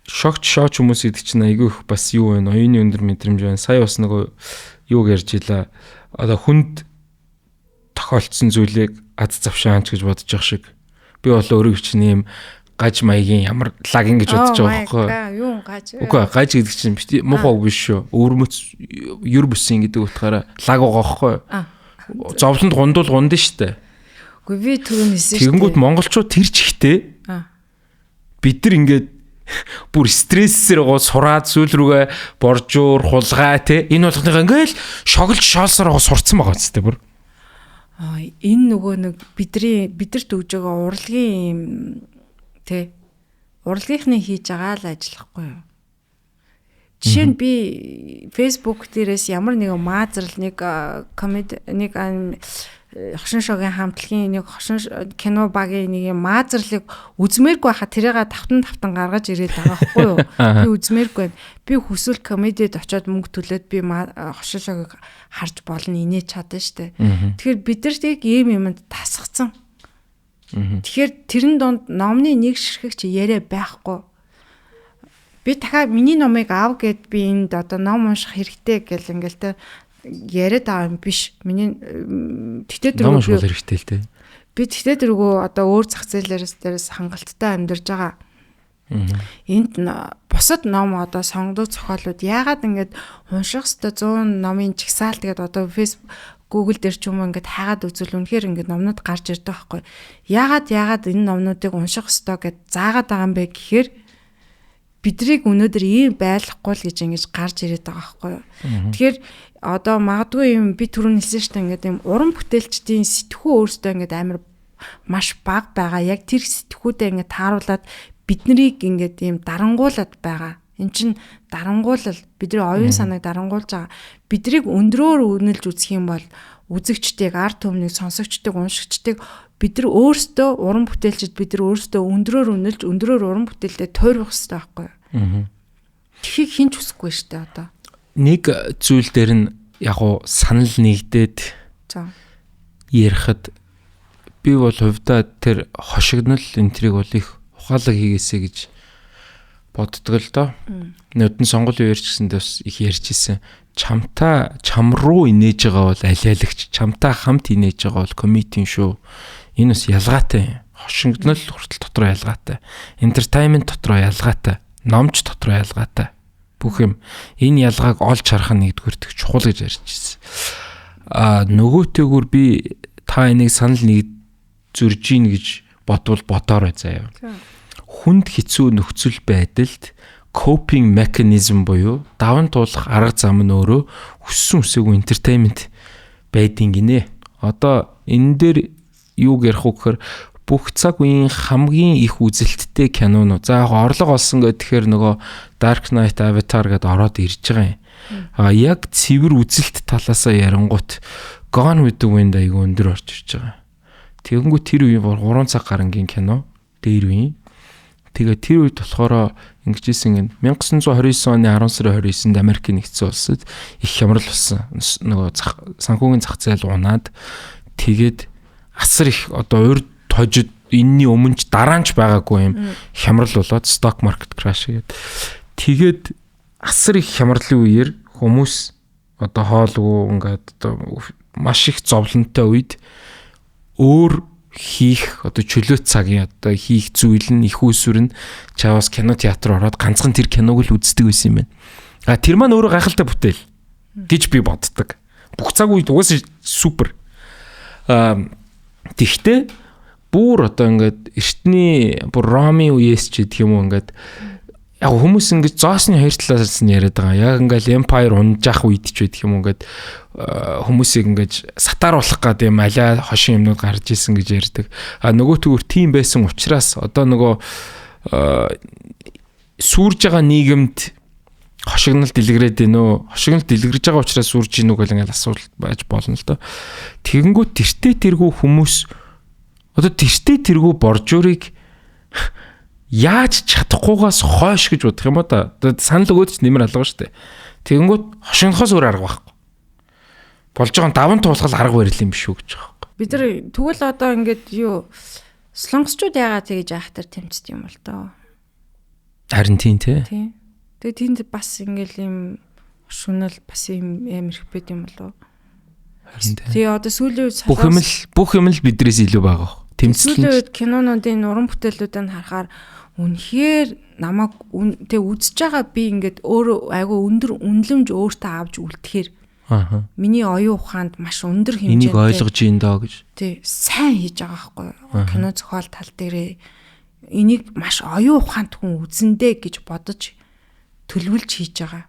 шогч хүмүүс гэдэг чинь айгүй их бас юу вэ? Оюуны өндөр мэдрэмж байна. Сая бас нөгөө юуг ярьж илаа. Одоо хүнд тохиолдсон зүйлийг аз завшаанч гэж бодож явах шиг. Би бол өөрөө чинь юм гаж маягийн ямар лаг ингэж бодож байгаа байхгүй юу гаж. Үгүй гаж гэдэг чинь муухай үг биш шүү. Өвөрмөц юр бүсийн гэдэг утгаараа лаг байгаа байхгүй. Зовлонд гундуул гунд штэ. Үгүй би түрүүнээс штэ. Тэгэнгүүт монголчууд тэр чихтэй. Бид нар ингээд бүр стрессээр гоо сураад сүүл рүүгээ боржуур хулгай те энэ болгоныхаа ингээл шоглож шоолсоор гоо сурцсан байгаа зү бүр. Энэ нөгөө нэг бидэрт өгж байгаа урлагийн тэ урлагийнхны хийж байгаа л ажиллахгүй юу. Жишээ нь би Facebook дээрээс ямар нэг маазрал нэг комеди нэг хошин шогийн хамтлагийн нэг хошин кино багийн нэг маазралыг үзмээргүй хаа тэрийгээ тавтан гаргаж ирээд байгаа байхгүй юу. Би үзмээргүй. Би хүсвэл комедид очиод мөнгө төлөөд би хошин шогийг харж болно инээж чадсан штэ. Тэгэхээр бид нар тийг ийм юмд тасгацсан. Тэгэхээр тэрэн донд номны нэг ширхэгч яриа байхгүй. Би дахиад миний номыг аав гэд би энд одоо ном унших хэрэгтэй гэл ингээл те яриад байгаа юм биш. Миний тэгтээ дөрөв ном унших хэрэгтэй л те. Би тэгтээ дөрөв одоо өөр зах зээлээс хангалттай амьдарч байгаа. Энд бусад ном одоо сонгодог зохиолууд яагаад ингээд унших хэвээр 100 номын чагсаал тэгээд одоо Facebook Google дээр ч юм уу ингээд хайгаад үзвэл үнэхээр ингээд номнууд гарч ирдэг байхгүй. Яагаад энэ номнуудыг унших хэвээр гэд заагаад байгаа юм бэ гэхээр бидрийг өнөөдөр ийм байлгахгүй л гэж ингэж гарч ирээд байгаа байхгүй. Тэгэхээр одоо магадгүй юм би түрүүн хэлсэн шүү дээ ингээд юм уран бүтээлчдийн сэтгхүү өөрсдөө ингээд амар маш бага байгаа. Яг тэр сэтгхүүдэд ингээд тааруулаад биднийг ингээд ийм дарангуулад байгаа. Энд чинь дарангуулал бидний оюун санааг дарангуулж байгаа. Бидрийг өндрөөр үнэлж үзэх юм бол үзэгчдийг, ард түмнийг, сонсогчдыг, уншигчдыг бид нар өөрсдөө уран бүтээлчд бид нар өөрсдөө өндрөөр үнэлж өндрөөр уран бүтээлдээ тойрох хэрэгтэй байхгүй юу? Тхийг хинч үсэхгүй шүү дээ одоо. Нэг зүйл дээр нь яг уу санал нэгдээд ярихад би бол хувьдаа тэр хошигнол энтрийг бол их ухаалаг хийгээсэй гэж боддог л доо. Нүдэн сонгуулийн үеэр ч гэсэндээ бас их ярьж исэн. Чам руу инээж байгаа бол алиалагч, чамтай хамт инээж байгаа бол комедийн шүү. Энэ бас ялгаатай. Хошигнол хүртэл дотроо ялгаатай. Entertainment дотроо ялгаатай. Номч дотроо ялгаатай. Бүх юм. Энэ ялгааг олж харах нь нэгдүгээр чухал гэж ярьж ирсэн. Нөгөөтэйгүр би та энийг санал зөрж ийн гэж бодвол бодоорой заяа. Хүнд хэцүү нөхцөл байдалд coping mechanism буюу даван туулах арга зам нь өөрөө хүссэн үсээгүй entertainment байдгийн гинэ. Одоо энэ дээр юу ярих вэ гэхээр бүх цаг үеийн хамгийн их үзэлттэй кинонууд. За яг орлого олсон гэхээр нөгөө Dark Knight, Avatar гэдээ ороод ирж байгаа юм. Яг цэвэр үзэлт талаасаа ярангуут Gone with the Wind айгүй өндөр орж ирж байгаа. Тэгэнгүүт тэр үеийн 3 цаг гарангийн кино дээр үеийн. Тэгээ тэр үед болохоор ингэжсэн 1929 оны 10 сарын 29-нд Америк нэгдсэн улсад их хямрал болсон. Нөгөө санхүүгийн зах зээл унаад тэгээд асар их одоо урд тожид энэний өмнөж дараанч байгаагүй юм хямрал болоод stock market crash гэдэг. Тэгээд асар их хямралын үеэр хүмүүс одоо хоолгүй ингээд одоо маш их зовлонтой үед өөр хийх одоо чөлөө цагийн одоо хийх зүйл нь их усүр нь чаваас кино театр ороод ганцхан тэр киног л үздэг байсан юм байна. Тэр маань өөрөө гайхалтай бүтээл гэж би боддог. Бүх цаг үед угаасаа супер. Тэгтээ бүр одоо ингээд эртний бүр Роми үеэс ч гэх юм уу ингээд яг хүмүүс ингэж зоосны хоёр талаас нь яриад байгаа. Яг ингээл Empire унжаах үед ч байдаг юм уу ингээд хүмүүсийг ингэж сатааруулах гэдэг юм аля хошин юмнууд гарч исэн гэж ярьдаг. Нөгөө төгөр тийм байсан учраас одоо нөгөө сүрж байгаа нийгэмд хошигнол дэлгэрээд байна уу? Хошигнол дэлгэрж байгаа учраас сүрж гинүү гэл ингээл асуулт байж болно л доо. Тэгэнгүүт тэртээ тэргүй хүмүүс одоо тэртээ тэргүй боржуурыг яаж чадахгүйгаас хойш гэж бодох юм да. Санал өгөөд ч нэмэр алгаа штэ. Тэгэнгүүт хошигнохоос өөр арга байхгүй. Болж байгаа даван туулах арга барил юм биш үү гэж байгаа. Бид нар тэгвэл одоо ингээд юу солонгосчууд яагаад тэгж айхтар тэмцдэг юм бол доо. Харин тийм тий. Тэгээ тэнд бас ингээл юм хошигнол бас юм амар их байд юм болов. Тэгээ одоо сүүлийн үед бүх юм л бидрээс илүү байгаа. Тэмцэл. Сүүлийн үед кинонуудын уран бүтээлүүдийг харахаар үнэхээр намайг тэг үзэж байгаа би ингээд өөрөө айгүй өндөр үнэлэмж өөртөө авч үлдэхээр миний оюун ухаанд маш өндөр хэмжээтэй энийг ойлгож ийн доо гэж. Тий, сайн хийж байгаа байхгүй. Кино зохиол тал дээрээ энийг маш оюун ухаанд хүн үзэндээ гэж бодож төлөвлөж хийж байгаа.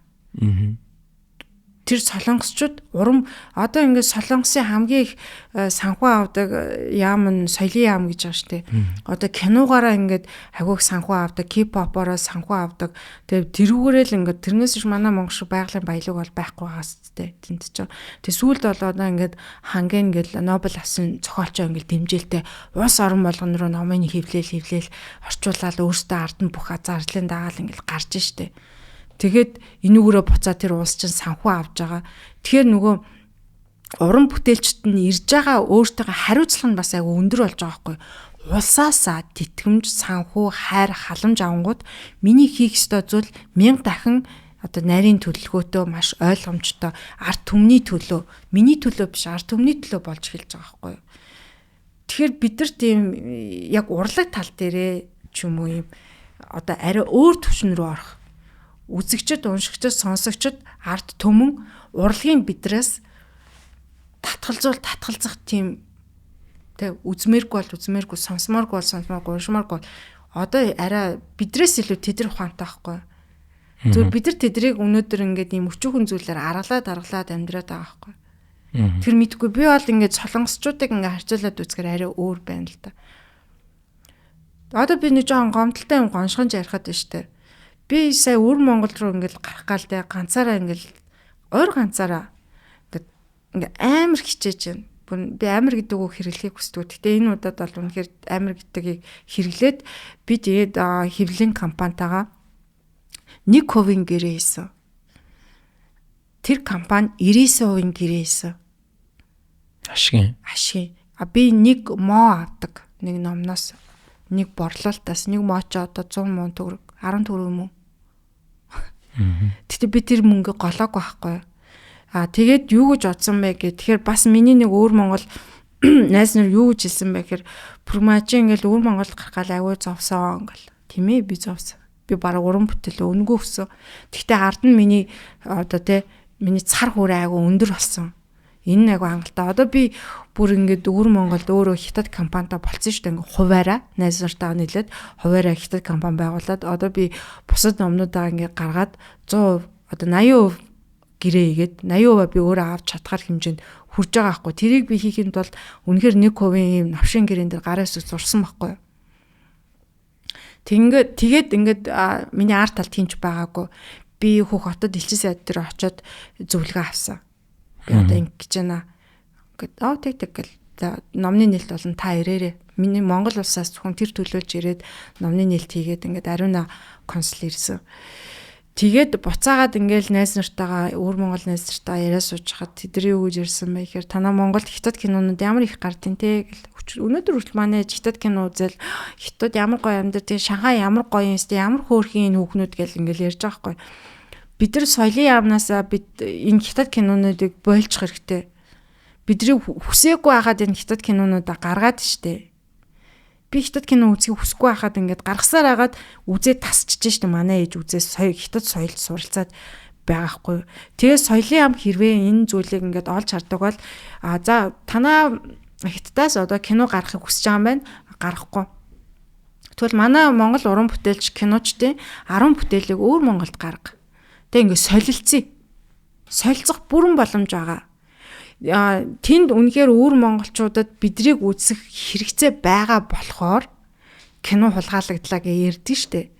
Тэр солонгосчууд урам одоо ингээд солонгосын хамгийн их санхүү авдаг яам нь соёлын яам гэж байгаа штэ. Одоо киногаараа ингээд хагууг санхүү авдаг, K-pop-ороо санхүү авдаг. Тэгээ тэрүүгээрээ л ингээд тэрнээс ч манай монгол шиг байгалийн баялаг бол байхгүй байгаа штэ. Тэнд ч. Тэгээ сүүлд бол одоо ингээд хангийн ингээд Нобель авсан зохиолчоо ингээд дэмжээлтэй улс орон болгон руу номыг хэвлээл орчуулаад өөртөө ард нь бүх азар арлын дагаал ингээд гарч штэ. Тэгээд энүүгээрээ буцаа тэр улс чинь санхүү авж байгаа. Тэгэхээр нөгөө уран бүтээлчд нь ирж байгаа өөртөө хариуцлага нь бас айгүй өндөр болж байгаа байхгүй. Улсаасаа тэтгэмж, санхүү, хайр, халамж авангууд миний хийх ёстой зүйл 1000 дахин одоо нарийн төлөвлөгөөтэй маш ойлгомжтой ард түмний төлөө, миний төлөө биш ард түмний төлөө болж эхэлж байгаа байхгүй. Тэгэхээр бид нар тийм яг урлаг тал дээрээ ч юм уу юм одоо арай өөр түвшин рүү орох. Үзэгчд, уншигчд, сонсогчд ард түмэн урлагийн бидрээс татгалзах тийм тэг үзмээргүй сонсмооргүй уншмааргүй одоо арай бидрээс илүү тэдэр ухаантай байхгүй. Зөв бид нар тэдрийг өнөөдөр ингээд ийм өчүүхэн зүйлээр аргалаад амьдраад байгаа байхгүй. Тэр мэдгүй би бол ингээд солонгосчуудыг ингээд харьцуулаад үзэхээр арай өөр байна л да. Одоо би нэг жоохон гомдолтой юм гоншгонж ярихад байна штэ. Би сая өвөр Монгол руу ингээл гарах гал тэ ганцаараа ингээл ойр ганцаараа ингээд амар хичээж байна. Би амар гэдэг үг хэрэглэхийг хүсдэг. Гэтэ энэ удаад бол үнэхээр амар гэдгийг хэрэглээд би тэгээд хэвлэлийн компанитайгаа 1% гэрээ хийсэн. Тэр компани 99% гэрээ хийсэн. Ашиг. Би нэг моо авдаг. Нэг номноос нэг борлуулалтаас нэг мооч одоо 100 мөн төгрөг 10 төгрөг юм уу? Тэгтээ би тэр мөнгө голоог байхгүй. Тэгээд юу гэж бодсон бэ гэхээр бас миний нэг өвөр Монгол найз нар юу гэж хэлсэн бэ гэхээр промажи ингээл өвөр Монголд гарах гал аягүй зовсон ингээл. Тийм ээ би зовсон. Би бараг уран бүтээл өнгөө өссөн. Тэгтээ ард нь миний одоо миний цар хүрээ аягүй өндөр болсон. Энэ айгу хангалттай. Одоо би бүр ингээд өвөр Монголд өөрөө хятад компанитай болцсон шүү дээ. Ингээд хуваараа найз нартайгаа нийлээд хуваараа хятад компани байгуулад одоо би бусад номнуудаа ингээд гаргаад 100% одоо 80% гэрээ игээд 80% би өөрөө авч чадхаар хэмжээнд хүрж байгаа байхгүй. Тэрийг би хийхэд бол үнэхээр 1% ийм навшин гэрээн дээр гараас зурсан байхгүй. Тэгээд ингээд миний арт тал тэнч байгаагүй. Би хөх хотод элчин сайд дээр очиод зөвлөгөө авсан. Би одоо ингэж байна. Ингээд тэг гэл номны нээлт болон та ирээрээ. Миний Монгол улсаас зөвхөн тэр төлөөлж ирээд номны нээлт хийгээд ингээд ариуна консул ирсэн. Тэгээд буцаагаад ингээл найз нартайгаа өвөр Монгол найз нартайгаа яриа сууж хахад тэдний юу гэж ирсэн бэ гэхээр танаа Монголд хятад кинонууд ямар их гардیں۔ Тэ гэл өнөөдөр хүртэл манай хятад кино үзэл хятад ямар гоё амьдар тэгээ Шанхай ямар гоё юм сте ямар хөөрхийн хүүхнүүд гэл ингээл ярьж байгаа хгүй. Бид нар соёлын яамнаасаа бид энэ хятад кинонуудыг бойлчих хэрэгтэй. Бидний хүсээгүй байгаад энэ хятад кинонуудаа гаргаад штэ. Би хятад кино үзхийг хүсэхгүй байхад ингээд гаргасаар агаад үзээ тасчихж штэ. Манай ээж үзээ хятад соёлд суралцаад байгаахгүй. Тэгээ соёлын ам хэрвээ энэ зүйлийг ингээд олж хардаг бол за танаа хятадаас одоо кино гаргахыг хүсэж байгаа юм байна. Гаргахгүй. Тэгвэл манай Монгол уран бүтээлч киночдын 10 бүтээлийг өөр Монголд гарга. Тэг ингээд солилцъя. Солилцох бүрэн боломж байгаа. Тэнд үнэхээр өөр монголчуудад бидрийг үзэх хэрэгцээ байгаа болохоор кино хулгайлагдлаа гэж ярьдэн штэ.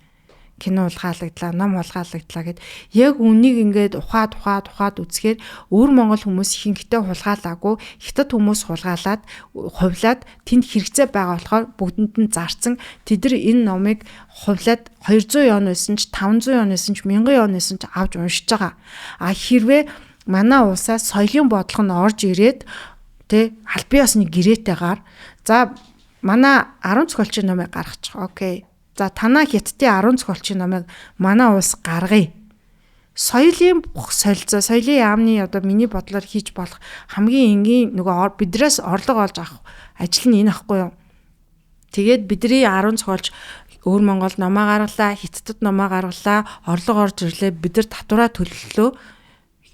Кино хулгайлагдлаа, ном хулгайлагдлаа гэд яг үнийг ингээд ухаад үзэхээр өөр монгол хүмүүс ихэнхдээ хулгайлаагүй, хятад хүмүүс хулгайлаад, хувлаад тэнд хэрэгцээ байгаа болохоор бүгдэнд нь зарцсан. Тэд нар энэ номыг хувлаад 200 он байсан ч 500 он байсан ч 1000 он байсан ч авч уншиж байгаа. Хэрвээ манай улсаас соёлын бодлого нь орж ирээд тэ аль бие усны гэрээтэйгээр за манай 10 зохиолчийн номыг гаргачих. Окей. За танаа хятадын 10 зохиолчийн номыг манай улс гаргая. Соёлын солилцоо, соёлын яамны одоо миний бодлоор хийж болох хамгийн энгийн нөгөө бидрээс орлого олж авах ажил нь энэ ахгүй юу? Тэгээд бидний 10 зохиолч өөр Монгол номоо гаргалаа, хятадд номоо гаргалаа, орлого орж ирлээ. Бид нар татвараа төлөлөө.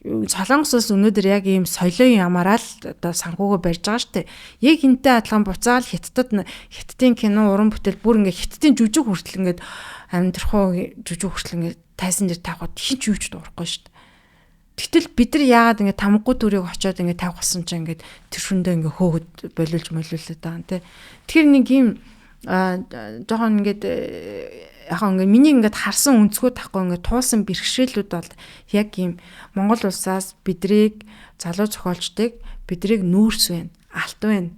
Солонгосоос өнөөдөр яг ийм соёлын ямаараа л одоо санхугаа барьж байгаа штэ. Яг энтэй адилхан буцаал хятадын кино уран бүтээл бүр ингээ хятадын жүжиг хүртэл ингээд амьдрахуу жүжиг хүртэл ингээ тайсан дээр тавихад хинч юуч дуурахгүй штэ. Гэтэл бид нар яагаад ингээ тамггүй төрийг очиод ингээ тавихсан чинь ингээ тэр шүндээ ингээ хөөгд болиулж молиулаад байгаа юм те. Тэгэхээр нэг ийм жоохон ингээд яг ингээ миний ингээд харсан өнцгөө тахгүй ингээ туулсан бэрхшээлүүд бол яг ийм Монгол улсаас бидрийг залуу зохиолчдыг бидрийг нүүрс байна, алт байна,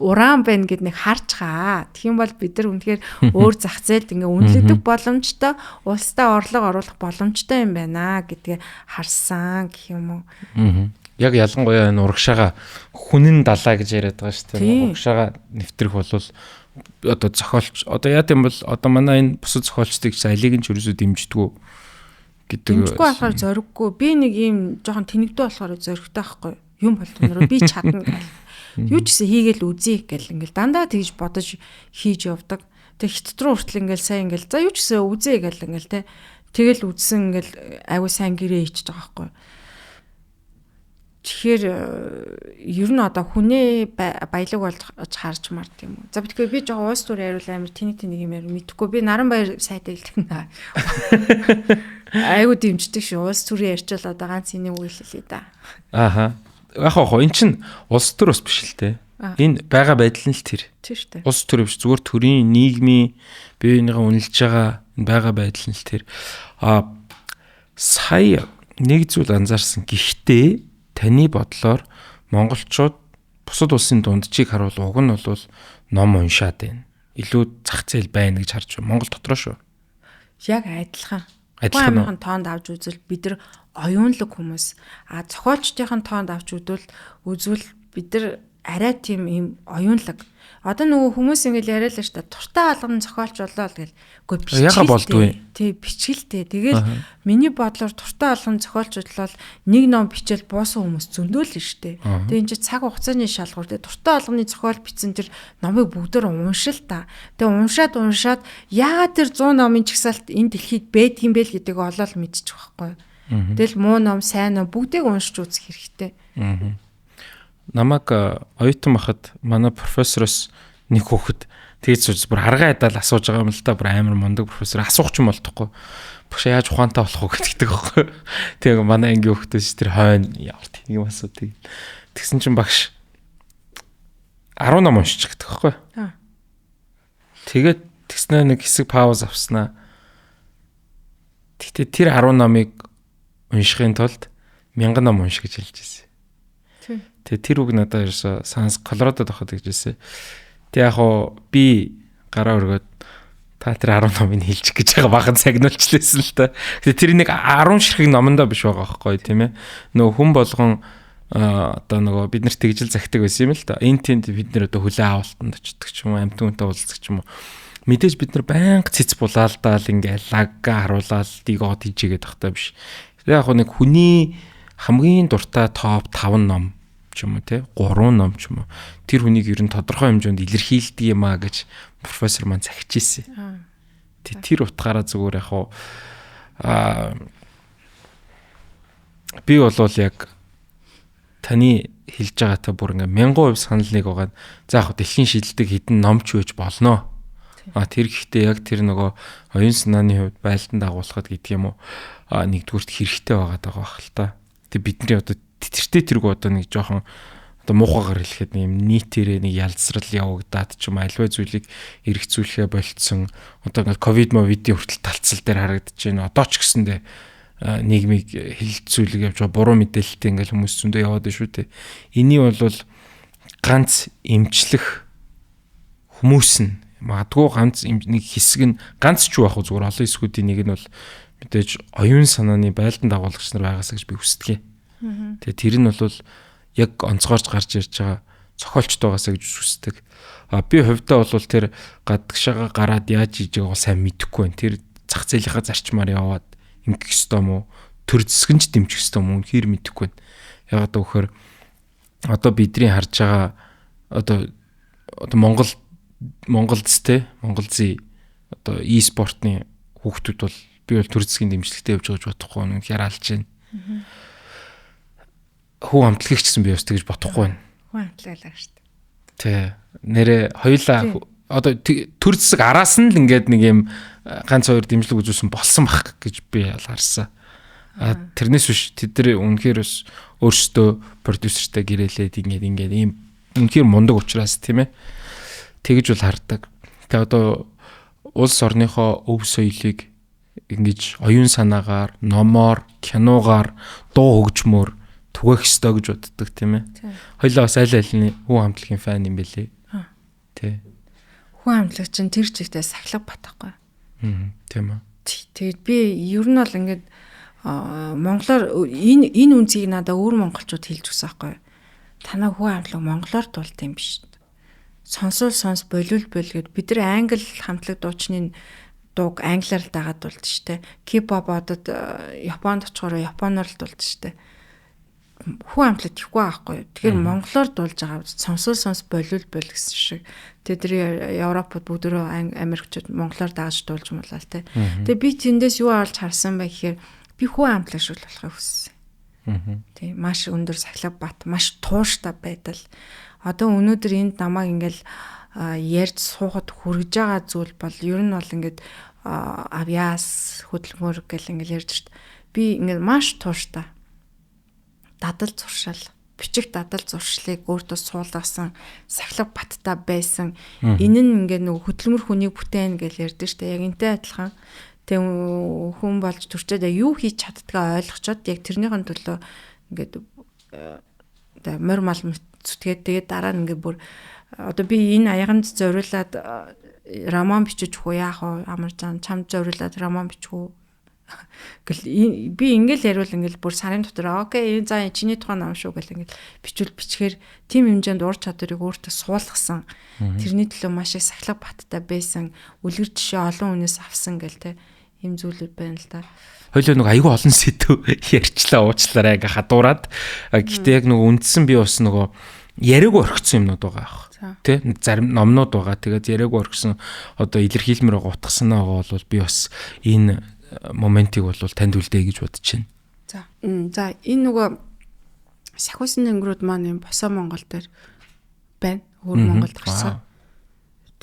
уран байна гэд нэг харж байгаа. Тэгхийн бол бид нар үнэхээр өөр зах зээлд ингээ үнэлэгдэх боломжтой, улстай орлого оруулах боломжтой юм байна гэдгээ харсан гэх юм уу. Яг ялангуяа энэ урагшаага хүнэн далаа гэж яриад байгаа шүү дээ. Урагшаага нэвтрэх болвол одоо зохиолч одоо яа гэм бол одоо манай энэ бусад зохиолчдыг алийг нь ч ерөөсөө дэмждэггүй гэдэг. Дэмжихгүй болохоор зориггүй. Би нэг ийм жоохон тэнэгдүү болохоор зоригтой байхгүй. Юм болтонороо би чадна гэл. Юу ч гэсэн хийгээл үзье гэл ингээл дандаа тэгж бодож хийж явдаг. Тэг хятад руу хүртэл ингээл сайн ингээл за юу ч гэсэн үзье гэл ингээл те. Тэгэл үзсэн ингээл айгуу сайн гэрээ хийчихэж байгаа байхгүй. Тэгэхээр ер нь одоо хүнээ баялаг болж харж мард юм уу. За битгүй би жоо уус төр яриул амар тэнийг юм яар мэдэхгүй. Би Наранбаяр сайтай хэлдэг. Айгуу дэмждэг шүү. Уус төрийн ярьчвал одоо ганц энийг үйлэлээ да. Ааха. Яг хоо эн чин улс төр ус биш л те. Энэ байгаа байдал нь л тэр. Тийм шүү дээ. Улс төр биш зүгээр төрийн нийгмийн бие биенийгээ үнэлж байгаа энэ байгаа байдал нь л тэр. Сая нэг зүйл анзаарсан. Гэхдээ таны бодлоор монголчууд бусад улсын дунджийг харуул уг нь бол ном уншаад байна. Илүү зах зээл байна гэж харж байна. Монгол дотроо шүү. Яг адилхан. Адилхан тоонд авч үзвэл бид нар оюунлаг хүмүүс. Зохиолчдын тоонд авч үзвэл бид нар арай тийм юм оюунлаг. Одоо нөгөө хүмүүс ингээл яриа л шүү дээ. Туртаа алган зохиолч болоо л гэл. Үгүй яга болдгүй. Тий бичгэлтэй. Тэгэл миний бодлоор туртаа алган зохиолч бодлол нэг ном бичэл буусан хүмүүс зөндөөл шүү дээ. Тэгээ энэ чинь цаг хугацааны шалгуур. Тэгээ туртаа алганы зохиол бичсэн тэр номыг бүгдээр уншил та. Тэгээ уншаад яагаад тэр 100 номын чагсаалт энэ дэлхийд байдгийм бэ гэдгийг олол мэдчих واخгүй. Тэгэл муу ном, сайн ном бүгдийг уншиж үзэх хэрэгтэй. Намайг оюутан байхад манай профессороос нэг хүүхэд тэгж сууж бүр аргаа ядаал асууж байгаа юм л та, бүр амар мундаг профессор, асуух ч юм болтохгүй. Багш яаж ухаантай болох вэ гэдэг байхгүй. Тэгээ манай ангийн хүүхдээс тэр хойно ямар тийм юм асуудаг. Тэгсэн чинь багш 10 ном уншиж гэдэг байхгүй. Тэгээд тэгснээр нэг хэсэг пауз авснаа. Тэгтээ тэр 10 номыг уншихын тулд 1000 ном унших гэж хэлж ирсэн. Тэгээ тэр үг надад ерөөсө санс Колорадод байхад гэж хэлсэн. Тэг яг хоо би гараа өргөд та тэр 10 номыг хэлчих гэж байгаа бахан цагнуулчлээсэн л та. Тэгээ тэр нэг 10 ширхэг номондоо биш байгаа байхгүй тийм ээ. Нөгөө хүн болгон одоо нөгөө бид нарт тэгжил загтаг байсан юм л та. Энд тэнд бид нэр одоо хүлээ авалтанд очдөг ч юм уу, амтгүнтэй уулздаг ч юм уу. Мэдээж бид нар байнга цэц булаалдаал ингээл лагга харуулаад дигод хийжгээд тахтай биш. Яг хоо нэг хүний хамгийн дуртай топ 5 ном ч юм уу те 3 ном ч юм уу тэр хүнийг ер нь тодорхой хэмжээнд илэрхийлдэг юм а гэж профессор маань захиж ирсэн. Тэр утгаараа зүгээр яг хоо би болвол яг таны хэлж байгаатай бүр ингээ 1000% санал нэг байгаа. За яг дэлхийн шилдэг хідэн номч байж болно. Тэр гэхдээ яг тэр нөгөө оюун санааны хувьд байлдан дагуулхад гэдэг юм уу нэгдүгürt хэрэгтэй байгаа бах л та. Тэг бидний одоо тэтэртэй тэргүй одоо нэг жоохон одоо муухагаар хэлэхэд нэг юм нийтээрээ нэг ялцрал явагдаад ч юм альва зүйлийг эргэцүүлэхэ болцсон. Одоо ингээл ковид мовидын хүртэл талцал дээр харагдаж байна. Одоо ч гэсэндээ нийгмийг хилцүүлэг явж байгаа буруу мэдээлэлтэй ингээл хүмүүс зөндөө яваад байна шүү дээ. Энийг бол ганц эмчлэх хүмүүс нь магадгүй ганц нэг хэсэг нь ганц ч байх уу зүгээр олон хэсгүүдийн нэг нь бол мэдээж оюун санааны байлдан дагуулагч нар байгаасаа гэж би хүсдэг. Тэгээ тэр нь бол яг онцгоорж гарч ирж байгаа зохиолчд байгаасаа гэж хүсдэг. Би хувьдаа бол тэр гадагшаага гараад яаж хийж байгааг сайн мэдэхгүй байна. Тэр зах зээлийнхаа зарчмаар яваад ингэх ёстой мó, төр зэсгэн ч дэмжих ёстой мó үнэхээр мэдэхгүй байна. Яг одоо вөхөр одоо бидний харж байгаа одоо Монголд те Монголзын одоо e-спортны хүүхдүүд бол би бол төр зэсгийн дэмжлэгтэй явж байгаа гэж бодохгүй байна. Үнэхээр алж байна. Хүү амтлагч гэсэн би бас тэгж бодохгүй байна. Хүү амтлаглаа шүү дээ. Тэ. Нэрээ хоёулаа одоо төр зэсэг араас нь л ингээд нэг юм ганц хоёр дэмжлэг үзүүлсэн болсон бах гэж би харсан. Тэрнээс биш тэд нар үнэхээр бас өөрсдөө продюсертэй гэрээлээд ингээд ийм үнэхээр мундаг учраас тийм ээ. Тэгж бол хардаг. Тэгээ одоо улс орныхоо өв соёлыг ингэж оюун санаагаар, номоор, киногаар, дуу хөгжмөөр түгээх ёстой гэж боддог тийм ээ. Хоёлаа бас аль альны хүү хамтлагийн фан юм бэлээ. Тэ. Хүү хамтлаг чинь тэр чигтээ сахлаг батахгүй. Тийм үү. Тэгээд би ер нь бол ингээд монголоор энэ үнцгийг надад өөр монголчууд хэлж өгсөн байхгүй. Танаа хүү хамтлаг монголоор дуулт юм биш. Сонсол болиул гэд бид нар англи хамтлаг дуучны дууг англиар л дагаад дуулдаг штэ. K-pop одод Японд очихоор японоор л дуулдаг штэ. Хүү хамтлаг тэхгүй аахгүй. Тэгэхээр монголоор дуулж байгаа сонсол болиул гэсэн шиг. Тэр Европод бүгдөө Америкчууд монголоор дааж дуулж муулаа л те. Тэгээ би тэндээс юу олж харсан бэ гэхээр би хүү хамтлаг шиг болохыг хүссэн. Тий, маш өндөр сахлаг бат, маш тууштай байдал. Одоо өнөөдөр энд намайг ингээл ярьж суухад хүрэж байгаа зүйл бол ер нь бол ингээд авьяас хөдөлмөр гэл ингээл ярьж шít. Би ингээд маш тууштай. Дадал зуршил, бичих дадал зуршлыг өөртөө суулгасан, сахлаг баттай байсан. Энэ нь ингээд нэг хөдөлмөр хүнийг бүтээн гэл ярьдэн штэ. Яг энтэй адилхан. Тэг хүн болж төрчөөд юу хийж чаддгаа ойлгочоод яг тэрнийхэн төлөө ингээд морь мал зүтгээд тэгээд дараа нь ингээд бүр одоо би энэ аяганд зориулаад роман бичиж хөө яах вэ амар чамд зориулаад роман бичих үү гэл би ингээл яриул ингээл бүр сарын дотор окей энэ за чиний тухайн ном шүү гэл ингээл бичгээр тим хэмжээнд ур чадварыг өөртөө суулгасан тэрний төлөө маш их сахлаг баттай байсан үлгэр жишээ олон хүнээс авсан гэл те юм зүйлүүд байна л да. Хойлоо нэг айгүй олон сэдв ярьчлаа уучлаарай ингээ хадуураад. Гэхдээ яг нөгөө үндсэн би бас нөгөө яриаг орхисон юмнууд байгаа аах. Тэ зарим номнууд байгаа. Тэгээд яриаг орхисон одоо илэрхийлмээр утгаснаа байгаа бол би бас энэ моментиг бол танд үлдээ гэж бодож байна. За энэ нөгөө сахиусан тэнгэрүүд маань юм босоо Монгол дээр байна. Өөр Монголд гарсан.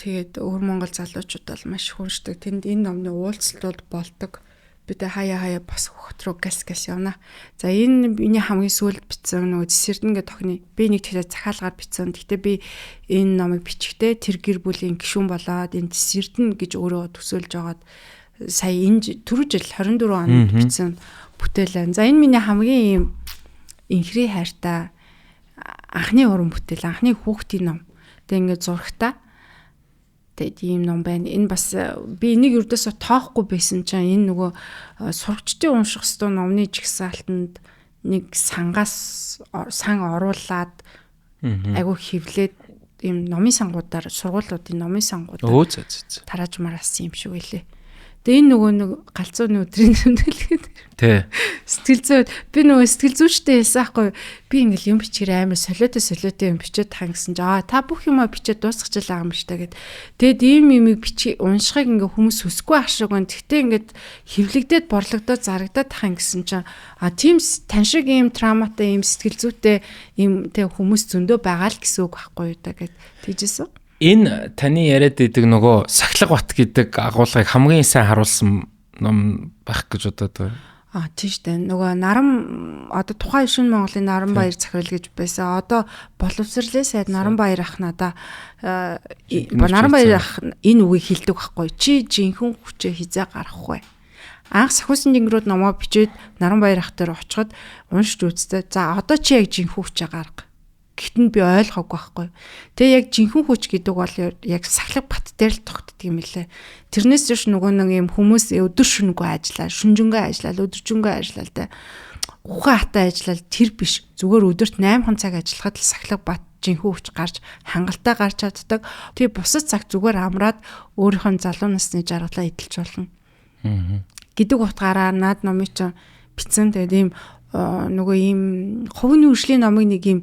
Тэгээд өөр Монгол залуучууд бол маш хүнждэг. Тэнд энэ номны уулзалтууд болдог. Бид хаяа бос хөхт рүү гас явна. За энэ миний хамгийн сүүлд бичсэн нөгөө Цэсэрдэн гэдэг тохны би нэг тэгтээ захиалгаар бичсэн. Гэхдээ би энэ номыг бичихдээ тэр гэр бүлийн гишүүн болоод энэ Цэсэрдэн гэж өөрөө төсөөлж байгаад сая энэ түрүү жил 24 онд бичсэн бүтээл байна. За энэ миний хамгийн ийм инхри хайртай анхны уран бүтээл, анхны хүүхдийн ном. Тэг ингээд зурагтаа тэгээд ийм ном байна. Энэ бас би энийг ердөөсөө тоохгүй байсан чинь энэ нөгөө сурагчдын унших хэвээр номны жигсаалтанд нэг сан оруулаад айгу хевлээд ийм номын сангуудаар сургуулиудын номын сангуудаар тарааж мараасан юм шиг байлээ. Тэгээ энэ нөгөө нэг галзууны өдрийн тэмдэглэхэд тий сэтгэл зүй би нөгөө сэтгэл зүйчтэй хэлсэн аахгүй би ингээл юм бичгээр амар солиотой юм бичээд таа гэсэн чи та бүх юмаа бичээд дуусгачихлаа юм штэ гэд. Тэгэд ийм юмыг уншихыг ингээ хүмүүс хүсэхгүй ах шиг байна. Тэгтээ ингээд хевлэгдээд борлогдоод зарагдаад тах юм гэсэн чи тийм тань шиг ийм травматай ийм сэтгэл зүйтэй ийм тэг хүмүүс зөндөө байгаа л гэсэн үг байхгүй юу та гэд тэгжсэн. Энэ таны яриад идэг нөгөө Сахилга бат гэдэг агуулгыг хамгийн сайн харуулсан ном байх гэж бодоод байна. Тийм шүү дээ. Нөгөө Наран одоо тухайн Шүн Монголын Наранбаяр захирал гэж байсан. Одоо боловсролын сайд Наранбаяр ах надаа Наранбаяр ах энэ үгийг хэлдэг байхгүй. Чи жинхэнэ хүчээ хизээ гаргах вэ? Анх сахиусан тэнгэрүүд номоо бичээд Наранбаяр ах дээр очиход уншиж үзтээ. За одоо чи яг жинхэнэ хүчээ гарга. Гэтэн би ойлгоогүй байхгүй. Тэгээ яг жинхэнэ хүч гэдэг бол яг Сахилга бат дээр л тогтдог юм лээ. Тэрнээс ч нөгөө нэг юм хүмүүс өдөр шөнөгүй ажиллаа, шүнжэнгөө ажиллаа, өдөржингөө ажиллаа л да. Ухаан хатаа ажиллаа тэр биш. Зүгээр өдөрт 8 цаг ажиллахад л Сахилга бат жинхэнэ хүч гарч хангалттай гарч чаддаг. Тэгээ бусад цаг зүгээр амраад өөрийнхөө залуу насны жаргалаа эдэлж болно. Гэдэг утгаараа наад номыг ч бичсэн. Тэгээд ийм нөгөө ийм хувийн үржлийн номыг нэг ийм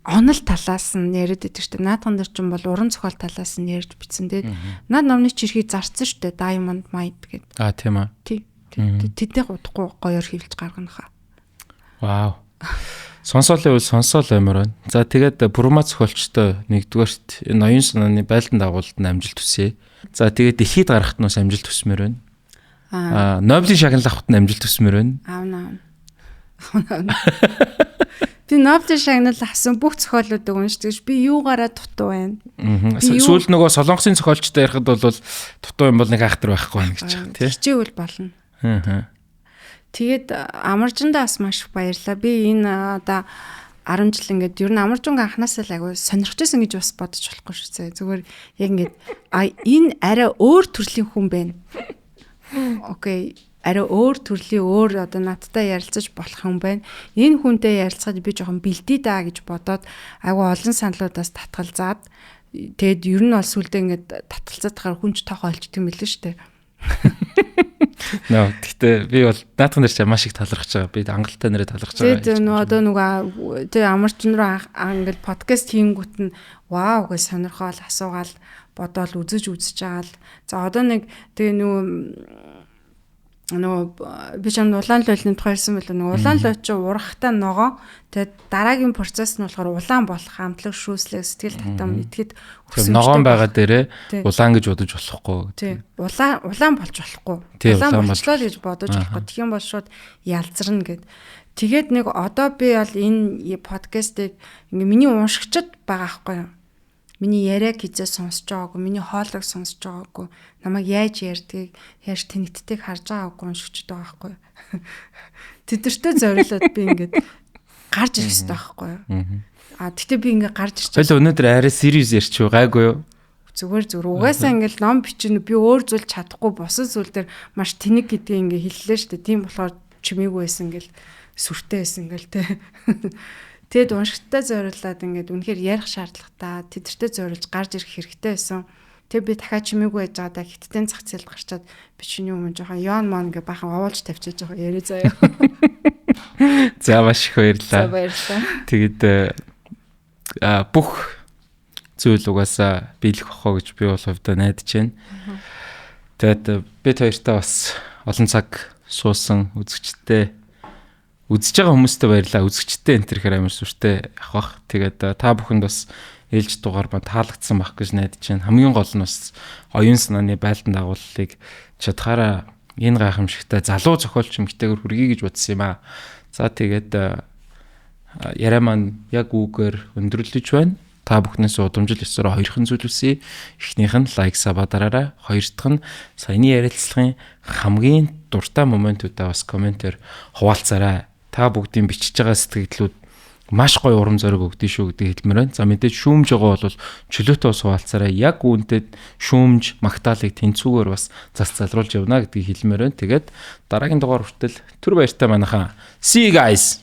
онол талаас нь яриад байдаг шүү дээ. Наадхан дээр ч юм бол уран зохиол талаас нь ярьж бичсэн. Тэгээд наад номны чирхий зарцсан шүү дээ. Diamond Mind гэдэг. Тийм аа. Тэдний удахгүй гоёор хөвлөж гаргана хаа. Вау. Сонсоолын үл сонсоол амар байна. За тэгээд Бурма зохиолчтой нэгдүгээрт энэ оюун санааны байлдан дагуултанд амжилт хүсье. За тэгээд дэлхийд гарахт нус амжилт хүсмээр байна. Нобелийн шагнал авахт нь амжилт хүсмээр байна. Аавна. Би Нобелийн шагнал авсан бүх зохиолуудыг уншдаг. Би юугаараа дутуу байна. Сүүл нөгөө Солонгосын зохиолчтой ярихад бол дутуу юм бол нэг айхтар байхгүй байна гэж байна тий. Хичээвэл болно. Тэгээд Амаржиндаа бас маш их баярлаа. Би энэ одоо 10 жил ингээд ер нь Амаржинг анханасаа л агай сонирхчихсан гэж бас бодож болохгүй шүү дээ. Зүгээр яг ингээд энэ арай өөр төрлийн хүн байна. Окей. Арай өөр төрлийн өөр одоо надтай ярилцаж болох юм байна. Энэ хүнтэй ярилцахад би жоохон бэлдээ даа гэж бодоод айгу олон саналуудаас татгалзаад тэгэд ер нь бол сүлдээ ингээд татгалзаад тахаар хүнч тоохоо олчдөг юм билээ шүү дээ. Гэхдээ би бол наадхан дээр ч маш их талархаж байгаа. Би ангалтай нэрээ талархаж байгаа. Тэгээд одоо нөгөө тэг Амарчин руу ингээд подкаст хийнгүүт нь вау гэж сонирхоод асуугаал бодоол үзэж байгаа л. За одоо нэг тэгээ нөгөө би ч улаан лойлны тухай ярьсан байлаа. Нөгөө улаан лой чи урахтаа ногоо. Тэгээд дараагийн процесс нь болохоор улаан болох амтлаг шүүслэг сэтгэл татам итгэхэд өсөж ногоон байгаа дээрээ улаан гэж бодож болохгүй. Тий. Улаан болж болохгүй. Улаан болчлоо гэж бодож болохгүй. Тэгэх юм бол шууд ялзарна гэд. Тэгээд нэг одоо би бол энэ подкастыг ингээ миний уншигчд байгаа байхгүй юу? Миний яриаг хизээ сонсож байгаагүй, миний хоолойг сонсож байгаагүй, намайг яаж ярьдгийг, яаж тэнэгтдгийг харж байгаагүй уншигчд байгаа байхгүй юу? Тэдэртээ зориулаад би ингээд гарч ирэх хэрэгтэй байхгүй юу? Тэгтээ би ингээд гарч ирчих. Хоёул өнөөдөр арай serious ярьчих гайгүй юу? Зүгээр угаасаа ингээд ном бичнэ би өөр зүйл чадахгүй босод зүйл дээр маш тэнэг гэдгийг ингээд хэллээ шүү дээ. Тийм болохоор чимээгүй байсан гэл сүртэй байсан гэл тэ. Тэгэд уншигчтай зориулаад ингээд үнэхээр ярих шаардлагатай тэдэртээ зориулж гарч ирэх хэрэгтэй байсан. Тэг би дахиад чимээгүй байж байгаа да хиттэн зах зээл гарчаад би чиний өмнө жоохон ёон мон гэ бахан овоолж тавьчихаж байгаа яриа заяа. За маш их баярлалаа. За баярлалаа. Тэгэд бүх зүйл угаасаа биелэх бохоо гэж би бол хувьдаа найдаж байна. Тэгэд бид хоёртаа бас олон цаг суусан үзэгчтэй үзэж байгаа хүмүүстээ баярлалаа. Үзэгчтэй энэ төр амар сүртэй авах. Тэгээд та бүхэнд бас ээлж дугаар ба таалагдсан байх гэж найдаж байна. Хамгийн гол нь бас оюун санааны байлдан дагууллыг чадхаараа энэ гайхамшигтай залуу зохиолч эмэгтэйгээр хүргэе гэж бодсон юм аа. За тэгээд яриа маань яг үгээр өндөрлөж байна. Та бүхнээс удамжил ёсоор хоёрхан зүйл үсье. Эхнийх нь лайк сабадараарай. Хоёр дахь нь саяны ярилцлагын хамгийн дуртай моментуудаа бас комментээр хуваалцаарай. Та бүгдийн бичиж байгаа сэтгэлдлүүд маш гоё урам зориг өгдөө шүү гэдэг хэлмээр байна. За мэдээж шүүмж байгаа бол чөлөөтэй бас хуваалцаарай. Яг үүнтэй шүүмж магтаалыг тэнцүүгээр бас зас залруулж явна гэдгийг хэлмээр байна. Тэгээд дараагийн дугаар хүртэл түр баяртай манайхаа. See you guys.